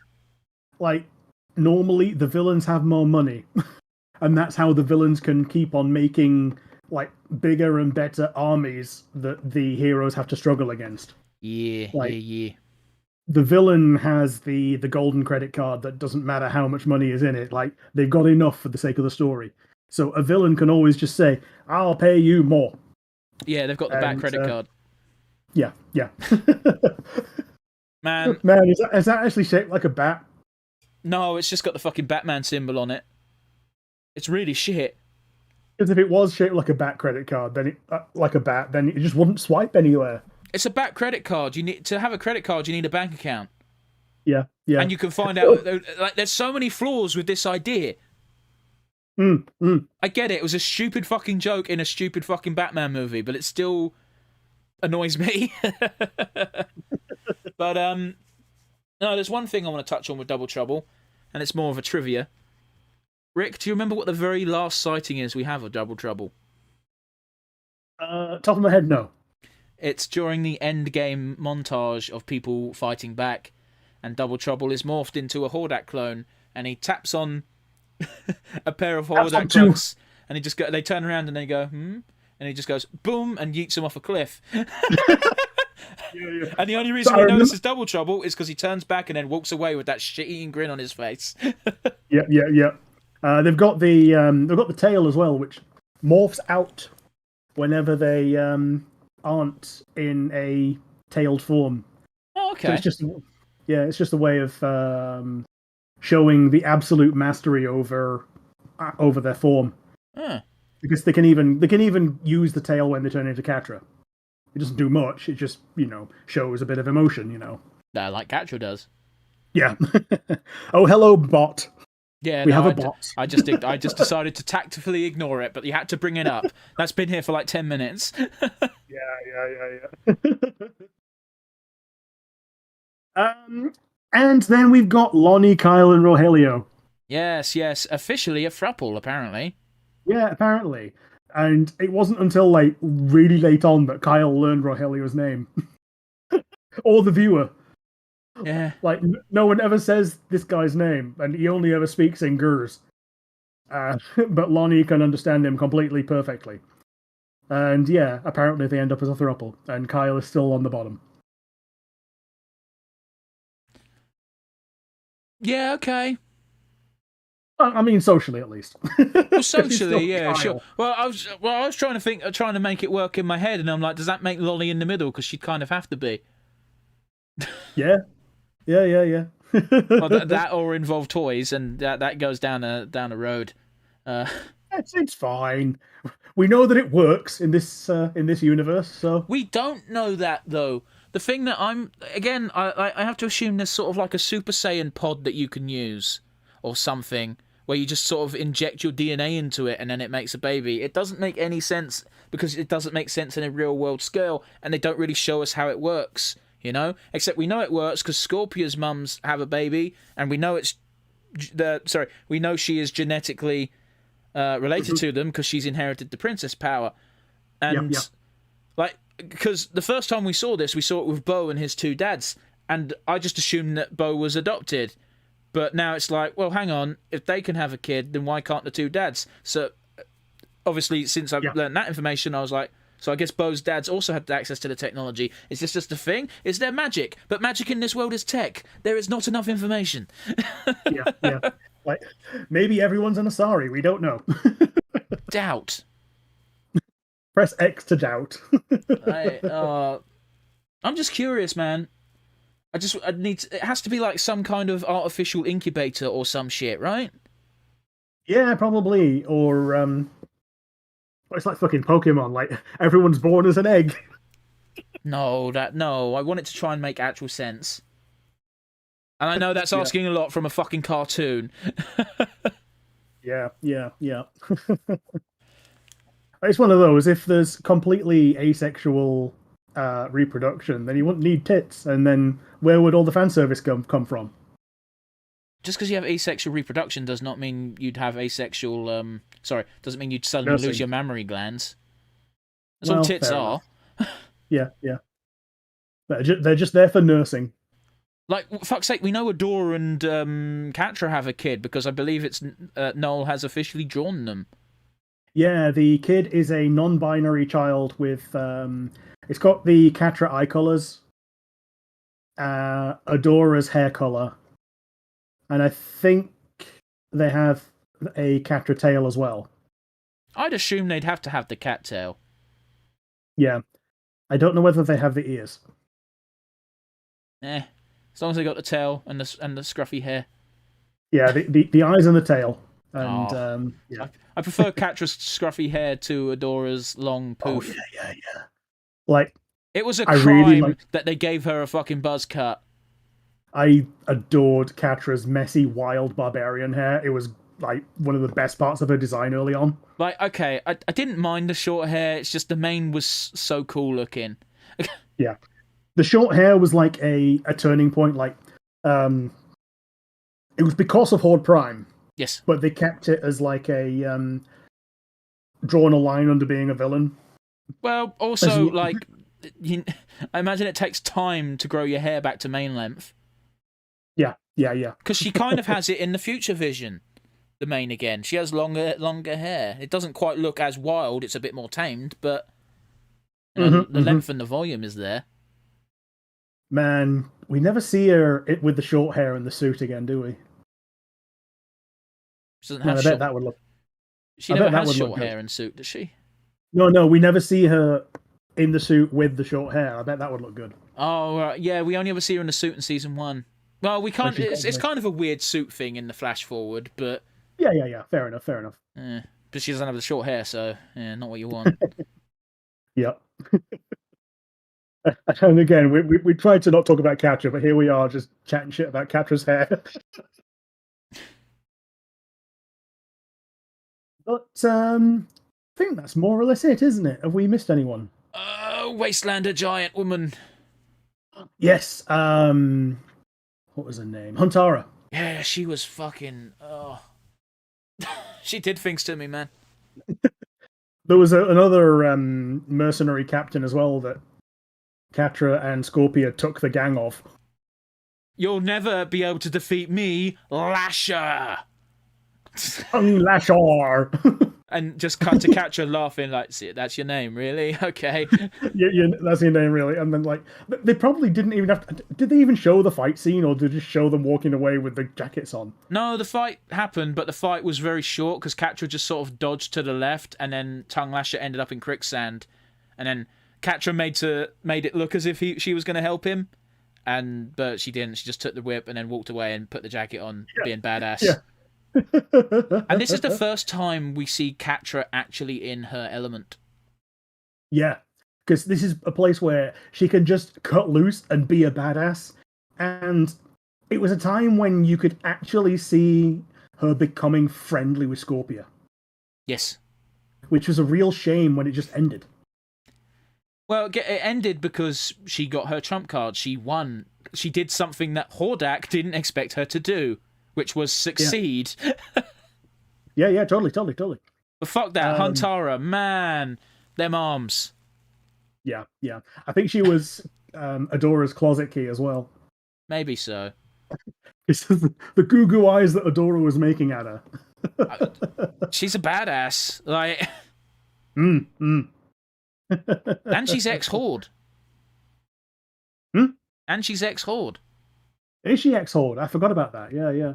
like normally the villains have more money, and that's how the villains can keep on making like bigger and better armies that the heroes have to struggle against. Yeah, Like yeah. the villain has the golden credit card that doesn't matter how much money is in it. Like they've got enough for the sake of the story. So a villain can always just say, "I'll pay you more." Yeah, they've got the back credit card. Yeah, yeah. Man, Man, is that actually shaped like a bat? no, it's just got the fucking Batman symbol on it. It's really shit. Because if it was shaped like a bat credit card, then like a bat, then it just wouldn't swipe anywhere. It's a back credit card. You need to have a credit card. You need a bank account, Yeah, yeah. and you can find out. Like, there's so many flaws with this idea. I get it. It was a stupid fucking joke in a stupid fucking Batman movie, but it still annoys me. But no, there's one thing I want to touch on with Double Trouble, and it's more of a trivia. Rick, do you remember what the very last sighting is we have of Double Trouble? Top of my head, no. It's during the end game montage of people fighting back, and Double Trouble is morphed into a Hordak clone, and he taps on a pair of Hordak clones, and they turn around and they go, and he just goes, boom, and yeets him off a cliff. Yeah. And the only reason we know this is Double Trouble is because he turns back and then walks away with that shit-eating grin on his face. Yeah. They've got the tail as well, which morphs out whenever they aren't in a tailed form. Oh, okay. So it's just a way of showing the absolute mastery over their form. Huh. Because they can even use the tail when they turn into Catra. It doesn't do much. It just shows a bit of emotion. Like Catra does. Yeah. Oh, hello, bot. Yeah, we have a bot. I just decided to tactfully ignore it, but you had to bring it up. That's been here for like 10 minutes. Yeah. And then we've got Lonnie, Kyle, and Rogelio. Yes. Officially a throuple, apparently. Yeah, apparently. And it wasn't until like really late on that Kyle learned Rogelio's name. Or the viewer. Yeah. Like, no one ever says this guy's name, and he only ever speaks in Gurs. But Lonnie can understand him completely perfectly. And yeah, apparently they end up as a throuple, and Kyle is still on the bottom. Yeah, okay. I mean, socially at least. Well, socially, yeah, Kyle. Sure. Well, I was trying to make it work in my head, and I'm like, does that make Lonnie in the middle? Because she'd kind of have to be. Yeah. Well, that or involve toys, and that goes down a road. It's fine. We know that it works in this universe, so we don't know that though. The thing that I have to assume there's sort of like a Super Saiyan pod that you can use, or something, where you just sort of inject your DNA into it and then it makes a baby. It doesn't make any sense because it doesn't make sense in a real world scale, and they don't really show us how it works. Except we know it works because Scorpio's mums have a baby, and we know we know she is genetically related to them because she's inherited the princess power. And like, because the first time we saw this, we saw it with Bo and his two dads, and I just assumed that Bo was adopted. But now it's like, well, hang on, if they can have a kid, then why can't the two dads? So obviously, since I've learned that information, I was like, so I guess Bo's dads also had access to the technology. Is this just a thing? Is there magic? But magic in this world is tech. There is not enough information. Yeah. Like, maybe everyone's an Asari. We don't know. Doubt. Press X to doubt. I'm just curious, man. It has to be like some kind of artificial incubator or some shit, right? Yeah, probably. Or, it's like fucking Pokemon. Like, everyone's born as an egg. No. I want it to try and make actual sense. And I know that's asking a lot from a fucking cartoon. Yeah. It's one of those. If there's completely asexual reproduction, then you wouldn't need tits, and then where would all the fan service come from? Just because you have asexual reproduction does not mean you'd have asexual. Doesn't mean you'd suddenly lose your mammary glands. That's all tits are. Yeah. They're just there for nursing. Like, fuck's sake, we know Adora and Catra have a kid because I believe it's Noel has officially drawn them. Yeah, the kid is a non-binary child with it's got the Catra eye colors, Adora's hair color, and I think they have a Catra tail as well. I'd assume they'd have to have the cat tail. Yeah, I don't know whether they have the ears. As long as they got the tail and the scruffy hair. Yeah, the eyes and the tail. And yeah, I prefer Catra's scruffy hair to Adora's long poof. Oh yeah. Like, it was a crime that they gave her a fucking buzz cut. I adored Catra's messy, wild barbarian hair. It was like one of the best parts of her design early on. Like, okay, I didn't mind the short hair. It's just the mane was so cool looking. Yeah. The short hair was like a turning point. Like, it was because of Horde Prime. Yes. But they kept it as like a drawing a line under being a villain. Well, also, like, I imagine it takes time to grow your hair back to mane length. Yeah. Because she kind of has it in the future vision, the mane again. She has longer hair. It doesn't quite look as wild. It's a bit more tamed, but the length and the volume is there. Man, we never see her with the short hair and the suit again, do we? She doesn't have that would look. She never has short hair and suit, does she? No, we never see her in the suit with the short hair. I bet that would look good. Oh, yeah, we only ever see her in the suit in season 1. Well, we can't. It's kind of a weird suit thing in the flash forward, but yeah. Fair enough. But she doesn't have the short hair, so yeah, not what you want. Yep. And again, we tried to not talk about Catra, but here we are just chatting shit about Catra's hair. But I think that's more or less it, isn't it? Have we missed anyone? Wastelander giant woman. Yes. What was her name? Huntara. Yeah, she was fucking. Oh, she did things to me, man. There was another mercenary captain as well that Catra and Scorpio took the gang of. You'll never be able to defeat me, Lasher. Lasher. And just cut to Catra laughing like, "See, that's your name, really? Okay." yeah, that's your name, really. And then, like, they probably didn't even have to. Did they even show the fight scene, or did they just show them walking away with the jackets on? No, the fight happened, but the fight was very short because Catra just sort of dodged to the left, and then Tongue Lasher ended up in quicksand, and then Catra made it look as if she was going to help him, but she didn't. She just took the whip and then walked away and put the jacket on, being badass. Yeah. And this is the first time we see Catra actually in her element. Yeah, because this is a place where she can just cut loose and be a badass. And it was a time when you could actually see her becoming friendly with Scorpio. Yes. Which was a real shame when it just ended. Well, it ended because she got her trump card. She won. She did something that Hordak didn't expect her to do, which was succeed. Yeah, totally. But fuck that, Huntara, man, them arms. Yeah. I think she was Adora's closet key as well. Maybe so. It's the goo eyes that Adora was making at her. She's a badass, like. And And she's ex-Horde. And she's ex-Horde. Is she ex-Horde? I forgot about that. Yeah.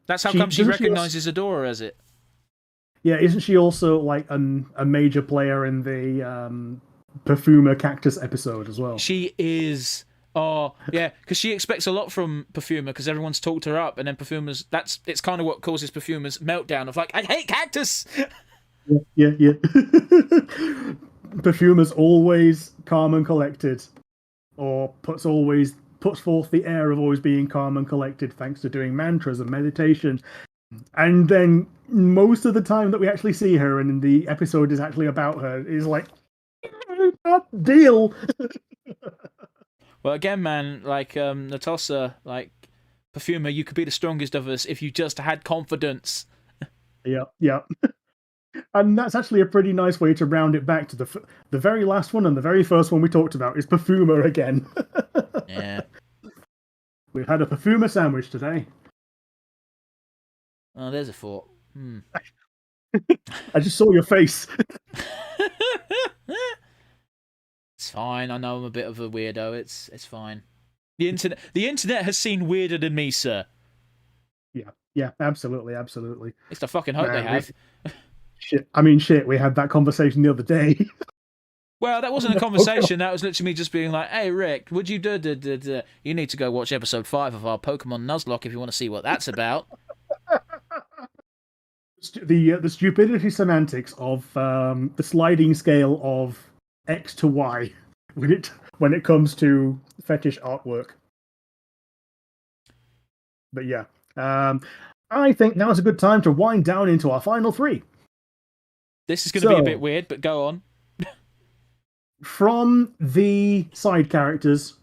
That's how come she recognizes Adora as it. Yeah, isn't she also like a major player in the Perfumer Cactus episode as well? She is. Oh, yeah, because she expects a lot from Perfumer because everyone's talked her up, and then it's kind of what causes Perfumer's meltdown of like, I hate cactus! Yeah. Perfumer's always calm and collected, or puts forth the air of always being calm and collected thanks to doing mantras and meditation. And then most of the time that we actually see her and the episode is actually about her is like, deal. Well, again, man, like Natossa, like Perfumer, you could be the strongest of us if you just had confidence. Yeah, yeah. And that's actually a pretty nice way to round it back to the very last one and the very first one we talked about is Perfumer again. Yeah. We've had a Perfumer sandwich today. Oh, there's a thought. I just saw your face. It's fine. I know I'm a bit of a weirdo. It's fine. The internet has seen weirder than me, sir. Yeah, absolutely, absolutely. It's the fucking hope they have. Shit. We had that conversation the other day. Well, that wasn't a conversation. That was literally me just being like, "Hey, Rick, would you do? You need to go watch episode 5 of our Pokemon Nuzlocke if you want to see what that's about." The stupidity semantics of the sliding scale of X to Y when it comes to fetish artwork. But yeah, I think now's a good time to wind down into our final 3. This is going to be a bit weird, but go on. From the side characters,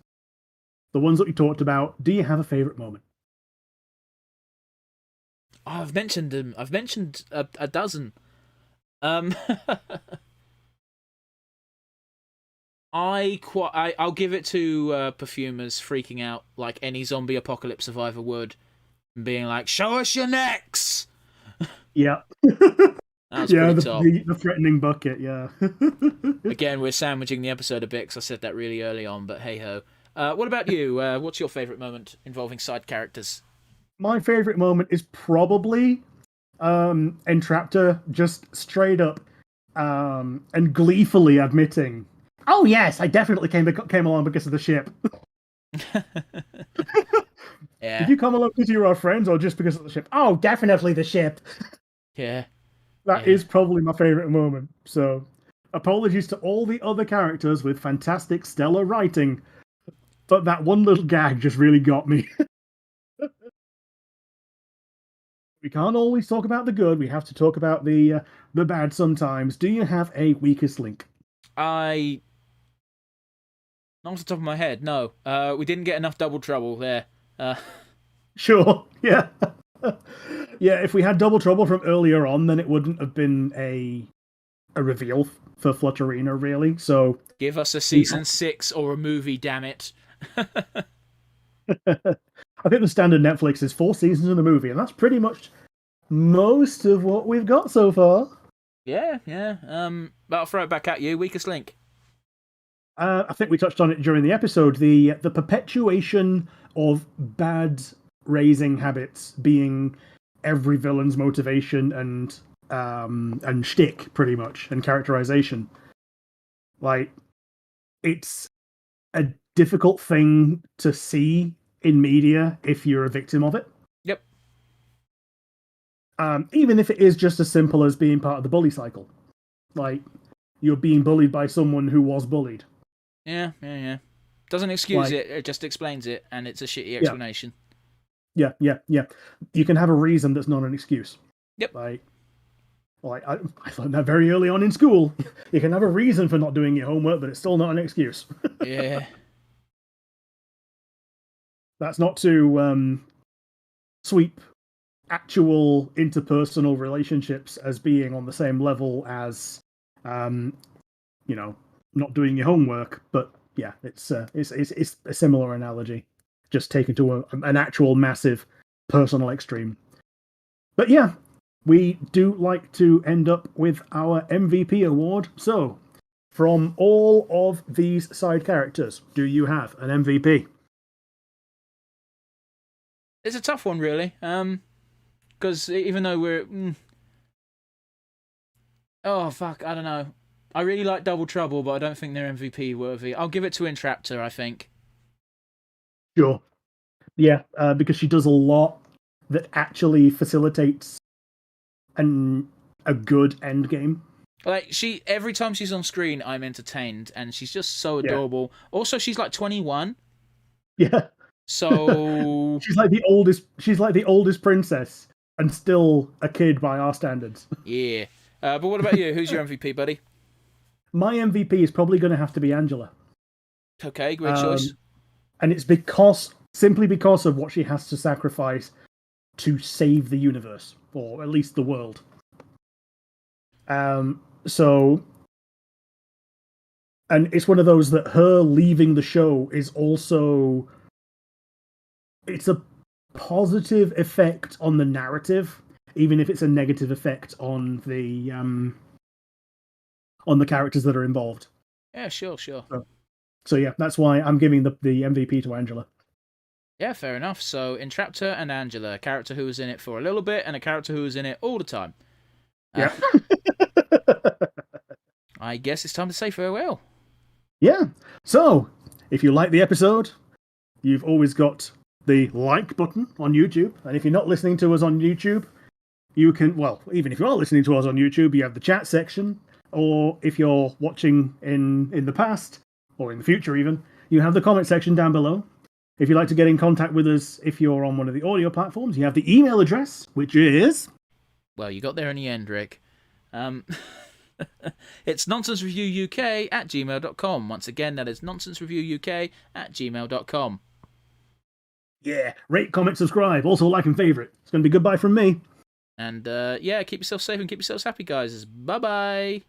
the ones that we talked about, do you have a favorite moment? Oh, I've mentioned them. I've mentioned a dozen. I'll give it to Perfumers freaking out like any zombie apocalypse survivor would, and being like, "Show us your necks." Yeah. That was pretty top. The threatening bucket, yeah. Again, we're sandwiching the episode a bit because I said that really early on, but hey ho. What about you? What's your favourite moment involving side characters? My favourite moment is probably Entraptor just straight up and gleefully admitting, "Oh yes, I definitely came along because of the ship." Yeah. Did you come along because you were our friends or just because of the ship? Oh, definitely the ship. Yeah. That is probably my favourite moment. So, apologies to all the other characters with fantastic, stellar writing, but that one little gag just really got me. We can't always talk about the good. We have to talk about the bad sometimes. Do you have a weakest link? Not off the top of my head, no. We didn't get enough Double Trouble there. Sure, yeah. Yeah, if we had Double Trouble from earlier on, then it wouldn't have been a reveal for Flutterina, really. So give us a season 6 or a movie, damn it. I think the standard Netflix is 4 seasons and a movie, and that's pretty much most of what we've got so far. Yeah. But I'll throw it back at you. Weakest link. I think we touched on it during the episode. The perpetuation of bad raising habits being every villain's motivation and shtick, pretty much, and characterization. Like, it's a difficult thing to see in media if you're a victim of it. Yep. Even if it is just as simple as being part of the bully cycle. Like, you're being bullied by someone who was bullied. Yeah. Doesn't excuse it just explains it, and it's a shitty explanation. Yeah. You can have a reason that's not an excuse. Yep. I learned that very early on in school. You can have a reason for not doing your homework, but it's still not an excuse. Yeah. That's not to sweep actual interpersonal relationships as being on the same level as, not doing your homework. But yeah, it's a similar analogy, just taken to an actual massive personal extreme. But yeah, we do like to end up with our MVP award. So, from all of these side characters, do you have an MVP? It's a tough one, really. Because even though we're... Oh, fuck, I don't know. I really like Double Trouble, but I don't think they're MVP worthy. I'll give it to Entraptor, I think. Sure. Yeah, because she does a lot that actually facilitates a good end game. Like, every time she's on screen, I'm entertained, and she's just so adorable. Yeah. Also, she's like 21. Yeah. So she's like the oldest princess and still a kid by our standards. Yeah. But what about you? Who's your MVP, buddy? My MVP is probably going to have to be Angela. Okay, great choice. And it's simply because of what she has to sacrifice to save the universe, or at least the world. So, and it's one of those that her leaving the show is also, it's a positive effect on the narrative, even if it's a negative effect on the characters that are involved. Yeah, sure. So yeah, that's why I'm giving the MVP to Angela. Yeah, fair enough. So, Entraptor and Angela, a character who was in it for a little bit and a character who was in it all the time. Yeah. I guess it's time to say farewell. Yeah. So, if you like the episode, you've always got the like button on YouTube. And if you're not listening to us on YouTube, you can, well, even if you are listening to us on YouTube, you have the chat section. Or if you're watching in the past, or in the future even, you have the comment section down below. If you'd like to get in contact with us, if you're on one of the audio platforms, you have the email address, which is... Well, you got there in the end, Rick. It's nonsensereviewuk@gmail.com. Once again, that is nonsensereviewuk@gmail.com. Yeah, rate, comment, subscribe. Also like and favourite. It's going to be goodbye from me. And yeah, keep yourself safe and keep yourselves happy, guys. Bye-bye.